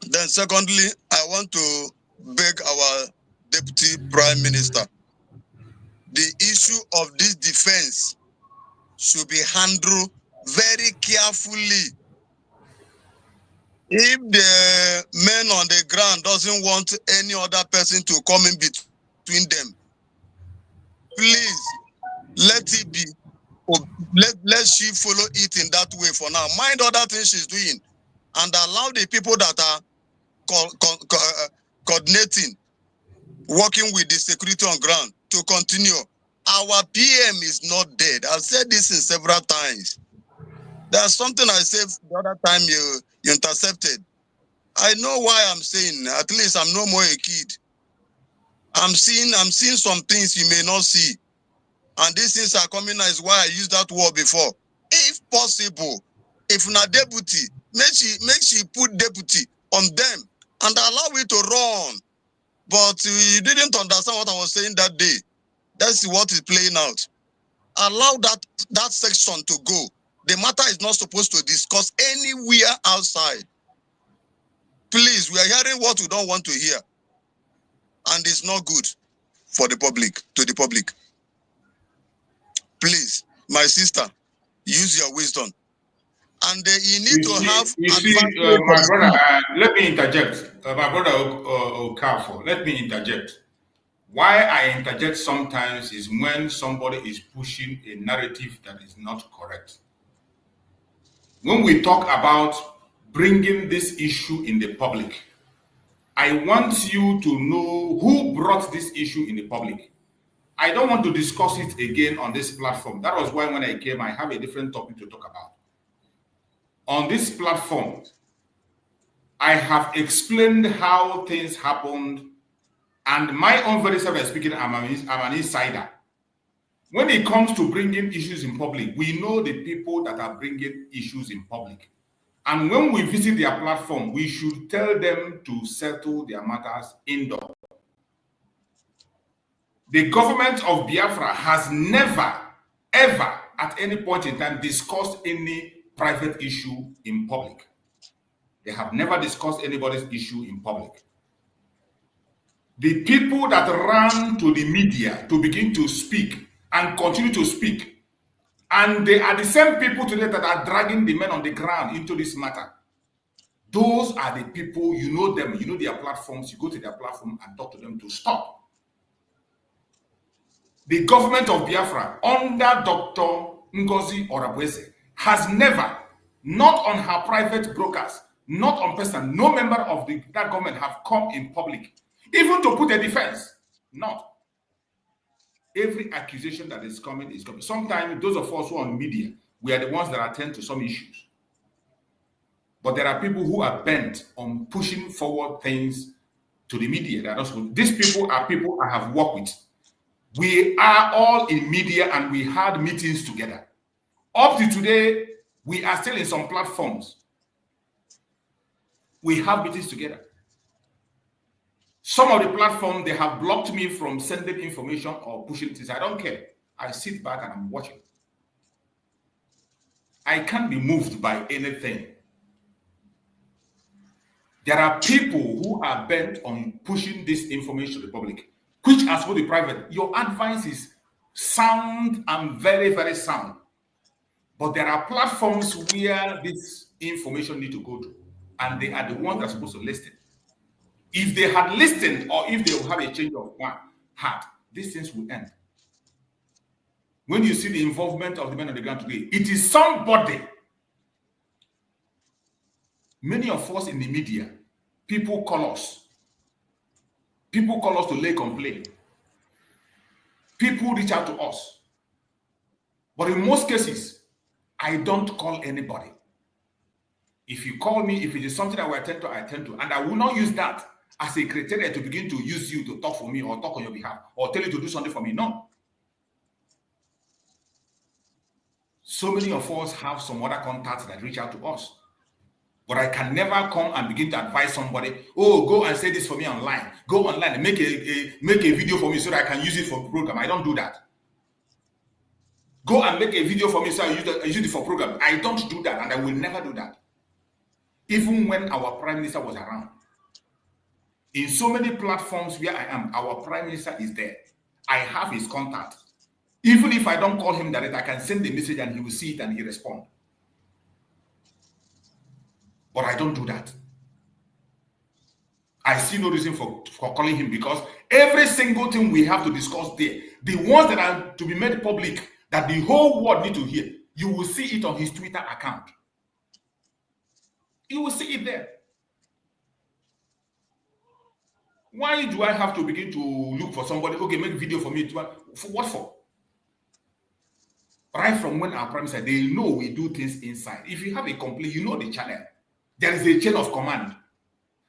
Then secondly, I want to beg our Deputy Prime Minister, the issue of this defense should be handled very carefully. If the men on the ground doesn't want any other person to come in between them, please let it be. Let she follow it in that way for now. Mind other things she's doing and allow the people that are coordinating, working with the security on ground to continue. Our PM is not dead. I've said this in several times. There's something I said the other time you intercepted. I know why I'm saying, at least I'm no more a kid. I'm seeing some things you may not see. And these things are coming out is why I used that word before. If possible, if not deputy, make she put deputy on them and allow it to run. But you didn't understand what I was saying that day. That's what is playing out. Allow that section to go. The matter is not supposed to discuss anywhere outside. Please, we are hearing what we don't want to hear. And it's not good for the public, to the public. Please, my sister, use your wisdom. And you need to have... my brother, let me interject. My brother Okafor, let me interject. Why I interject sometimes is when somebody is pushing a narrative that is not correct. When we talk about bringing this issue in the public, I want you to know who brought this issue in the public. I don't want to discuss it again on this platform. That was why when I came, I have a different topic to talk about. On this platform, I have explained how things happened, and my own very self speaking, I'm an insider. When it comes to bringing issues in public, we know the people that are bringing issues in public. And when we visit their platform, we should tell them to settle their matters indoors. The government of Biafra has never, ever, at any point in time, discussed any private issue in public. They have never discussed anybody's issue in public. The people that ran to the media to begin to speak and continue to speak, and they are the same people today that are dragging the men on the ground into this matter. Those are the people, you know them, you know their platforms, you go to their platform and talk to them to stop. The government of Biafra, under Dr. Ngozi Orabueze, has never, not on her private brokers, not on person, no member of that government have come in public, even to put a defense. Not. Every accusation that is coming is coming. Sometimes those of us who are on media, we are the ones that attend to some issues. But there are people who are bent on pushing forward things to the media. That also, these people are people I have worked with. We are all in media and we had meetings together. Up to today, we are still in some platforms. We have meetings together. Some of the platforms, they have blocked me from sending information or pushing things. I don't care. I sit back and I'm watching. I can't be moved by anything. There are people who are bent on pushing this information to the public, which as for the private, your advice is sound and very, very sound. But there are platforms where this information need to go to, and they are the ones that are supposed to listen. If they had listened, or if they will have a change of heart, these things will end. When you see the involvement of the men on the ground today, it is somebody. Many of us in the media, people call us. People call us to lay complaint. People reach out to us. But in most cases, I don't call anybody. If you call me, if it is something I will attend to, I attend to. And I will not use that as a criteria to begin to use you to talk for me or talk on your behalf or tell you to do something for me. No. So many of us have some other contacts that reach out to us. But I can never come and begin to advise somebody, oh, go and say this for me online. Go online and make a video for me so that I can use it for program. I don't do that. Go and make a video for me so I use it for program. I don't do that, and I will never do that. Even when our Prime Minister was around. In so many platforms where I am, our Prime Minister is there. I have his contact. Even if I don't call him direct, I can send the message and he will see it and he respond. But I don't do that. I see no reason for calling him, because every single thing we have to discuss there, the ones that are to be made public, that the whole world need to hear, you will see it on his Twitter account. You will see it there. Why do I have to begin to look for somebody? Okay, make a video for me. For what for? Right from when our Prime Minister, they know we do things inside. If you have a complaint, you know the channel. There is a chain of command.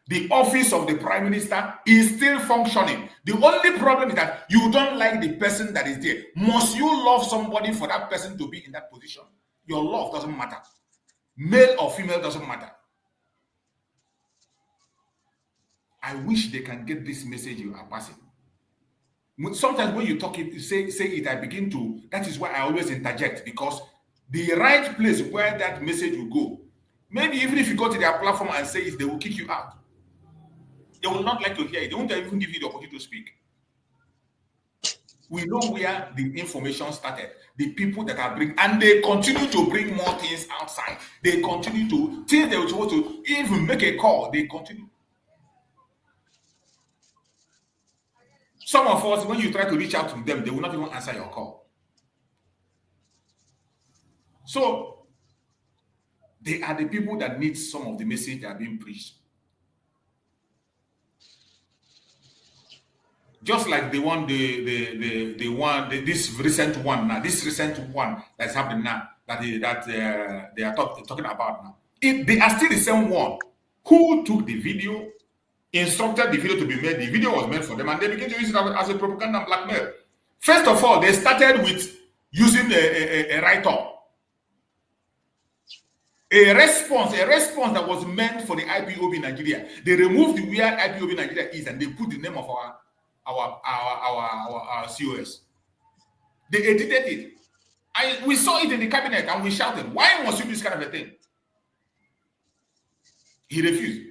The office of the Prime Minister is still functioning. The only problem is that you don't like the person that is there. Must you love somebody for that person to be in that position? Your love doesn't matter. Male or female doesn't matter. I wish they can get this message you are passing. Sometimes when you talk it, say it, I begin to, that is why I always interject, because the right place where that message will go, maybe even if you go to their platform and say it, they will kick you out. They will not like to hear it. They won't even give you the opportunity to speak. We know where the information started. The people that are bringing, and they continue to bring more things outside. They continue to, till they were supposed to even make a call, they continue. Some of us, when you try to reach out to them, they will not even answer your call. So, they are the people that need some of the message that are being preached. Just like this recent one that's happening now, that they are talking about now. They are still the same one who took the video, instructed the video to be made. The video was made for them, and they began to use it as a propaganda and blackmail. First of all, they started with using a write-up. A response that was meant for the IPOB in Nigeria. They removed where IPOB Nigeria is, and they put the name of our COS. They edited it. We saw it in the cabinet and we shouted, why must you do this kind of a thing? He refused.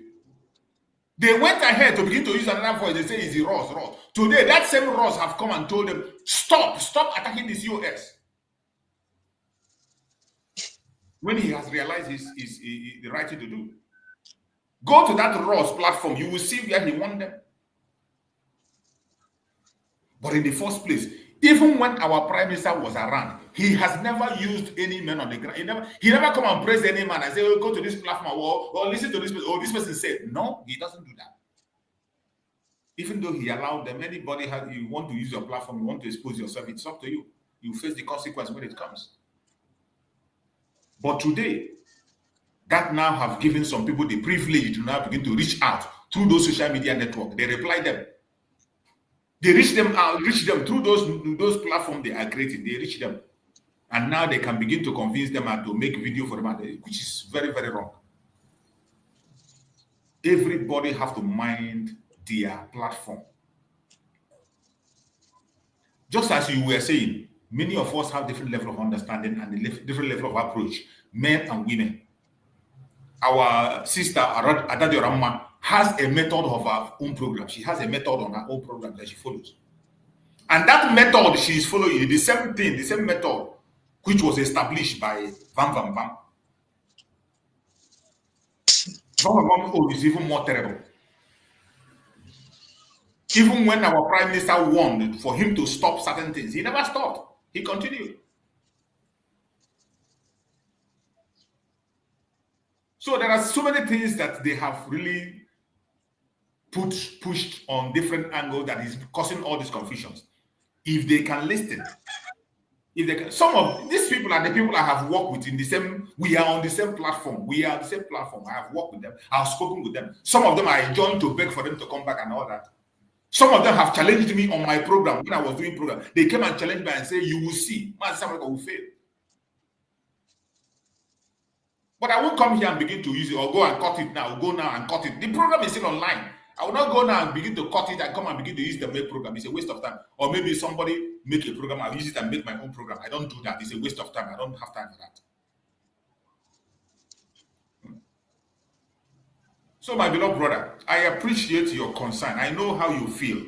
They went ahead to begin to use another voice. They say it's the Ross. Today, that same Ross have come and told them, stop attacking this US. When he has realized the right thing to do. Go to that Ross platform, you will see where he won them. But in the first place, even when our prime minister was around, he has never used any men on the ground. He never come and praise any man and say, oh, go to this platform or listen to this person. Or this person said, no, he doesn't do that. Even though he allowed them, anybody you want to use your platform, you want to expose yourself, it's up to you. You face the consequence when it comes. But today, that now have given some people the privilege to now begin to reach out through those social media networks. They reply them. They reach them through those platforms they are creating. They reach them. And now they can begin to convince them and to make video for them, which is very, very wrong. Everybody have to mind their platform. Just as you were saying, many of us have different level of understanding and a different level of approach, men and women. Our sister, Adadi Ramma, has a method of her own program. She has a method on her own program that she follows. And that method she is following, the same thing, the same method, which was established by Van Van Van. Van Van Van is even more terrible. Even when our prime minister warned for him to stop certain things, he never stopped. He continued. So there are so many things that they have really pushed on different angles that is causing all these confusions. If they can listen, some of these people are the people I have worked with in the same, we are on the same platform. We are on the same platform. I have worked with them. I have spoken with them. Some of them I joined to beg for them to come back and all that. Some of them have challenged me on my program when I was doing program. They came and challenged me and say, you will see, Master will fail. But I won't come here and begin to use it or go and cut it now. Go now and cut it. The program is still online. I will not go now and begin to cut it and come and begin to use the main program. It's a waste of time. Or maybe somebody make a program, I'll use it and make my own program. I don't do that. It's a waste of time. I don't have time for that. So, my beloved brother, I appreciate your concern. I know how you feel.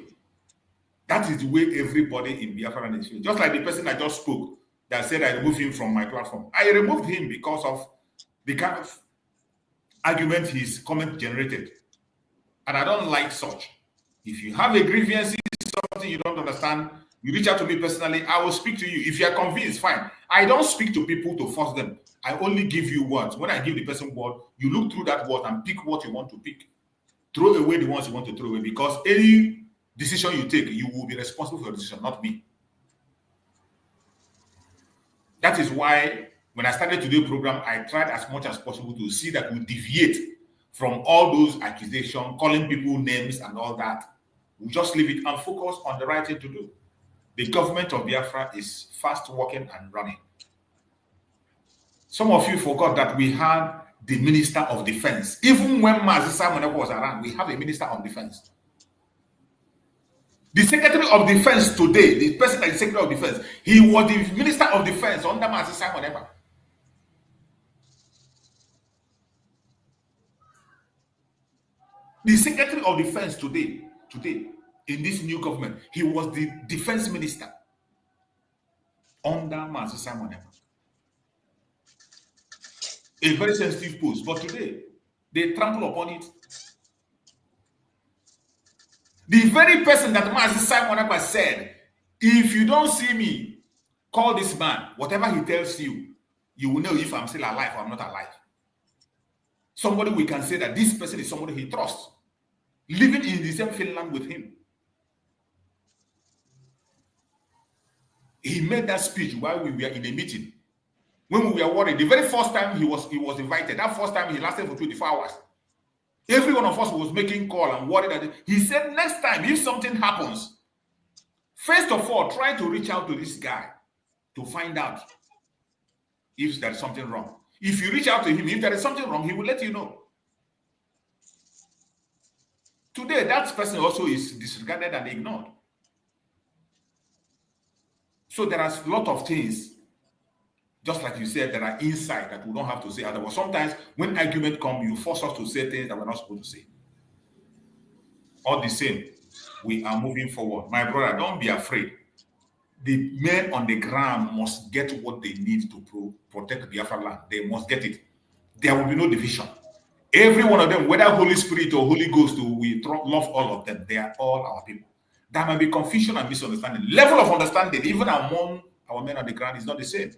That is the way everybody in Biafra is feeling. Just like the person I just spoke that said I removed him from my platform. I removed him because of the kind of argument his comment generated. And I don't like such. If you have a grievance, something you don't understand, you reach out to me personally, I will speak to you. If you are convinced, fine. I don't speak to people to force them. I only give you words. When I give the person word, you look through that word and pick what you want to pick. Throw away the ones you want to throw away, because any decision you take, you will be responsible for your decision, not me. That is why when I started to do a program, I tried as much as possible to see that we deviate from all those accusations, calling people names and all that. We just leave it and focus on the right thing to do. The government of Biafra is fast working and running. Some of you forgot that we had the Minister of Defense. Even when Mazi Simon was around, we have a Minister of Defense. The Secretary of Defense today, the person that is Secretary of Defense, he was the Minister of Defense under Mazi Simon Ekpa. The Secretary of Defense today, in this new government, he was the Defense Minister under Mazi Simon Ekpa. A very sensitive post, but today they trample upon it. The very person that Mazi Simon Ekpa said, if you don't see me, call this man. Whatever he tells you, you will know if I'm still alive or I'm not alive. Somebody we can say that this person is somebody he trusts, living in the same Finland with him. He made that speech while we were in a meeting. When we were worried, the very first time he was invited, that first time he lasted for 24 hours. Every one of us was making call and worried that he said, next time, if something happens, first of all, try to reach out to this guy to find out if there's something wrong. If you reach out to him, if there is something wrong, he will let you know. Today, that person also is disregarded and ignored. So there are a lot of things Just like you said, there are insights that we don't have to say otherwise. Sometimes when argument comes, you force us to say things that we're not supposed to say. All the same, we are moving forward. My brother, don't be afraid. The men on the ground must get what they need to protect Biafra land. They must get it. There will be no division. Every one of them, whether Holy Spirit or Holy Ghost, we love all of them. They are all our people. There might be confusion and misunderstanding. Level of understanding, even among our men on the ground, is not the same.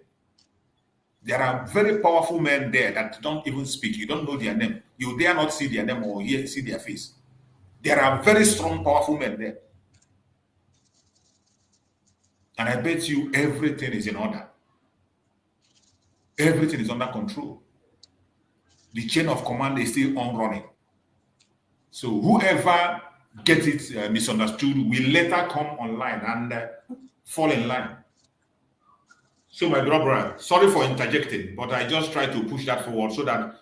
There are very powerful men there that don't even speak. You don't know their name. You dare not see their name or see their face. There are very strong, powerful men there. And I bet you everything is in order. Everything is under control. The chain of command is still on running. So whoever gets it misunderstood will later come online and fall in line. So my brother, sorry for interjecting, but I just try to push that forward so that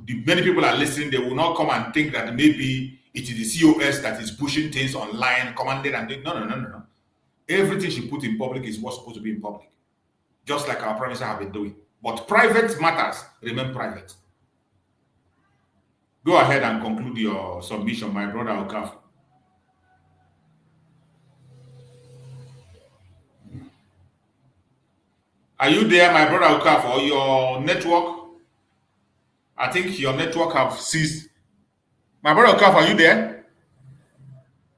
many people are listening. They will not come and think that maybe it is the COS that is pushing things online, commanded and no. Everything she put in public is what's supposed to be in public. Just like our promises have been doing. But private matters remain private. Go ahead and conclude your submission, my brother Okaf. Are you there, my brother Okaf, or your network? I think your network have ceased. My brother Okaf, are you there?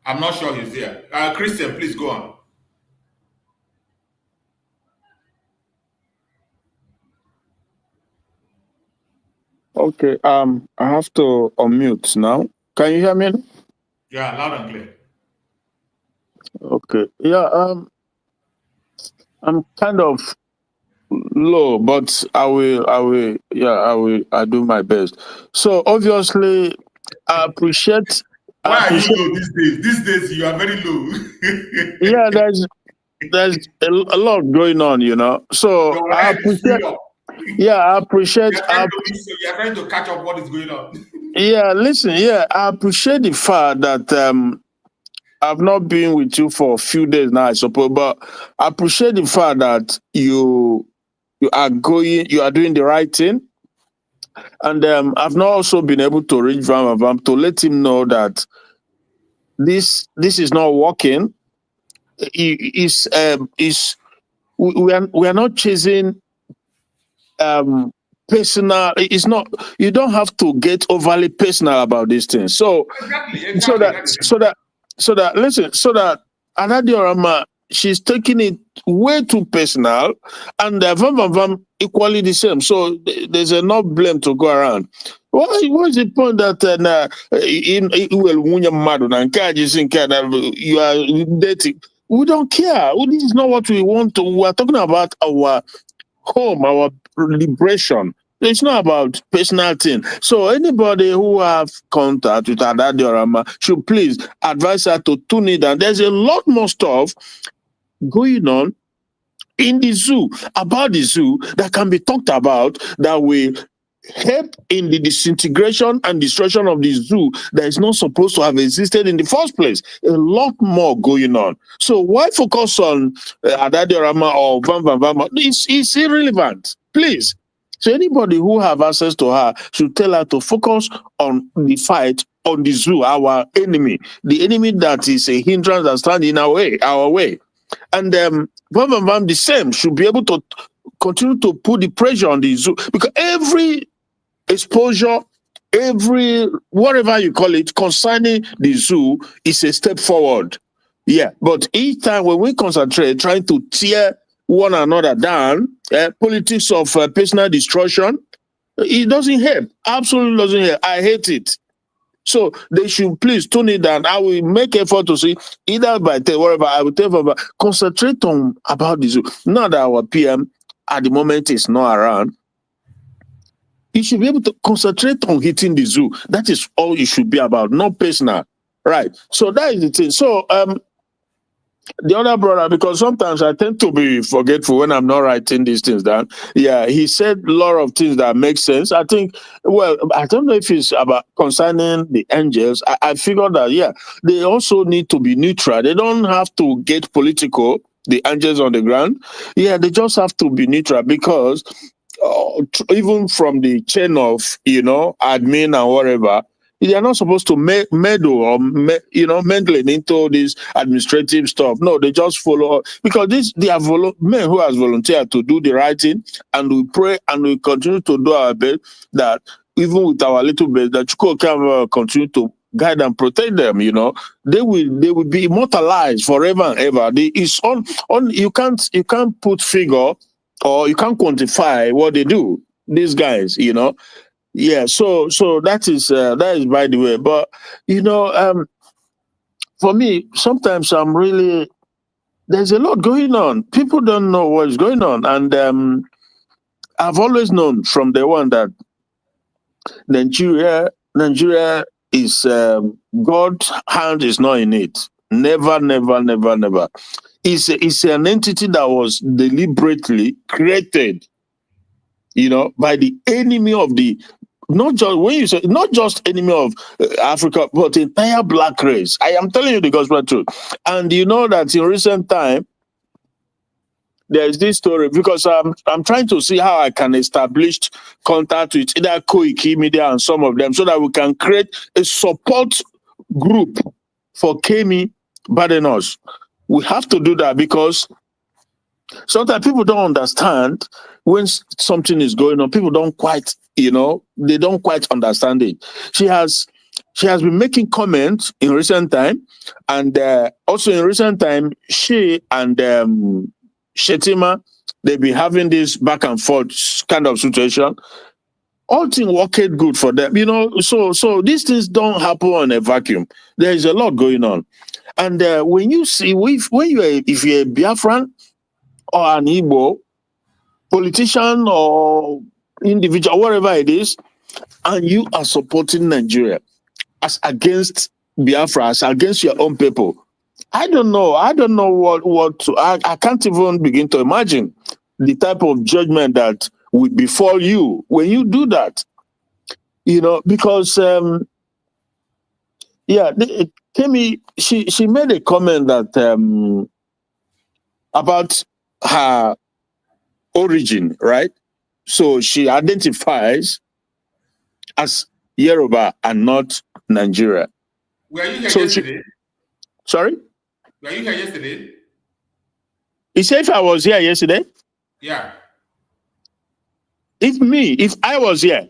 I'm not sure he's there. Christian, please go on. Okay, I have to unmute now. Can you hear me? Yeah, loud and clear. Okay. Yeah, I'm kind of low, but I'll do my best. So obviously I appreciate. Why are you low these days? These days you are very low. Yeah, there's a lot going on, you know. So I appreciate. Yeah, I appreciate. You're trying to catch up what is going on. Yeah, listen. Yeah, I appreciate the fact that I've not been with you for a few days now, I suppose, but I appreciate the fact that you are doing the right thing, and I've not also been able to reach Vam to let him know that this is not working. We are not chasing personal. It's not. You don't have to get overly personal about these things. So so that listen, so that Anadiorama, she's taking it way too personal, and Vam equally the same. So there's enough blame to go around. What's the point that you are dating? We don't care. This is not what we want to. We are talking about our home, our liberation. It's not about personal thing. So anybody who have contact with Adadiorama should please advise her to tune it down. There's a lot more stuff going on in the zoo, about the zoo, that can be talked about, that will help in the disintegration and destruction of the zoo that is not supposed to have existed in the first place. A lot more going on. So why focus on Adadiorama or Vam? It's irrelevant. Please. So anybody who have access to her should tell her to focus on the fight on the zoo, our enemy, the enemy that is a hindrance that stands in our way. And Vam the same should be able to continue to put the pressure on the zoo, because every exposure, every whatever you call it concerning the zoo is a step forward. Yeah, but each time when we concentrate trying to tear one another down, politics of personal destruction, it doesn't help. Absolutely doesn't help. I hate it. So they should please tune it down. I will make effort to see either by whatever I will tell them, concentrate on about the zoo. Now that our PM at the moment is not around, you should be able to concentrate on hitting the zoo. That is all it should be about, not personal. Right. So that is the thing. So the other brother, because sometimes I tend to be forgetful when I'm not writing these things down. Yeah, he said a lot of things that make sense. I think, well, I don't know if it's about concerning the angels. I figured that, yeah, they also need to be neutral. They don't have to get political the angels on the ground. Yeah, they just have to be neutral because even from the chain of, admin and whatever, they are not supposed to meddle or, meddling into this administrative stuff. No, they just follow, because they are men who has volunteered to do the right thing, and we pray and we continue to do our best that even with our little bit, that Chukwu can continue to guide and protect them. They will be immortalized forever and ever. It's on you can't put figure or you can't quantify what they do. These guys, Yeah, so that is by the way. But for me, sometimes there's a lot going on. People don't know what's going on, and I've always known from the one that Nigeria is God's hand is not in it. Never, never, never, never. It's an entity that was deliberately created, by the enemy of the, not just enemy of Africa, but the entire black race. I am telling you the gospel truth. And you know that in recent time, there's this story, because I'm trying to see how I can establish contact with either Koiki Media and some of them, so that we can create a support group for Kemi Badenos. We have to do that, because sometimes people don't understand when something is going on. People don't quite, they don't quite understand it. She has been making comments in recent time, and also in recent time, she and Shetima, they've been having this back and forth kind of situation. All things worked good for them, so these things don't happen on a vacuum. There is a lot going on. And when you see, if you're a Biafran or an Igbo politician or individual, whatever it is, and you are supporting Nigeria as against Biafra, as against your own people, I don't know what to, I can't even begin to imagine the type of judgment that would befall you when you do that. Because Kemi, she made a comment that about her origin, right? So she identifies as Yoruba and not Nigeria. Were you here yesterday? Sorry? Were you here yesterday? He said if I was here yesterday? Yeah. If I was here?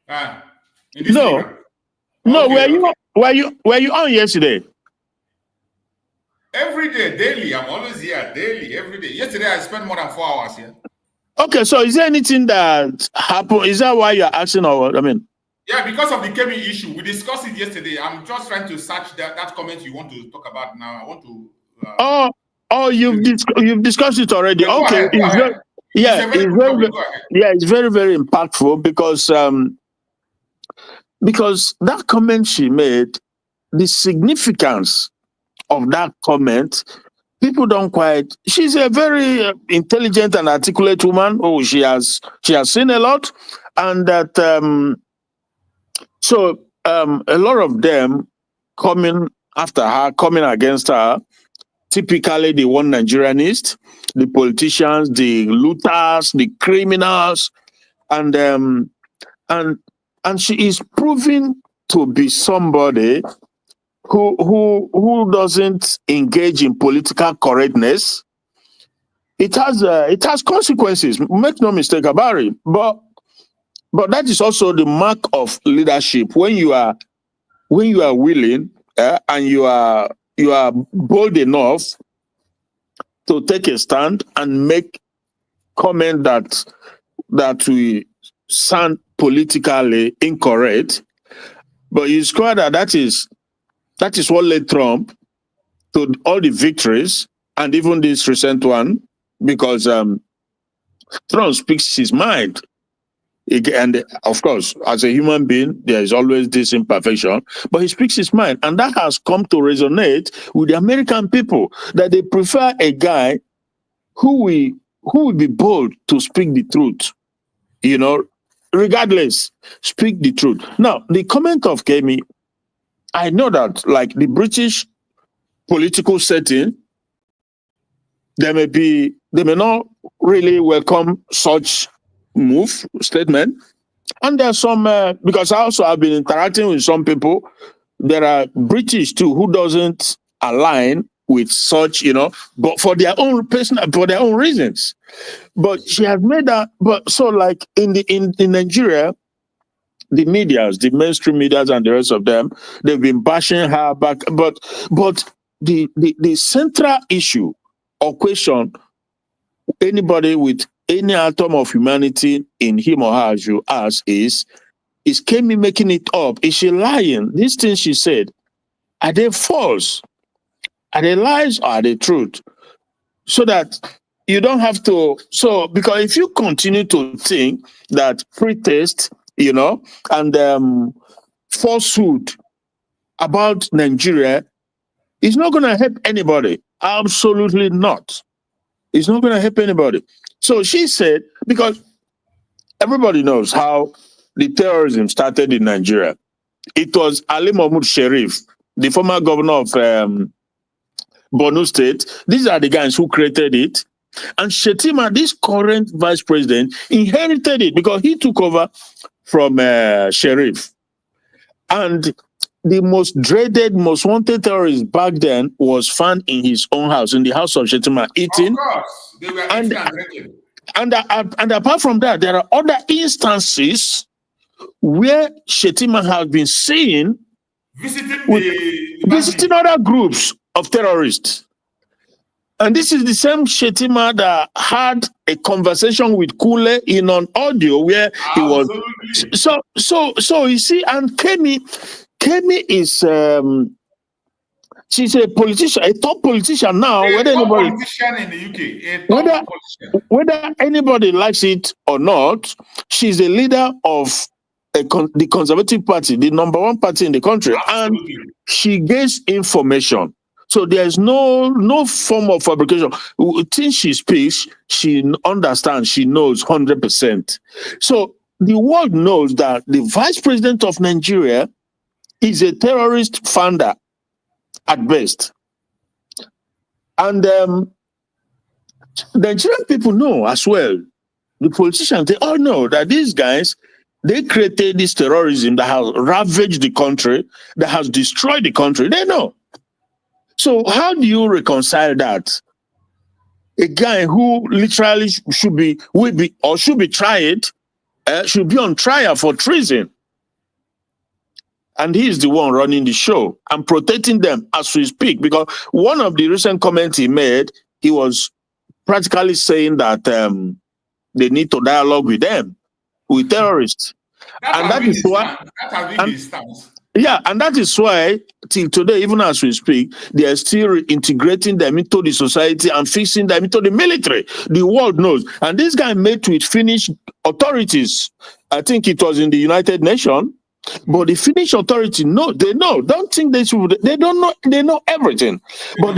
In this program? No, were you on yesterday? Every day, daily. I'm always here, daily, every day. Yesterday, I spent more than 4 hours here. Okay, so is there anything that happened? Is that why you're asking, or what? I mean? Yeah, because of the Kemi issue. We discussed it yesterday. I'm just trying to search that comment you want to talk about now. I want to... you've discussed it already. Yeah, okay, go ahead. It's very, very impactful, because that comment she made, the significance of that comment, people don't quite. She's a very intelligent and articulate woman. Oh, she has seen a lot, and that a lot of them coming after her, coming against her. Typically, the one Nigerianist, the politicians, the looters, the criminals, and she is proving to be somebody who doesn't engage in political correctness. It has consequences. Make no mistake about it. But that is also the mark of leadership. When you are willing and you are bold enough to take a stand and make comment that will sound politically incorrect, but you score that is what led Trump to all the victories, and even this recent one, because Trump speaks his mind. And of course, as a human being, there is always this imperfection, but he speaks his mind. And that has come to resonate with the American people, that they prefer a guy who will be bold to speak the truth, regardless, speak the truth. Now, the comment of Kemi, I know that, like the British political setting, they may not really welcome such statement. And there's some, because I also have been interacting with some people, there are British too who doesn't align with such, but for their own for their own reasons. But she has made that, but so like in Nigeria, the medias, the mainstream medias and the rest of them, they've been bashing her back. But the central issue or question anybody with any atom of humanity in him or her, as you ask, is Kemi making it up? Is she lying? These things she said, are they false? Are they lies or are they truth? So that you don't have to, because if you continue to think that free taste, and falsehood about Nigeria is not going to help anybody. Absolutely not. It's not going to help anybody. So she said, because everybody knows how the terrorism started in Nigeria. It was Ali Mahmoud Sharif, the former governor of Borno State. These are the guys who created it. And Shetima, this current vice president, inherited it because he took over from Sharif. And the most dreaded, most wanted terrorist back then was found in his own house, in the house of Shetima, eating. Of course, they were eating and drinking. And apart from that, there are other instances where Shetima has been seen visiting other groups of terrorists. And this is the same Shetima that had a conversation with Kule in an audio where he was. So you see, and Kemi is she's a politician, a top politician now. Politician in the UK. Whether anybody likes it or not, she's the leader of the Conservative Party, the number one party in the country, and she gets information. So there's no form of fabrication. Since she speaks, she understands, she knows 100%. So the world knows that the vice president of Nigeria is a terrorist founder at best. And the Nigerian people know as well, the politicians, they all know that these guys, they created this terrorism that has ravaged the country, that has destroyed the country. They know. So how do you reconcile that? A guy who literally should be tried, should be on trial for treason. And he is the one running the show and protecting them as we speak. Because one of the recent comments he made, he was practically saying that they need to dialogue with them, with terrorists. That is why. Yeah, and that is why till today, even as we speak, they are still integrating them into the society and fixing them into the military. The world knows. And this guy met with Finnish authorities. I think it was in the United Nations. But the Finnish authority, no, they know. Don't think they should. They don't know. They know everything. But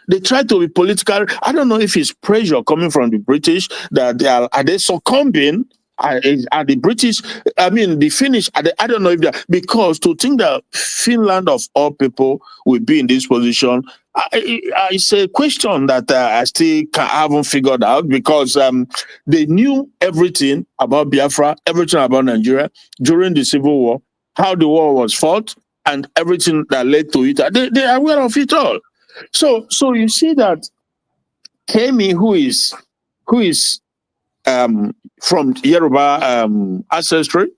they try to be political. I don't know if it's pressure coming from the British that are they succumbing. Are the British, the Finnish, I don't know if they're, because to think that Finland of all people will be in this position, it's a question that I still haven't figured out, because they knew everything about Biafra, everything about Nigeria during the Civil War, how the war was fought, and everything that led to it. They are aware of it all. So you see that Kemi, who is from Yoruba ancestry,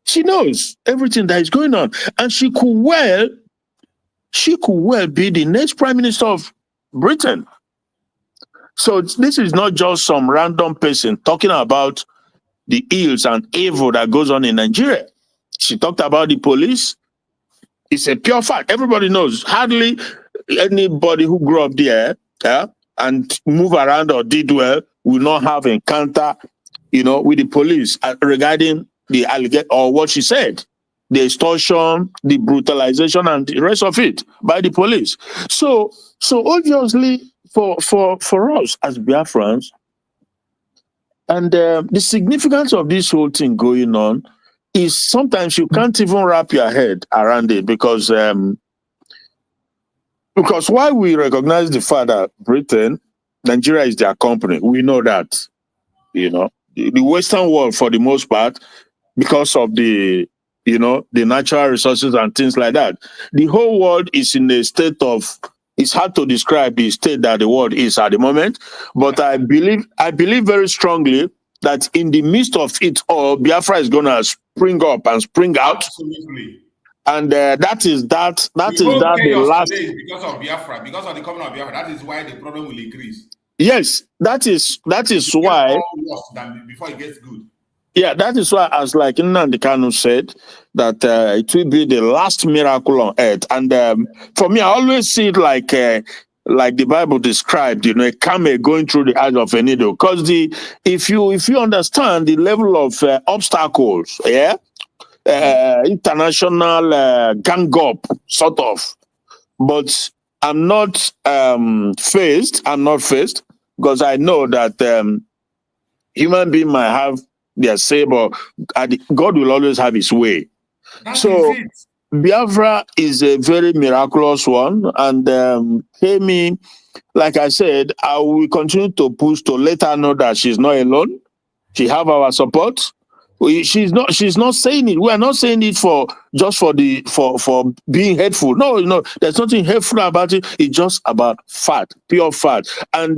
she knows everything that is going on, and she could well be the next prime minister of Britain. So this is not just some random person talking about the ills and evil that goes on in Nigeria. She talked about the police. It's a pure fact. Everybody knows. Hardly anybody who grew up there and move around or did well will not have encounter, with the police regarding the allegation or what she said, the extortion, the brutalization, and the rest of it by the police. So obviously for us as Biafrans, and the significance of this whole thing going on is sometimes you can't even wrap your head around it, because while we recognize the fact that Britain Nigeria is their company. We know that. You know, the Western world, for the most part, because of the natural resources and things like that, the whole world is in a state of. It's hard to describe the state that the world is at the moment, but I believe very strongly that in the midst of it all, Biafra is going to spring up and spring out. Absolutely. And that is the chaos last. Today is because of Biafra, because of the coming of Biafra. That is why the problem will increase. Yes, that is why. Worse than before it gets good. Yeah, that is why, as like Nnamdi Kanu said, that it will be the last miracle on earth. And for me, I always see it like the Bible described, a camel going through the eyes of a needle. Because if you understand the level of obstacles, international gang up, sort of. But I'm not faced. I'm not faced because I know that human being might have their say, but God will always have his way. So Biafra is a very miraculous one, and Kemi, like I said, I will continue to push to let her know that she's not alone. She have our support. She's not saying it. We are not saying it for being hateful. No, there's nothing hateful about it. It's just about fact, pure fact. And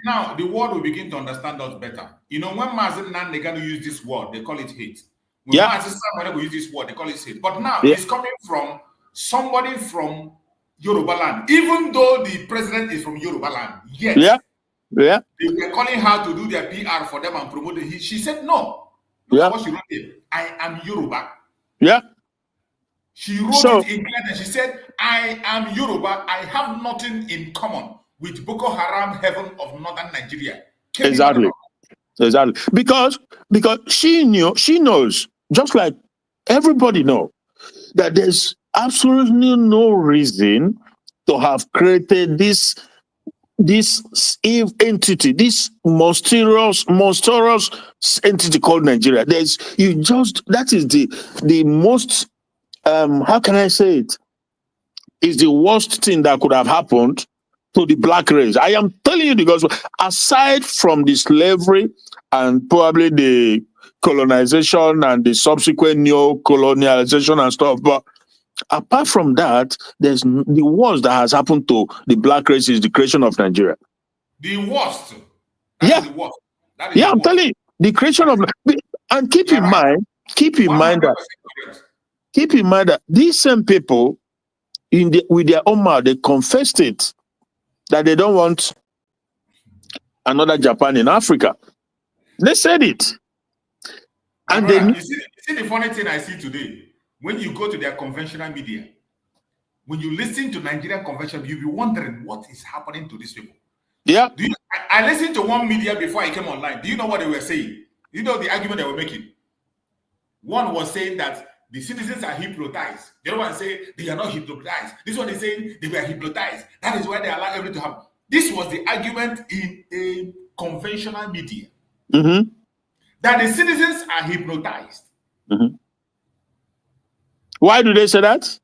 now the world will begin to understand us better. When Mazen Nandegano use this word, they call it hate. When Mazen Samuel use this word, they call it hate. But now it's coming from somebody from Yoruba land, even though the president is from Yoruba land. Yet, they were calling her to do their PR for them and promote it. She said no. Look at what she wrote here. I am Yoruba. Yeah. She wrote it in clear and she said, I am Yoruba. I have nothing in common with Boko Haram heaven of northern Nigeria. Exactly. Because she knows, just like everybody knows, that there's absolutely no reason to have created this entity, this monstrous entity called Nigeria. That is the most how can I say it? Is the worst thing that could have happened to the black race. I am telling you the gospel. Aside from the slavery and probably the colonization and the subsequent neo-colonialization and stuff, but apart from that, there's the worst that has happened to the black race is the creation of Nigeria. The worst. That is the worst. I'm telling you, the creation of, and keep in mind that these same people with their own mouth, they confessed it that they don't want another Japan in Africa. They said it. And you see the funny thing I see today. When you go to their conventional media, when you listen to Nigerian conventional, you'll be wondering what is happening to these people. Yeah. I listened to one media before I came online. Do you know what they were saying? You know the argument they were making? One was saying that the citizens are hypnotized. The other one say they are not hypnotized. This one is saying they were hypnotized. That is why they allow everything to happen. This was the argument in a conventional media. Mm-hmm. That the citizens are hypnotized. Mm-hmm. Why do they say that?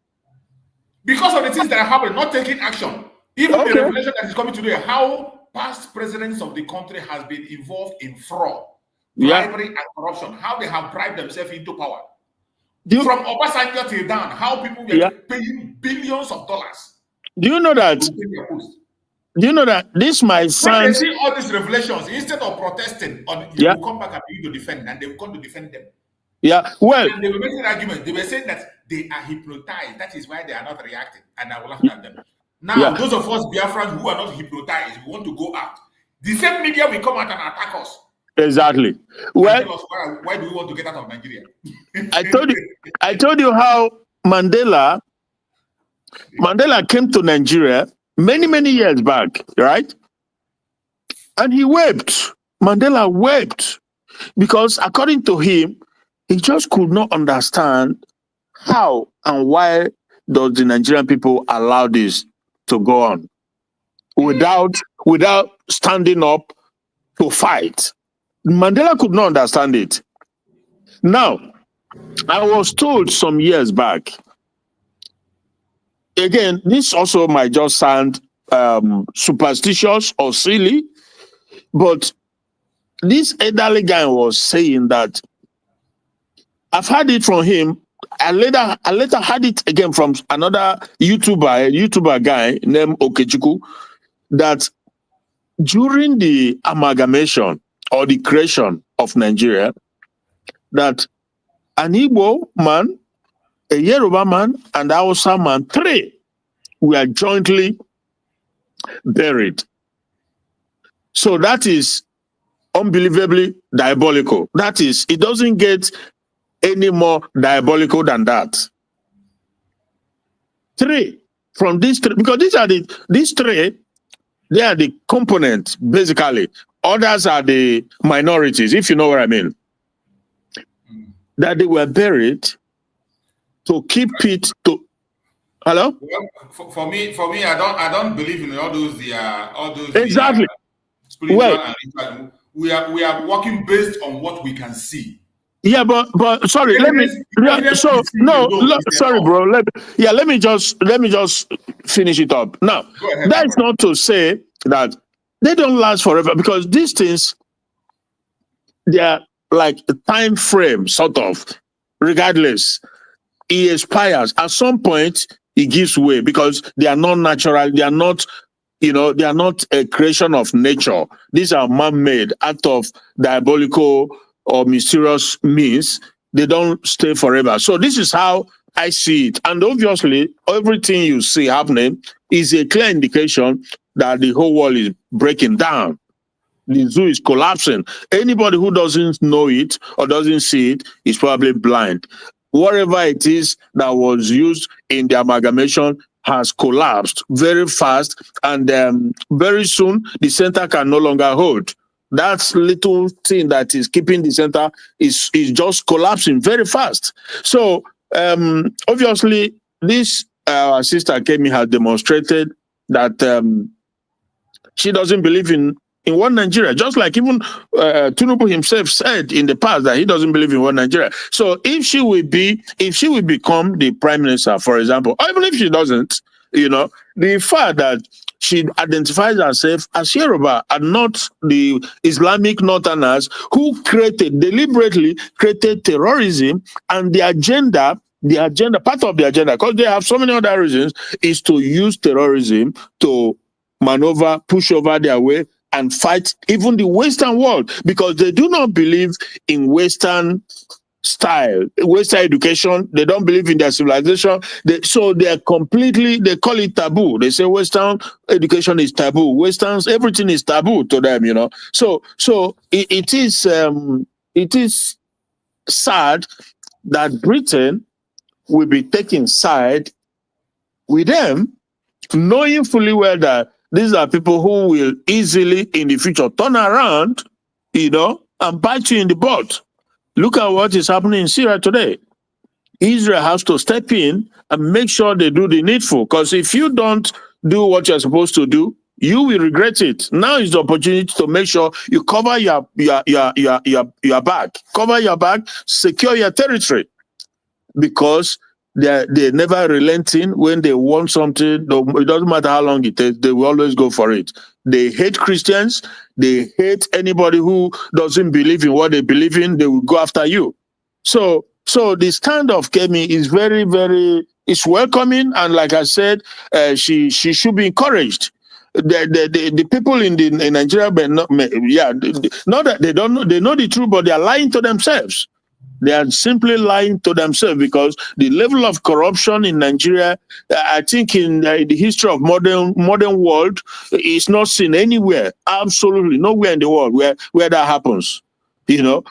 Because of the things that are happening, not taking action. Even the revelation that is coming today, how past presidents of the country has been involved in fraud, bribery, and corruption, how they have bribed themselves into power. From Obasanjo till down, how people were paying billions of dollars. Do you know that? Do you know that this might sound... When they see all these revelations, instead of protesting, you will come back and begin to defend, and they will come to defend them. Yeah, well... And they were making an argument. They were saying that they are hypnotized. That is why they are not reacting. And I will laugh at them. Now, those of us Biafrans who are not hypnotized, we want to go out. The same media will come out and attack us. Exactly. Well, tell us why do we want to get out of Nigeria? I told you how Mandela came to Nigeria many years back, right? And he wept. Mandela wept because, according to him, he just could not understand how and why does the Nigerian people allow this to go on without standing up to fight. Mandela could not understand it. Now, I was told some years back, again, this also might just sound superstitious or silly, but this elderly guy was saying that I've heard it from him. I later heard it again from another YouTuber guy named Okechukwu, that during the amalgamation or the creation of Nigeria, that an Igbo man, a Yoruba man, and a Hausa man, 3 were jointly buried. So that is unbelievably diabolical. That is, it doesn't get any more diabolical than that. 3 from these 3, because these 3, they are the components, basically. Others are the minorities, if you know what I mean. That they were buried to keep it to. Hello? Well, for me, I don't believe in all those exactly. Spiritual Well, and ritual. We are working based on what we can see. Yeah, but sorry, let me. Sorry, bro. Let me just finish it up. Now, that's not to say that they don't last forever, because these things, they are like a time frame, sort of. Regardless, it expires at some point. It gives way because they are not natural. They are not. They are not a creation of nature. These are man-made, out of diabolical or mysterious means. They don't stay forever. So this is how I see it. And obviously, everything you see happening is a clear indication that the whole world is breaking down. The zoo is collapsing. Anybody who doesn't know it or doesn't see it is probably blind. Whatever it is that was used in the amalgamation has collapsed very fast, and very soon the center can no longer hold. That little thing that is keeping the center is just collapsing very fast. So obviously, this sister Kemi has demonstrated that she doesn't believe in one Nigeria, just like even Tinubu himself said in the past that he doesn't believe in one Nigeria. So if she will become the prime minister, for example, or even if she doesn't, the fact that she identifies herself as Yoruba and not the Islamic Northerners who deliberately created terrorism, and the agenda, part of the agenda, because they have so many other reasons, is to use terrorism to maneuver, push over their way, and fight even the Western world, because they do not believe in Western style, Western education. They don't believe in their civilization. So they are completely, they call it taboo. They say Western education is taboo. Westerns, everything is taboo to them, So it is sad that Britain will be taking side with them, knowing fully well that these are people who will easily in the future turn around, and bite you in the butt. Look at what is happening in Syria today. Israel has to step in and make sure they do the needful, because if you don't do what you're supposed to do, you will regret it. Now is the opportunity to make sure you cover your back, cover your back, secure your territory, because they're never relenting when they want something. It doesn't matter how long it takes, they will always go for it. They hate Christians. They hate anybody who doesn't believe in what they believe in. They will go after you. So the stand of Kemi is very, very, it's welcoming. And like I said, she should be encouraged. The people in Nigeria, not that they don't know, they know the truth, but they are lying to themselves. They are simply lying to themselves, because the level of corruption in Nigeria, I think in the history of modern world, is not seen anywhere, absolutely nowhere in the world where that happens.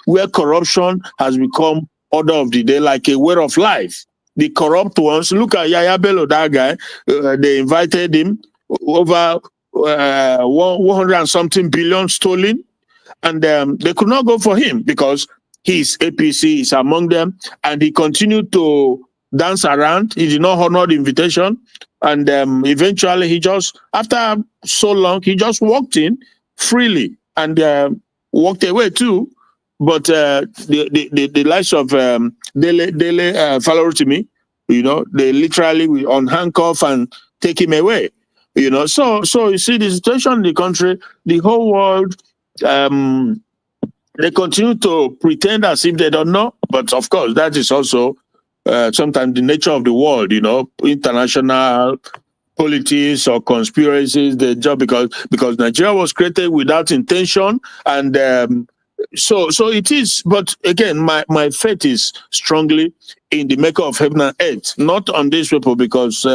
Where corruption has become order of the day, like a way of life. The corrupt ones, look at Yaya Bello, that guy, they invited him, over 100 and something billion stolen, and they could not go for him because his APC is among them, and he continued to dance around. He did not honor the invitation, and eventually he just, after so long, he just walked in freely and walked away too. But the likes of Dele follow to me, they literally will unhandcuff and take him away. You know, so you see the situation in the country, the whole world, they continue to pretend as if they don't know. But of course, that is also sometimes the nature of the world, you know, international politics or conspiracies, the job because Nigeria was created without intention, and so it is. But again, my faith is strongly in the maker of heaven and earth, not on these people, because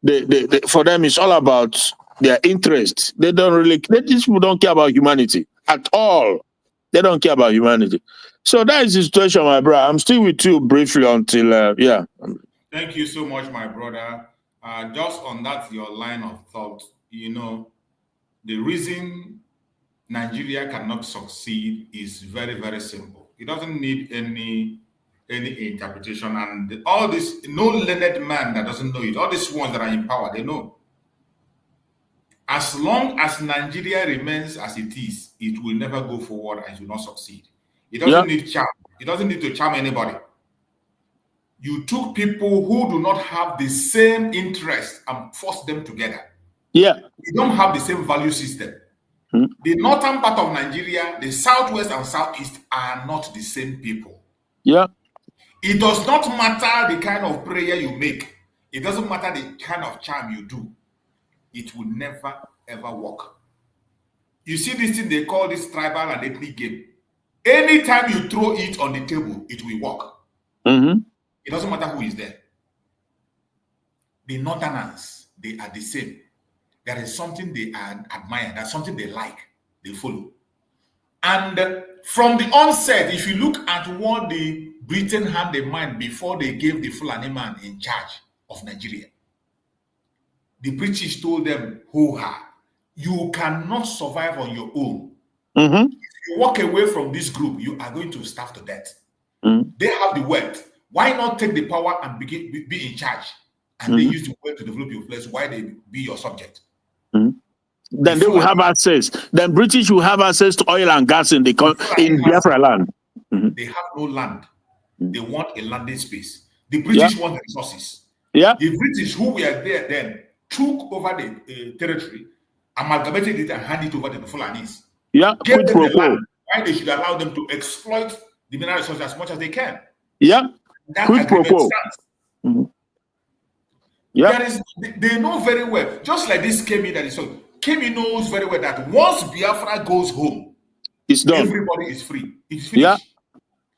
they for them it's all about their interest. These people don't care about humanity at all. They don't care about humanity. So that is the situation, my brother. I'm still with you briefly until yeah. Thank you so much, my brother. Just on that, your line of thought, you know, the reason Nigeria cannot succeed is very, very simple. It doesn't need any interpretation, and all this, no learned man that doesn't know it. All these ones that are in power, they know. As long as Nigeria remains as it is, it will never go forward and it will not succeed. It doesn't need charm. It doesn't need to charm anybody. You took people who do not have the same interest and forced them together. Yeah. They don't have the same value system. The northern part of Nigeria, the southwest and southeast are not the same people. Yeah. It does not matter the kind of prayer you make. It doesn't matter the kind of charm you do. It will never, ever work. You see this thing they call this tribal and ethnic game. Anytime you throw it on the table, it will work. It doesn't matter who is there. The northerners, they are the same. There is something they admire. There's something they like. They follow. And from the onset, if you look at what the Britain had in mind before they gave the Fulani man in charge of Nigeria, the British told them, ho-ha, you cannot survive on your own. If you walk away from this group, you are going to starve to death. They have the wealth. Why not take the power and be in charge? And they use the wealth to develop your place. Why they be your subject? Then they will have access. Then British will have access to oil and gas in Biafra land. They have no land. They want a landing space. The British want the resources. Yeah. The British who were there then took over the territory, amalgamated it and handed it over to the Fulanis. Yeah. Gave them the land. Why they should allow them to exploit the mineral resources as much as they can. Yeah. That agreement stands. Yeah. There is, they know very well, just like this Kemi that is so. Kemi knows very well that once Biafra goes home, it's done. Everybody is free. It's finished.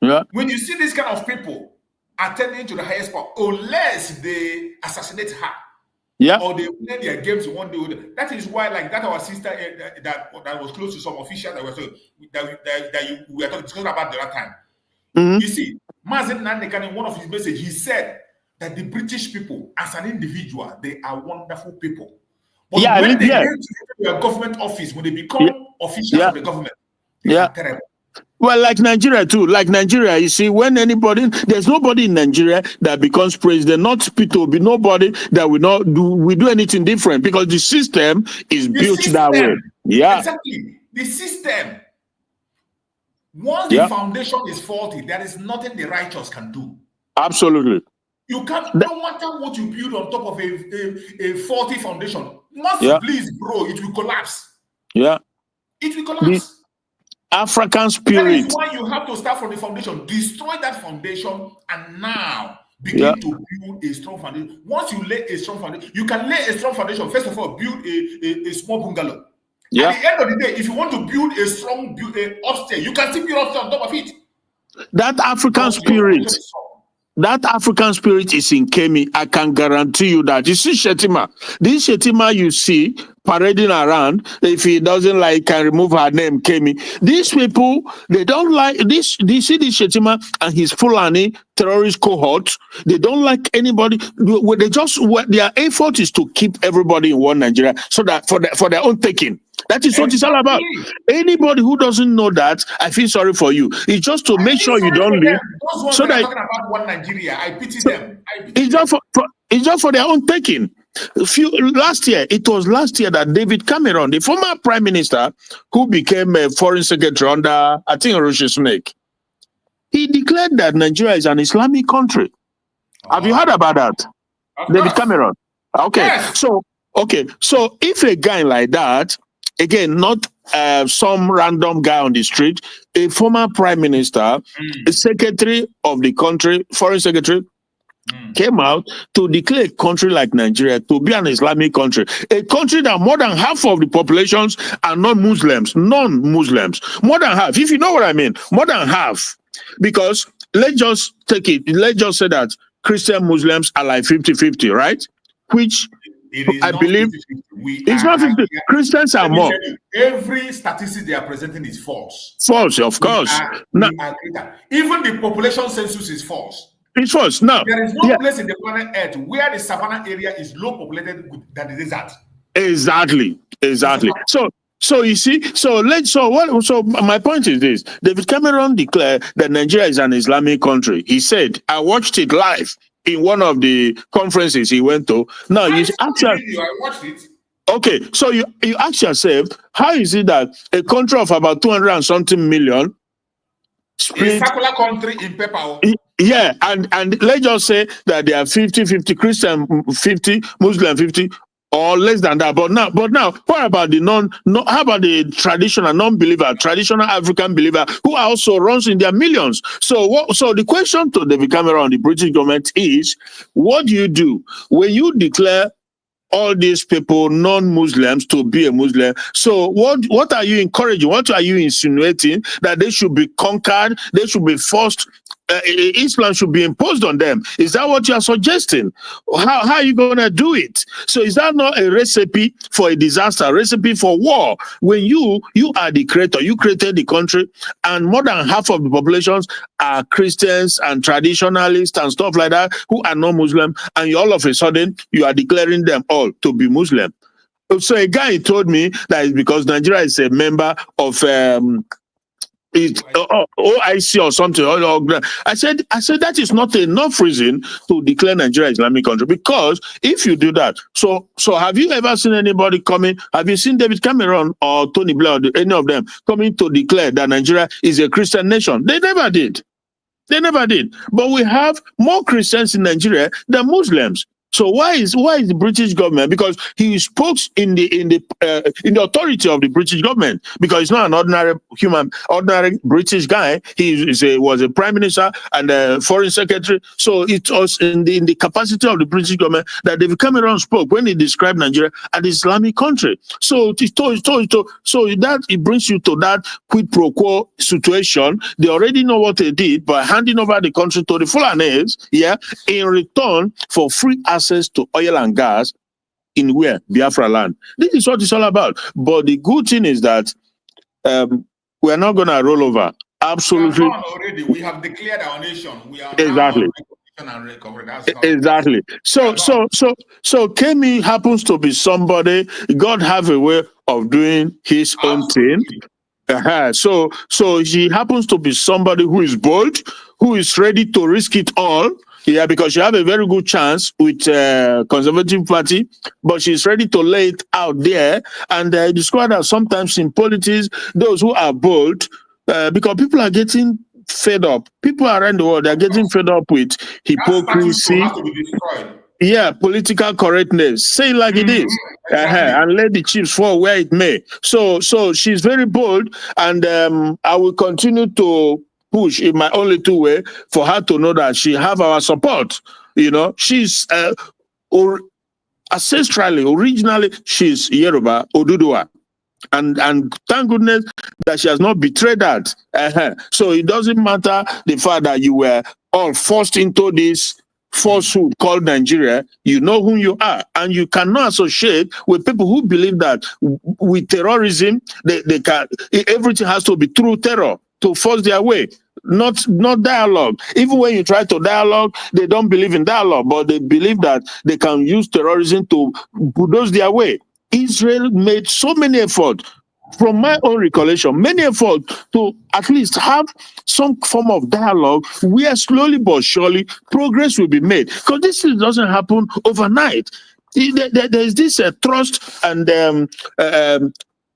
Yeah. When you see this kind of people attending to the highest power, unless they assassinate her, or they play their games one day. That is why, like that, our sister that was close to some officials that were we were discussing about the other time. You see, Mazen Nandekan, in one of his messages, he said that the British people, as an individual, they are wonderful people. But when they get to their government office, when they become officials of the government, they are terrible. Well, like Nigeria too. Like Nigeria, you see, when there's nobody in Nigeria that becomes president. Not Peter, be nobody that will do anything different because the system is built that way. Yeah, exactly. The system. Once the foundation is faulty, there is nothing the righteous can do. Absolutely. You can't. No matter what you build on top of a faulty foundation, once please, bro, it will collapse. Yeah, it will collapse. African spirit. That is why you have to start from the foundation. Destroy that foundation and now begin to build a strong foundation. Once you lay a strong foundation, you can lay a strong foundation. First of all, build a small bungalow. At the end of the day, if you want to build a strong upstairs, you can still build upstairs on top of it. That African spirit. That African spirit is in Kemi. I can guarantee you that. You see Shetima. This Shetima you see parading around, if he doesn't like, can remove her name, Kemi. These people, they don't like this. They see this Shetima and his Fulani terrorist cohort. They don't like anybody. Their effort is to keep everybody in one Nigeria so that for their own taking. That is what it's all about. Anybody who doesn't know that, I feel sorry for you. It's just to make sure you don't leave. Those ones that are talking about one Nigeria, I pity them. It's just for their own taking. It was last year that David Cameron, the former prime minister, who became a foreign secretary under, I think, Rishi Sunak, he declared that Nigeria is an Islamic country. Have you heard about that? David Cameron. Okay. Yes. Okay, so if a guy like that, again, not some random guy on the street, a former prime minister, a secretary of the country, foreign secretary, came out to declare a country like Nigeria to be an Islamic country, a country that more than half of the populations are non-Muslims, more than half, if you know what I mean, more than half, because let's just say that Christian Muslims are like 50-50, right? Which I believe it's not 50. Christians are more. Every statistic they are presenting is false. False, of course. Even the population census is false. It's false. Now, there is no place in the planet Earth where the savannah area is low populated than the desert. Exactly. So you see, so my point is this: David Cameron declared that Nigeria is an Islamic country. He said, I watched it live in one of the conferences he went to. Now you ask I watched it. Okay, so you ask yourself, how is it that a country of about 200 and something million split, a circular country in paper? Yeah, and let's just say that they are 50-50 Christian, 50 Muslim, 50 or less than that. But now, what about the how about the traditional non-believer, traditional African believer who also runs in their millions? So the question to David Cameron, the British government, is what do you do when you declare all these people, non-Muslims, to be a Muslim? So what are you encouraging? What are you insinuating? That they should be conquered? They should be forced? Islam should be imposed on them? Is that what you are suggesting? How are you going to do it? So is that not a recipe for a disaster, a recipe for war? When you are the creator, you created the country, and more than half of the populations are Christians and traditionalists and stuff like that who are not Muslim, and all of a sudden you are declaring them all to be Muslim. So a guy told me that it's because Nigeria is a member of OIC or something. I said that is not enough reason to declare Nigeria Islamic country, because if you do that, so have you ever seen anybody coming? Have you seen David Cameron or Tony Blair or any of them coming to declare that Nigeria is a Christian nation? They never did. But we have more Christians in Nigeria than Muslims. So why is the British government? Because he spoke in the authority of the British government, because he's not an ordinary British guy. He was a prime minister and a foreign secretary. So it was in the capacity of the British government that David Cameron spoke when he described Nigeria as an Islamic country. So it brings you to that quid pro quo situation. They already know what they did by handing over the country to the Fulanis, in return for free access to oil and gas in where? Biafra land. This is what it's all about. But the good thing is that we are not going to roll over. Absolutely. We have declared our nation. We are exactly. Exactly. So Kemi happens to be somebody. God have a way of doing his own thing. So he happens to be somebody who is bold, who is ready to risk it all. Yeah, because you have a very good chance with Conservative Party, but she's ready to lay it out there. And I discovered that sometimes in politics, those who are bold, because people are getting fed up. People around the world are getting fed up with hypocrisy. Yeah, political correctness. Say it like it is. And let the chips fall where it may. So she's very bold, and I will continue to push in my only two way for her to know that she have our support. You know, she's ancestrally, originally, she's Yoruba, Oduduwa. And thank goodness that she has not betrayed that. So it doesn't matter the fact that you were all forced into this falsehood called Nigeria. You know who you are, and you cannot associate with people who believe that with terrorism, they can, everything has to be through terror to force their way. Not dialogue. Even when you try to dialogue, they don't believe in dialogue, but they believe that they can use terrorism to bulldoze their way. Israel made so many efforts, from my own recollection, many efforts to at least have some form of dialogue where slowly but surely progress will be made. Because this doesn't happen overnight. There's this trust and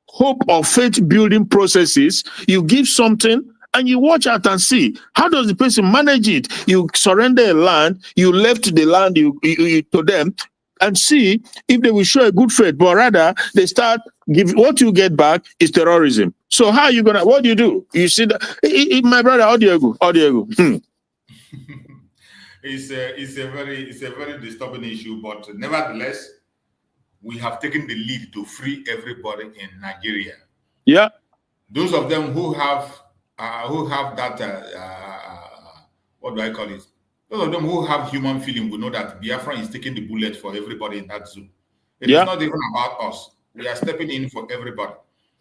hope of faith building processes. You give something, and you watch out and see how does the person manage it. You surrender a land, you left the land to them. and see if they will show a good faith, but rather they start give what you get back is terrorism. So how are you gonna? What do? You see that, my brother? How do you go? It's a very disturbing issue, but nevertheless, we have taken the lead to free everybody in Nigeria. Yeah. Those of them who have that what do I call it? Those of them who have human feeling will know that Biafra is taking the bullet for everybody in that zoo. It is not even about us. We are stepping in for everybody.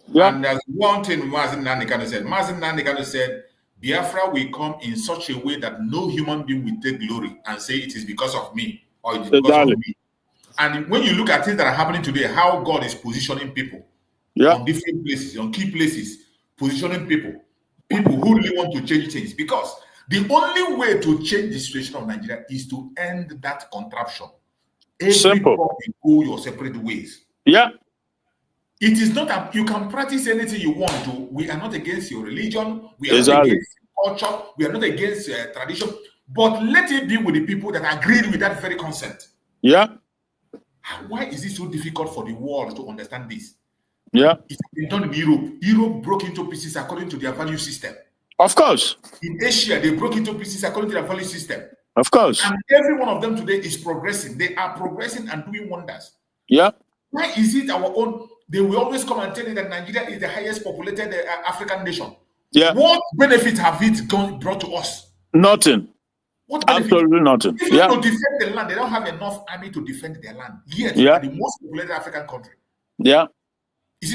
Yeah. And there's one thing Mazin Nandekano said. Mazin Nandekano said, Biafra will come in such a way that no human being will take glory and say it is because of me or it is because of me. And when you look at things that are happening today, how God is positioning people on different places, on key places, positioning people who really want to change things. Because the only way to change the situation of Nigeria is to end that contraption. Everybody go your separate ways. Yeah. It is not that you can practice anything you want to. We are not against your religion. We are not against culture. We are not against tradition. But let it be with the people that agreed with that very concept. Yeah. Why is it so difficult for the world to understand this? Yeah. It's been done in Europe. Europe broke into pieces according to their value system. Of course. In Asia, they broke into pieces according to their value system. Of course. And every one of them today is progressing. They are progressing and doing wonders. Yeah. Why is it our own? They will always come and tell you that Nigeria is the highest populated African nation. Yeah. What benefit have it brought to us? Nothing. What benefit? Absolutely nothing. If you to defend the land, they don't have enough army to defend their land. Yet, they are the most populated African country. Yeah.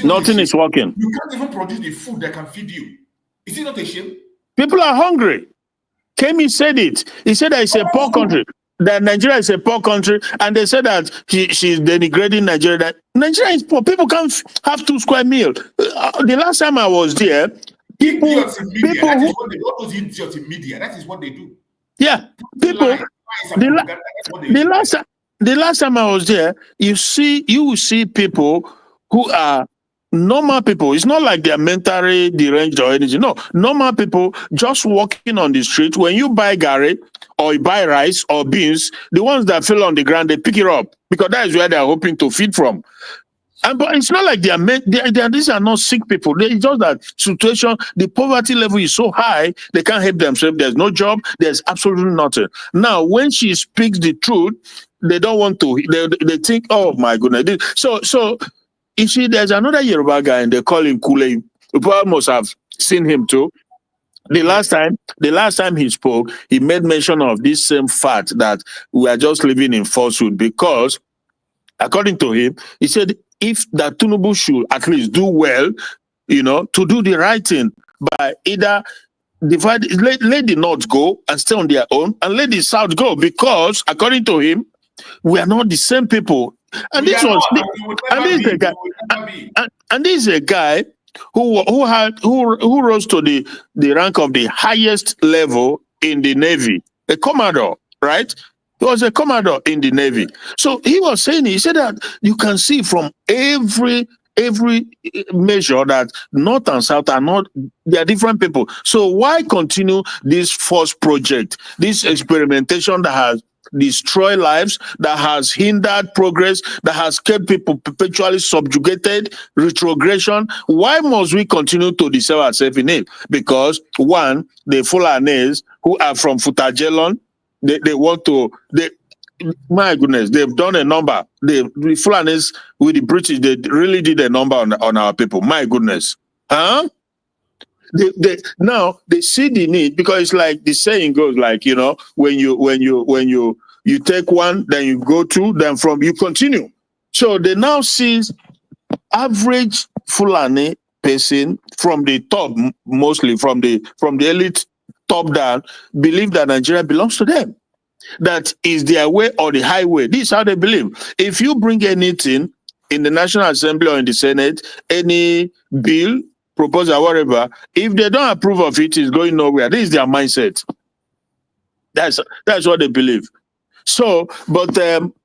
Nothing is working. You can't even produce the food that can feed you. Is it not a shame? People are hungry. Kemi said it. He said that it's a poor country. That Nigeria is a poor country, and they said that she's denigrating Nigeria. That Nigeria is poor. People can't have 2 square meals. The last time I was there, people that is what they do. All those idiots in media, that is what they do. Yeah, people. The last time I was there, you will see people who are normal people. It's not like they're mentally deranged or anything. No, normal people just walking on the street. When you buy garri or you buy rice or beans, the ones that fell on the ground, they pick it up because that is where they're hoping to feed from. But it's not like these are not sick people. It's just that situation, the poverty level is so high, they can't help themselves. There's no job. There's absolutely nothing. Now, when she speaks the truth, they don't want to. They think, oh my goodness. So you see, there's another Yoruba guy and they call him Kule. You probably must have seen him too. The last time he spoke, he made mention of this same fact that we are just living in falsehood because, according to him, he said if that Tinubu should at least do well, to do the right thing by either let the North go and stay on their own and let the South go because, according to him, we are not the same people. And this is a guy who rose to the rank of the highest level in the Navy, a commodore, right? He was a commodore in the Navy. So he said that you can see from every measure that North and South they are different people. So why continue this false project, this experimentation that has destroyed lives, that has hindered progress, that has kept people perpetually subjugated, retrogression? Why must we continue to deceive ourselves in it? Because one, the Fulanis who are from Futajelon, they want to, my goodness, they've done a number. The Fulanis with the British, they really did a number on our people. My goodness. Huh? Now they see the need, because it's like the saying goes, like, when you take one, then you go two, then you continue. So they now see average Fulani person from the top, mostly from the elite top down, believe that Nigeria belongs to them. That is their way or the highway. This is how they believe. If you bring anything in the National Assembly or in the Senate, any bill, proposal, whatever, if they don't approve of it, it's going nowhere. This is their mindset. That's what they believe. So, but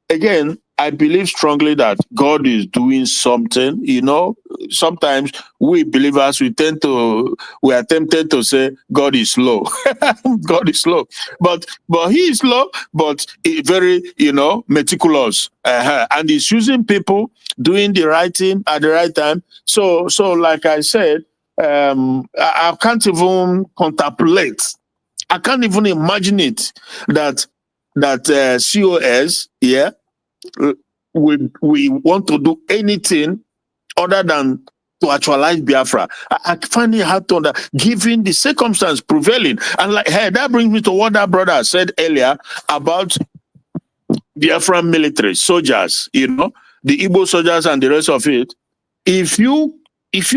again, I believe strongly that God is doing something. You know, sometimes we believers we are tempted to say God is slow. God is slow, but He is slow, but very meticulous, and He's using people doing the right thing at the right time. So like I said, I can't even contemplate. I can't even imagine it that COS, yeah, we want to do anything other than to actualize Biafra. I find it hard to given the circumstance prevailing. And like, hey, that brings me to what that brother said earlier about Biafran military soldiers, the Igbo soldiers and the rest of it. If you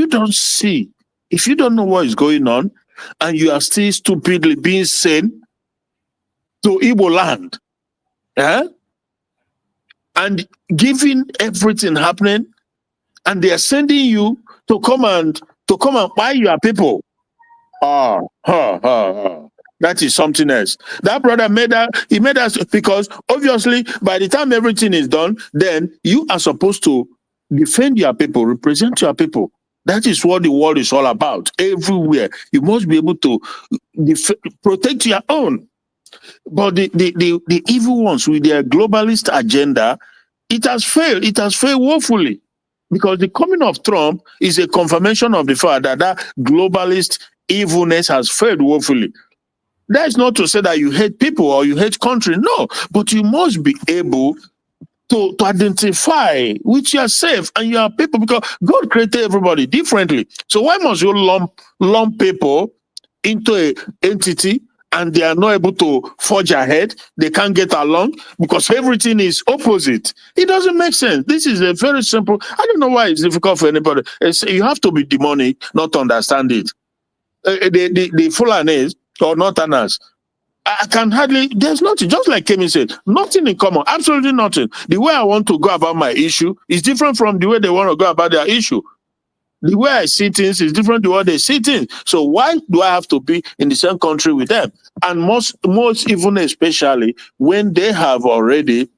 don't see, if you don't know what is going on, and you are still stupidly being sent to Igbo land, and giving everything happening, and they are sending you to come and buy your people. That is something else. That brother made us, because obviously by the time everything is done, then you are supposed to defend your people, represent your people. That is what the world is all about. Everywhere you must be able to protect your own. But the evil ones with their globalist agenda, it has failed. It has failed woefully, because the coming of Trump is a confirmation of the fact that globalist evilness has failed woefully. That is not to say that you hate people or you hate country, no, but you must be able to identify which yourself and your people, because God created everybody differently. So why must you lump people into an entity and they are not able to forge ahead? They can't get along because everything is opposite. It doesn't make sense. This is a very simple. I don't know why it's difficult for anybody. You have to be demonic not to understand it. The Fulanis or Northerners, I can hardly, there's nothing, just like Kemi said, nothing in common, absolutely nothing. The way I want to go about my issue is different from the way they want to go about their issue. The way I see things is different to what they see things. So why do I have to be in the same country with them? And most even especially when they have already,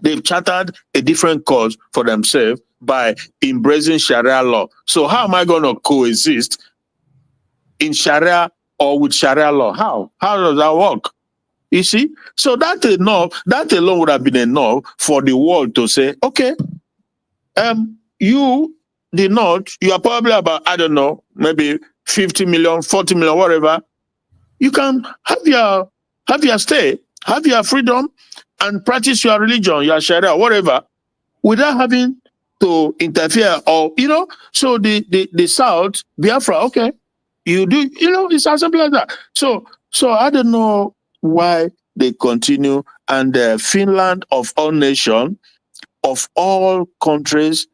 they've chartered a different cause for themselves by embracing Sharia law. So how am I going to coexist in Sharia or with Sharia law? How does that work? You see? So that alone would have been enough for the world to say, okay, you, the North, you are probably about, I don't know, maybe 50 million, 40 million, whatever. You can have your stay, have your freedom, and practice your religion, your Sharia, whatever, without having to interfere or, so the South, Biafra, okay, you do, it's as simple as that. So I don't know why they continue, and Finland of all nations, of all countries,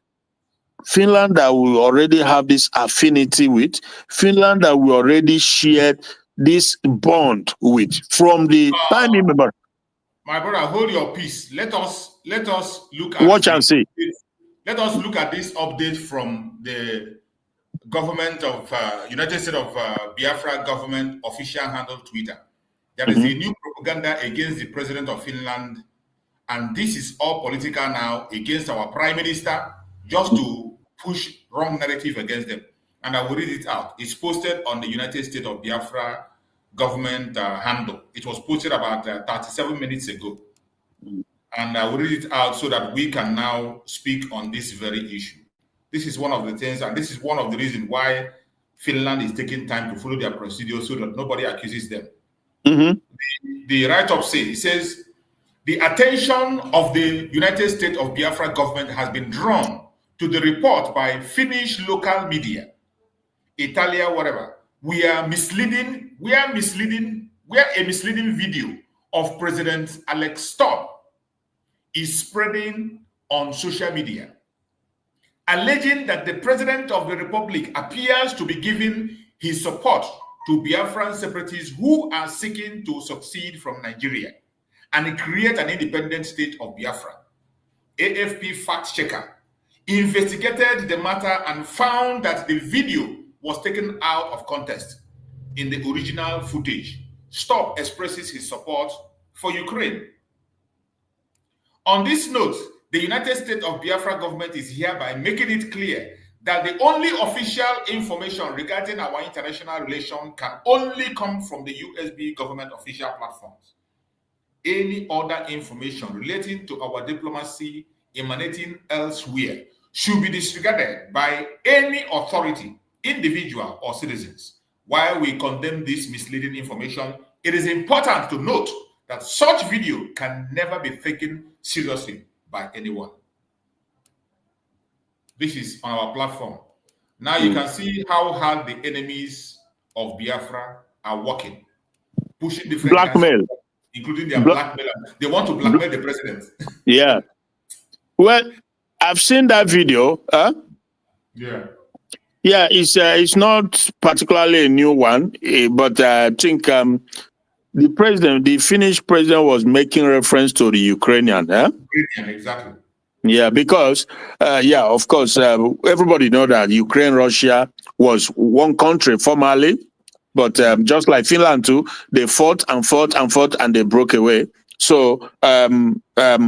Finland that we already have this affinity with, Finland that we already shared this bond with from the time. Remember, my brother, hold your peace. Let us look at watch and see. Let us look at this update from the government of United States of Biafra government official handle Twitter. There is a new propaganda against the president of Finland, and this is all political now against our prime minister, just to push wrong narrative against them. And I will read it out. It's posted on the United States of Biafra government handle. It was posted about 37 minutes ago. And I will read it out so that we can now speak on this very issue. This is one of the things, and this is one of the reasons why Finland is taking time to follow their procedure so that nobody accuses them. The write-up says, the attention of the United States of Biafra government has been drawn to the report by Finnish local media, Italia, whatever. A misleading video of President Alex Stubb is spreading on social media, alleging that the President of the Republic appears to be giving his support to Biafran separatists who are seeking to succeed from Nigeria and create an independent state of Biafra. AFP fact checker investigated the matter and found that the video was taken out of context. In the original footage, Stubb expresses his support for Ukraine. On this note, the United States of Biafra government is hereby making it clear that the only official information regarding our international relation can only come from the USB government official platforms. Any other information relating to our diplomacy emanating elsewhere should be disregarded by any authority, individual, or citizens. While we condemn this misleading information, it is important to note that such video can never be taken seriously by anyone. This is on our platform. Now you can see how hard the enemies of Biafra are working, pushing different blackmail, including their blackmail. They want to blackmail the president. Yeah. Well, I've seen that video. Yeah. Yeah, it's not particularly a new one, but I think the Finnish president was making reference to the Ukrainian. Ukrainian, exactly. Yeah, because, of course, everybody know that Ukraine, Russia was one country formerly, but just like Finland too, they fought and they broke away. So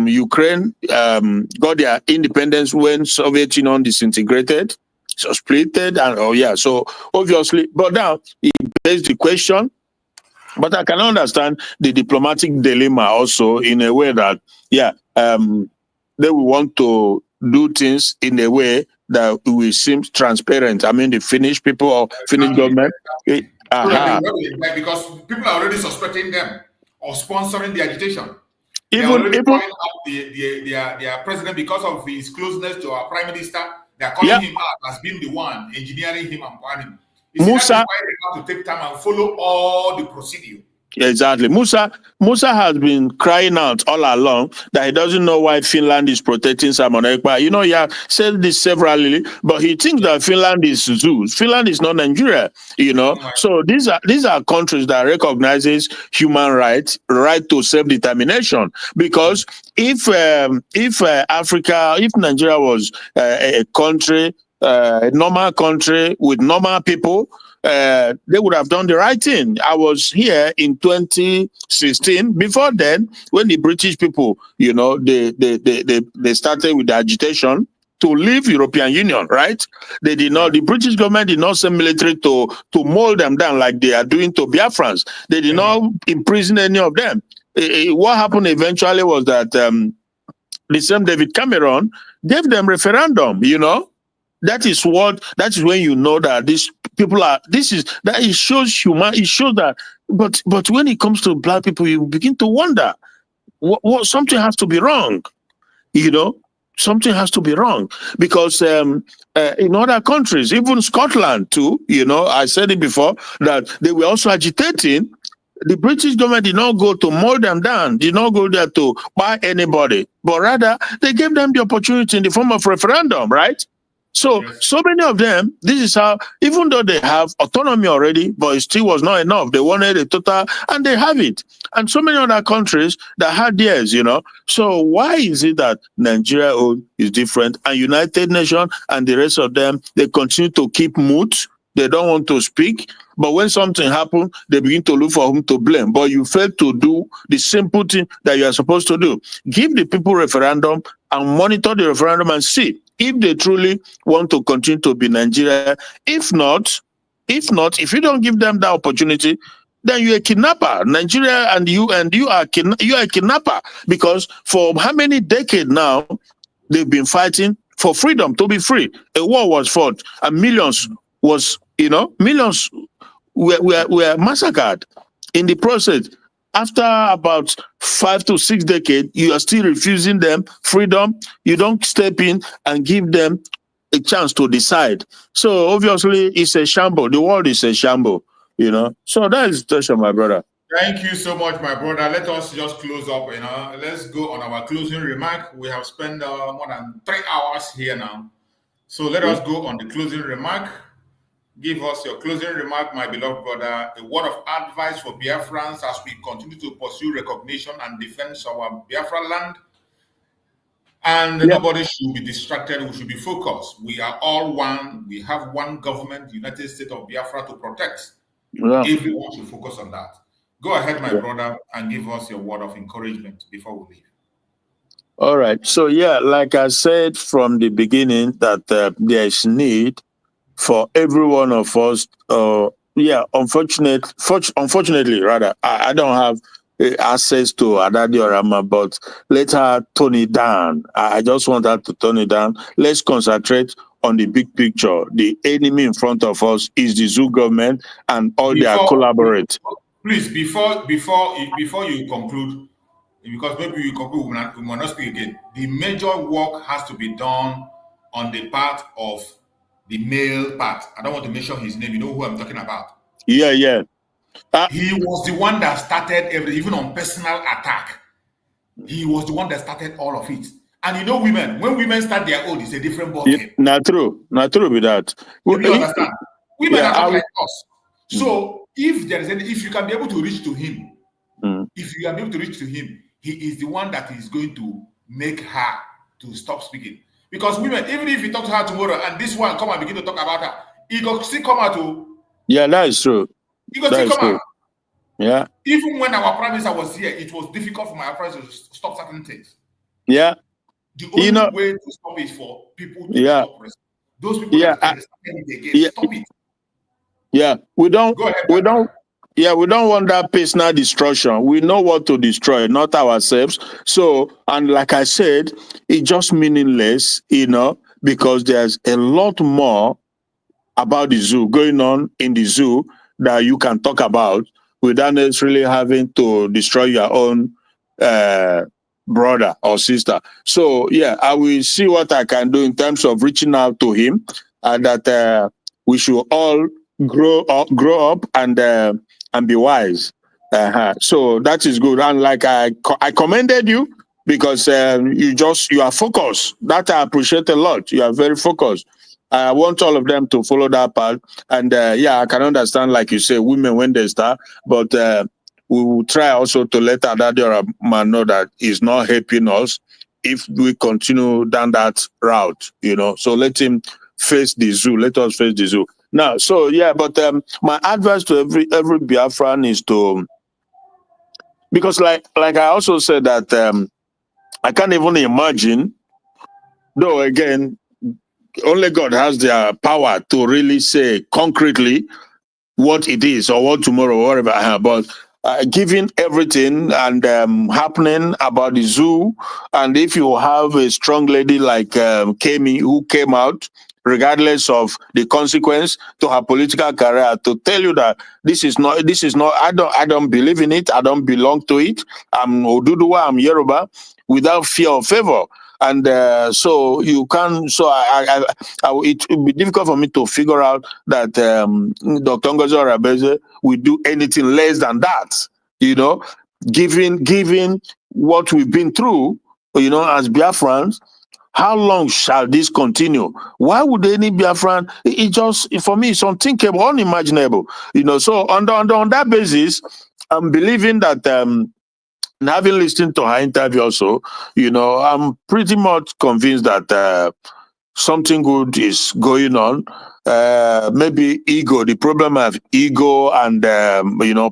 Ukraine got their independence when Soviet Union disintegrated, so splitted, and so obviously, but now it begs the question. But I can understand the diplomatic dilemma also in a way that, they will want to do things in a way that will seem transparent. I mean, the Finnish people or Finnish government. Because people are already suspecting them of sponsoring the agitation. They are already calling out their president because of his closeness to our prime minister. They are calling him out as being the one engineering him and planning him. That's why they have to take time and follow all the procedure. Exactly. Musa has been crying out all along that he doesn't know why Finland is protecting Simon Ekpa. You know, he has said this severally, but he thinks that Finland is Zeus. Finland is not Nigeria, you know. So these are countries that recognizes human rights, right to self-determination. Because if Nigeria was a country, a normal country with normal people, they would have done the right thing. I was here in 2016. Before then, when the British people, you know, they started with the agitation to leave European Union, right? They did not. The British government did not send military to mold them down like they are doing to Biafrans. They did not imprison any of them. What happened eventually was that the same David Cameron gave them referendum. You know. That is when you know that these people are, it shows that, but when it comes to black people, you begin to wonder, what something has to be wrong, you know, something has to be wrong, because in other countries, even Scotland too, you know, I said it before, that they were also agitating. The British government did not go to mold them down, did not go there to buy anybody, but rather they gave them the opportunity in the form of referendum, right? So many of them, this is how, even though they have autonomy already, but it still was not enough. They wanted a total, and they have it. And so many other countries that had theirs, you know. So why is it that Nigeria is different, and United Nations and the rest of them, they continue to keep mute? They don't want to speak. But when something happens, they begin to look for whom to blame. But you fail to do the simple thing that you are supposed to do. Give the people referendum and monitor the referendum and see if they truly want to continue to be Nigeria. If not, if you don't give them that opportunity, then you're a kidnapper. Nigeria and you are a kidnapper, because for how many decades now they've been fighting for freedom, to be free. A war was fought, and millions were massacred in the process. After about 5 to 6 decades, you are still refusing them freedom. You don't step in and give them a chance to decide. So obviously, it's a shambles. The world is a shambles, you know. So that is the question, my brother. Thank you so much, my brother. Let us just close up. You know, let's go on our closing remark. We have spent more than 3 hours here now. So let us go on the closing remark. Give us your closing remark, my beloved brother, a word of advice for Biafrans as we continue to pursue recognition and defense of our Biafra land. And nobody should be distracted. We should be focused. We are all one. We have one government, United States of Biafra, to protect. Everyone should focus on that. Go ahead, my brother, and give us your word of encouragement before we leave. All right. So yeah, like I said from the beginning, that there is need for every one of us. Unfortunately, rather, I don't have access to Adadi or Rama, but let her tone it down. I just want her to tone it down. Let's concentrate on the big picture. The enemy in front of us is the zoo government and all their collaborate. Please, before you conclude, because maybe you conclude, we will not speak again. The major work has to be done on the part of the male part. I don't want to mention his name. You know who I'm talking about. Yeah. He was the one that started even on personal attack. He was the one that started all of it. And you know, women, when women start their own, it's a different ballgame. Not true with that. You understand? Women are not like us. So if you can be able to reach to him, if you can be able to reach to him, he is the one that is going to make her to stop speaking. Because women, even if you talk to her tomorrow and this one come and begin to talk about her, he go still come out to. Yeah, that is true. He go still come out. Yeah. Even when our prime minister was here, it was difficult for my friends to stop certain things. Yeah. The only way to stop is for people to stop resting. Those people that can stop it. Yeah, we don't want that personal destruction. We know what to destroy, not ourselves. So, and like I said, it's just meaningless, because there's a lot more about the zoo going on in the zoo that you can talk about without necessarily having to destroy your own brother or sister. So yeah, I will see what I can do in terms of reaching out to him, and that we should all grow up and be wise. So that is good. And like I commended you because you are focused. That I appreciate a lot. You are very focused. I want all of them to follow that path. And I can understand, like you say, women when they start, but we will try also to let Adadi man know that he's not helping us if we continue down that route, So let him face the zoo. Let us face the zoo. Now, so but my advice to every Biafran is to, because like I also said that I can't even imagine, though again, only God has the power to really say concretely what it is or what tomorrow or whatever. But given everything and happening about the zoo, and if you have a strong lady like Kemi who came out, regardless of the consequence to her political career, to tell you that this is not. I don't believe in it. I don't belong to it. I'm Oduduwa. I'm Yoruba, without fear or favor. And so you can. So it would be difficult for me to figure out that Dr. Ngozi Arabeze will do anything less than that. Given what we've been through, as Biafrans. How long shall this continue? Why would any Biafran? It just, for me, it's unthinkable, unimaginable. So on that basis, I'm believing that, and having listened to her interview also, I'm pretty much convinced that something good is going on. Maybe ego, the problem of ego and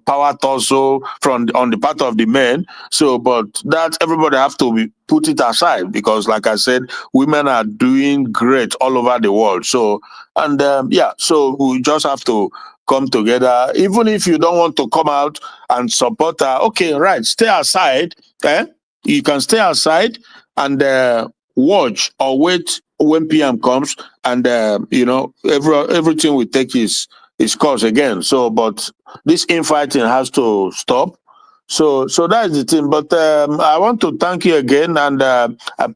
power torso on the part of the men. So, but that everybody have to put it aside, because like I said, women are doing great all over the world. So, and so we just have to come together. Even if you don't want to come out and support her, okay, right, stay aside. You can stay aside and watch or wait when PM comes, and everything will take its course again. So, but this infighting has to stop. So that is the thing. But I want to thank you again, and I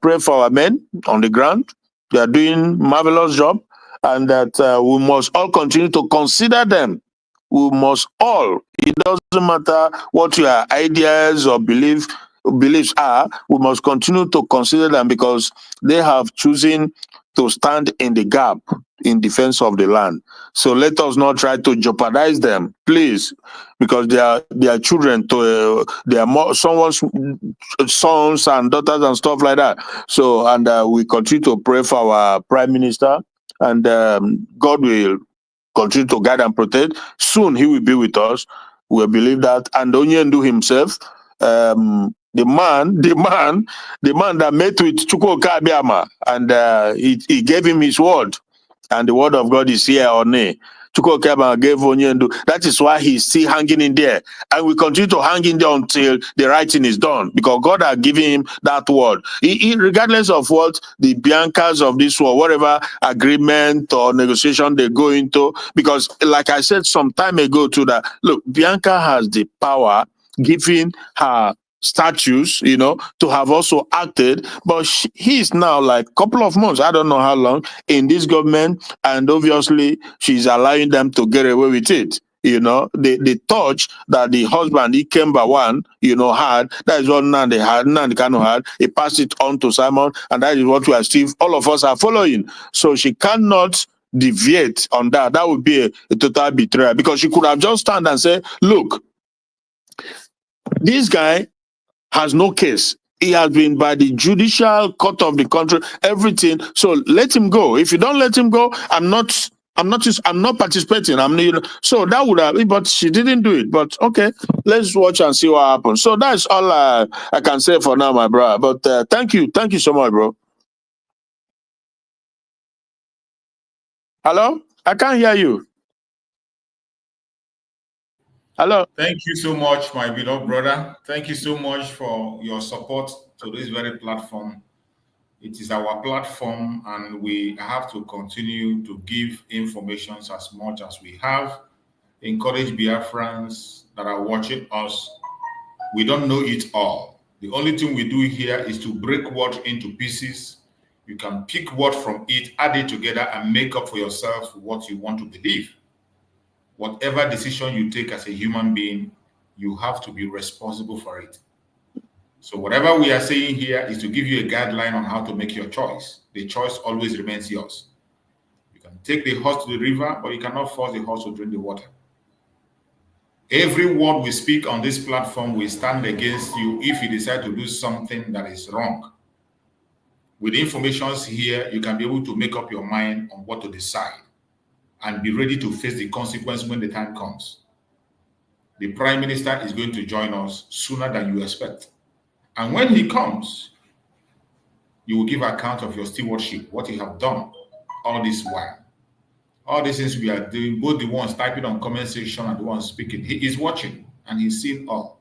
pray for our men on the ground. They are doing marvelous job, and that we must all continue to consider them. We must all. It doesn't matter what your ideas or beliefs are. We must continue to consider them, because they have chosen to stand in the gap in defense of the land. So let us not try to jeopardize them, please, because they are children. They are someone's sons and daughters and stuff like that. So, and we continue to pray for our Prime Minister, and God will continue to guide and protect. Soon he will be with us. We believe that. And Onyendu himself, The man that met with Chukwuka Abiyama, and he gave him his word, and the word of God is here on it. Chukwuka Abiyama gave Onyendu. That is why he's still hanging in there, and we continue to hang in there until the writing is done, because God has given him that word. Regardless of what the Biancas of this world, whatever agreement or negotiation they go into, because like I said some time ago too, that look, Bianca has the power given her statues, to have also acted, but he's now like a couple of months, I don't know how long, in this government, and obviously she's allowing them to get away with it. The touch that the husband, Ikemba one, had, that is what Nandi Kanu had. He passed it on to Simon, and that is what we are still, all of us are following. So she cannot deviate on that. That would be a total betrayal, because she could have just stand and say, look, this guy has no case. He has been by the judicial court of the country, everything. So let him go. If you don't let him go, I'm not participating. So that would have, but she didn't do it. But okay, let's watch and see what happens. So that's all I can say for now, my brother. But thank you so much, bro. Hello, I can't hear you. Hello. Thank you so much, my beloved brother. Thank you so much for your support to this very platform. It is our platform, and we have to continue to give information as much as we have. Encourage Biafrans that are watching us. We don't know it all. The only thing we do here is to break word into pieces. You can pick word from it, add it together, and make up for yourself what you want to believe. Whatever decision you take as a human being, you have to be responsible for it. So whatever we are saying here is to give you a guideline on how to make your choice. The choice always remains yours. You can take the horse to the river, but you cannot force the horse to drink the water. Every word we speak on this platform will stand against you if you decide to do something that is wrong. With the information here, you can be able to make up your mind on what to decide and be ready to face the consequence when the time comes. The Prime Minister is going to join us sooner than you expect. And when he comes, you will give account of your stewardship, what you have done all this while. All these things we are doing, both the ones typing on comment section and the ones speaking, he is watching and he's seeing all.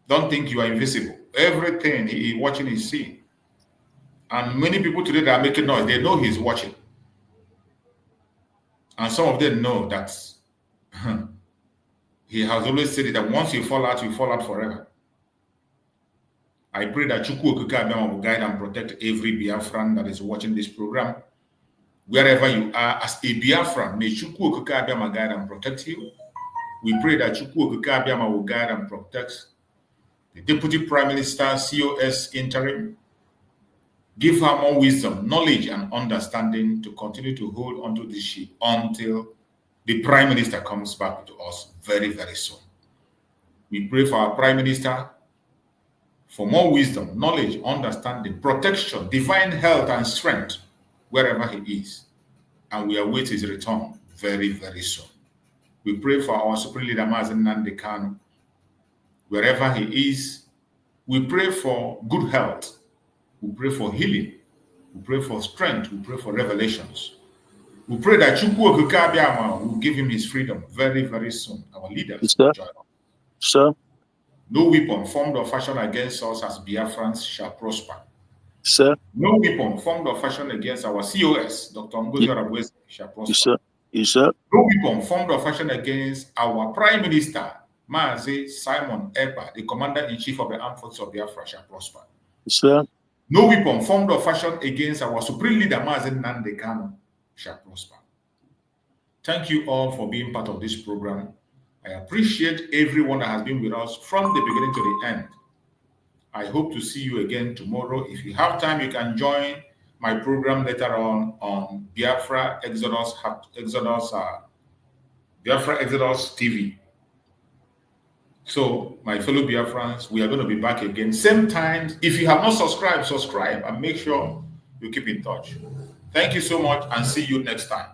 Don't think you are invisible. Everything he is watching is seeing. And many people today that are making noise, they know he's watching. And some of them know that he has always said that once you fall out forever. I pray that Chukwu Okike Abiyama will guide and protect every Biafran that is watching this program. Wherever you are, as a Biafran, may Chukwu Okike Abiyama guide and protect you. We pray that Chukwu Okike Abiyama will guide and protect the Deputy Prime Minister, COS interim. Give her more wisdom, knowledge, and understanding to continue to hold onto this ship until the Prime Minister comes back to us very, very soon. We pray for our Prime Minister for more wisdom, knowledge, understanding, protection, divine health, and strength wherever he is. And we await his return very, very soon. We pray for our Supreme Leader, Mazen Nnamdi Kanu, wherever he is. We pray for good health. We pray for healing. We pray for strength. We pray for revelations. We pray that Chukwu Okike Abiyama will give him his freedom very, very soon. Our leaders will join us. Sir. No weapon formed or fashioned against us as Biafrans shall prosper. Sir. No weapon formed or fashioned against our COS, Dr. Ngozi Arabweze, shall prosper. Yes, sir. Yes, sir. No weapon formed or fashioned against our Prime Minister, Mazi Simon Ekpa, the Commander-in-Chief of the Armed Forces of Biafra, shall prosper. Yes, sir. No weapon formed or fashioned against our Supreme Leader, Mazi Nnamdi Kanu, shall prosper. Thank you all for being part of this program. I appreciate everyone that has been with us from the beginning to the end. I hope to see you again tomorrow. If you have time, you can join my program later on Biafra Exodus TV. So, my fellow Biafrans, we are going to be back again. Same time. If you have not subscribed, subscribe and make sure you keep in touch. Thank you so much and see you next time.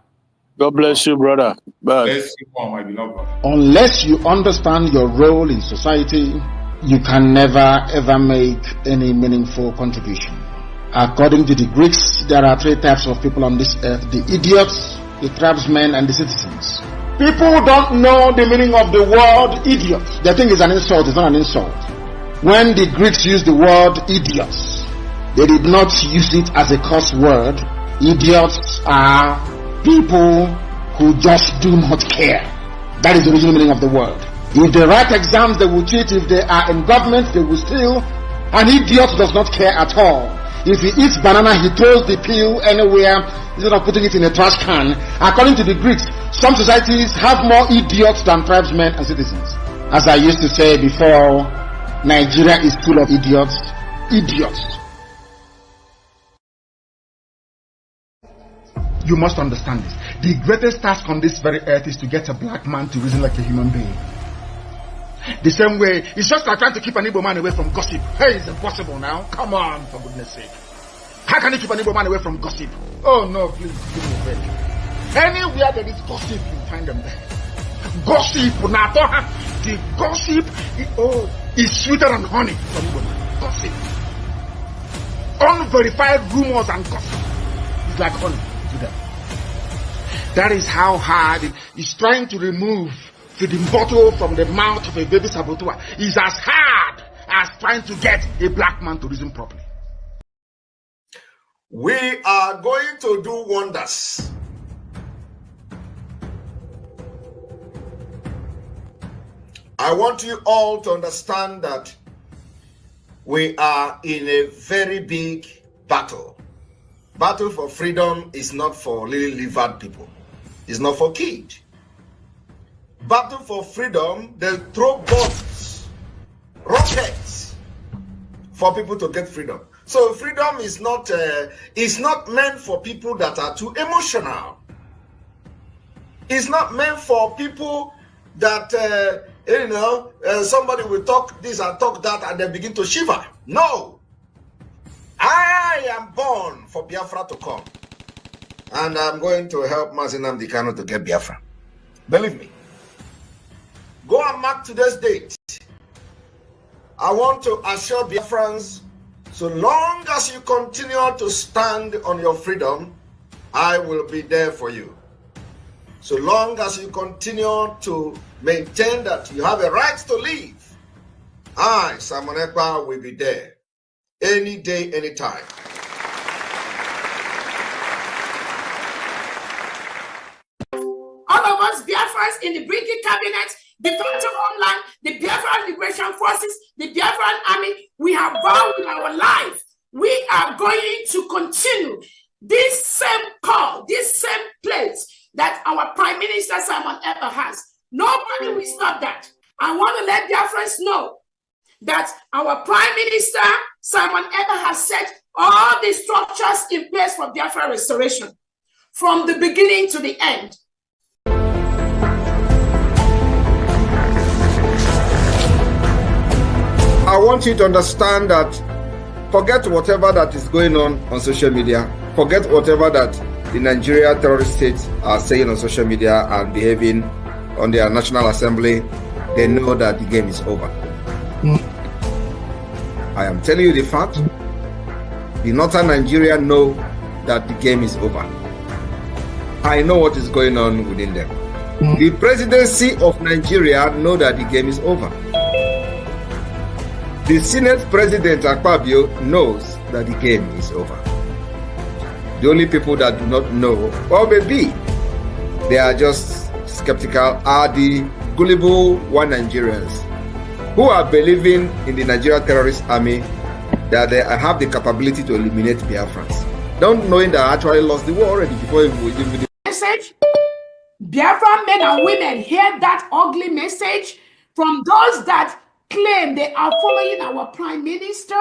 God bless you, brother. Bye. Bless you all, my beloved brother. Unless you understand your role in society, you can never ever make any meaningful contribution. According to the Greeks, there are three types of people on this earth: the idiots, the tribesmen, and the citizens. People don't know the meaning of the word idiot. They think it's an insult. It's not an insult. When the Greeks used the word idiots, they did not use it as a curse word. Idiots are people who just do not care. That is the original meaning of the word. If they write exams, they will cheat. If they are in government, they will steal. An idiot does not care at all. If he eats banana, he throws the peel anywhere instead of putting it in a trash can. According to the Greeks, some societies have more idiots than tribesmen and citizens. As I used to say before, Nigeria is full of idiots. Idiots. You must understand this. The greatest task on this very earth is to get a black man to reason like a human being. The same way, it's just like trying to keep an Igbo man away from gossip. Hey, it's impossible now. Come on, for goodness sake. How can you keep an Igbo man away from gossip? Oh no, please, give me a break. Anywhere there is gossip, you find them there. Gossip, the gossip, is sweeter than honey for Igbo man. Gossip. Unverified rumors and gossip is like honey to them. That is how hard it is trying to remove feeding bottle from the mouth of a baby saboteur. Is as hard as trying to get a black man to reason properly. We are going to do wonders. I want you all to understand that we are in a very big battle. Battle for freedom is not for lily-livered people. It's not for kids. Battle for freedom, they throw bombs, rockets for people to get freedom. So freedom is not meant for people that are too emotional. It's not meant for people that somebody will talk this and talk that and they begin to shiver. No. I am born for Biafra to come. And I'm going to help Mazinam Dikano to get Biafra. Believe me. Go and mark today's date. I want to assure Biafrans, so long as you continue to stand on your freedom, I will be there for you. So long as you continue to maintain that you have a right to live, I, Simon Ekpa, will be there. Any day, anytime. All of us Biafrans in the British cabinet, the Council Homeland, the Biafran Liberation Forces, the Biafran Army, we have vowed in our life. We are going to continue this same call, this same place that our Prime Minister Simon Ekpa has. Nobody will stop that. I want to let Biafrans know that our Prime Minister Simon Ekpa has set all the structures in place for Biafra restoration from the beginning to the end. I want you to understand that forget whatever that is going on social media. Forget whatever that the Nigeria terrorist states are saying on social media and behaving on their National Assembly. They know that the game is over. I am telling you the fact. The northern Nigeria know that the game is over. I know what is going on within them. The presidency of Nigeria know that the game is over. The Senate President Akpabio knows that the game is over. The only people that do not know, or maybe they are just skeptical, are the gullible one Nigerians who are believing in the Nigeria terrorist army that they have the capability to eliminate Biafrans. Don't knowing that I actually lost the war already before we even the message. Biafran men and women hear that ugly message from those that claim they are following our Prime Minister.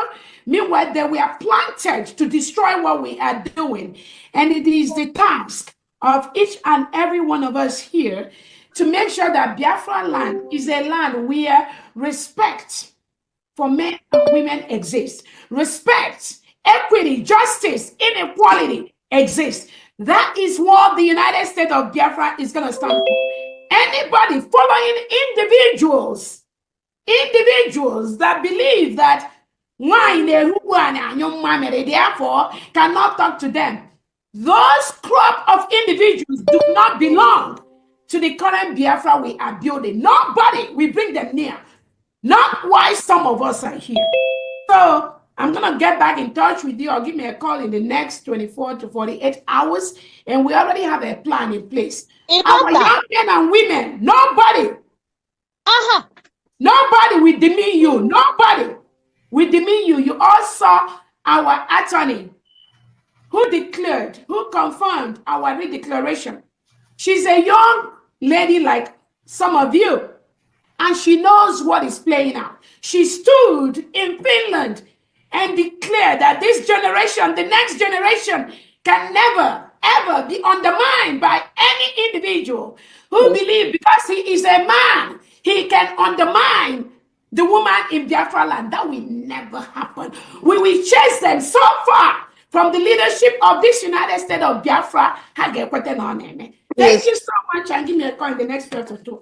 Meanwhile, they were planted to destroy what we are doing. And it is the task of each and every one of us here to make sure that Biafra land is a land where respect for men and women exists. Respect, equity, justice, inequality exists. That is what the United States of Biafra is going to stand for. Anybody following individuals individuals that believe that wine therefore cannot talk to them. Those crop of individuals do not belong to the current Biafra we are building. Nobody will bring them near. Not why some of us are here. So I'm going to get back in touch with you or give me a call in the next 24 to 48 hours. And we already have a plan in place. Our young men and women, nobody will demean you. Nobody will demean you. You all saw our attorney who confirmed our redeclaration. She's a young lady like some of you, and she knows what is playing out. She stood in Finland and declared that this generation, the next generation, can never, ever be undermined by any individual who believes because he is a man, he can undermine the woman in Biafra land. That will never happen. We will chase them so far from the leadership of this United States of Biafra. Thank you so much, and give me a call in the next 2 to 2.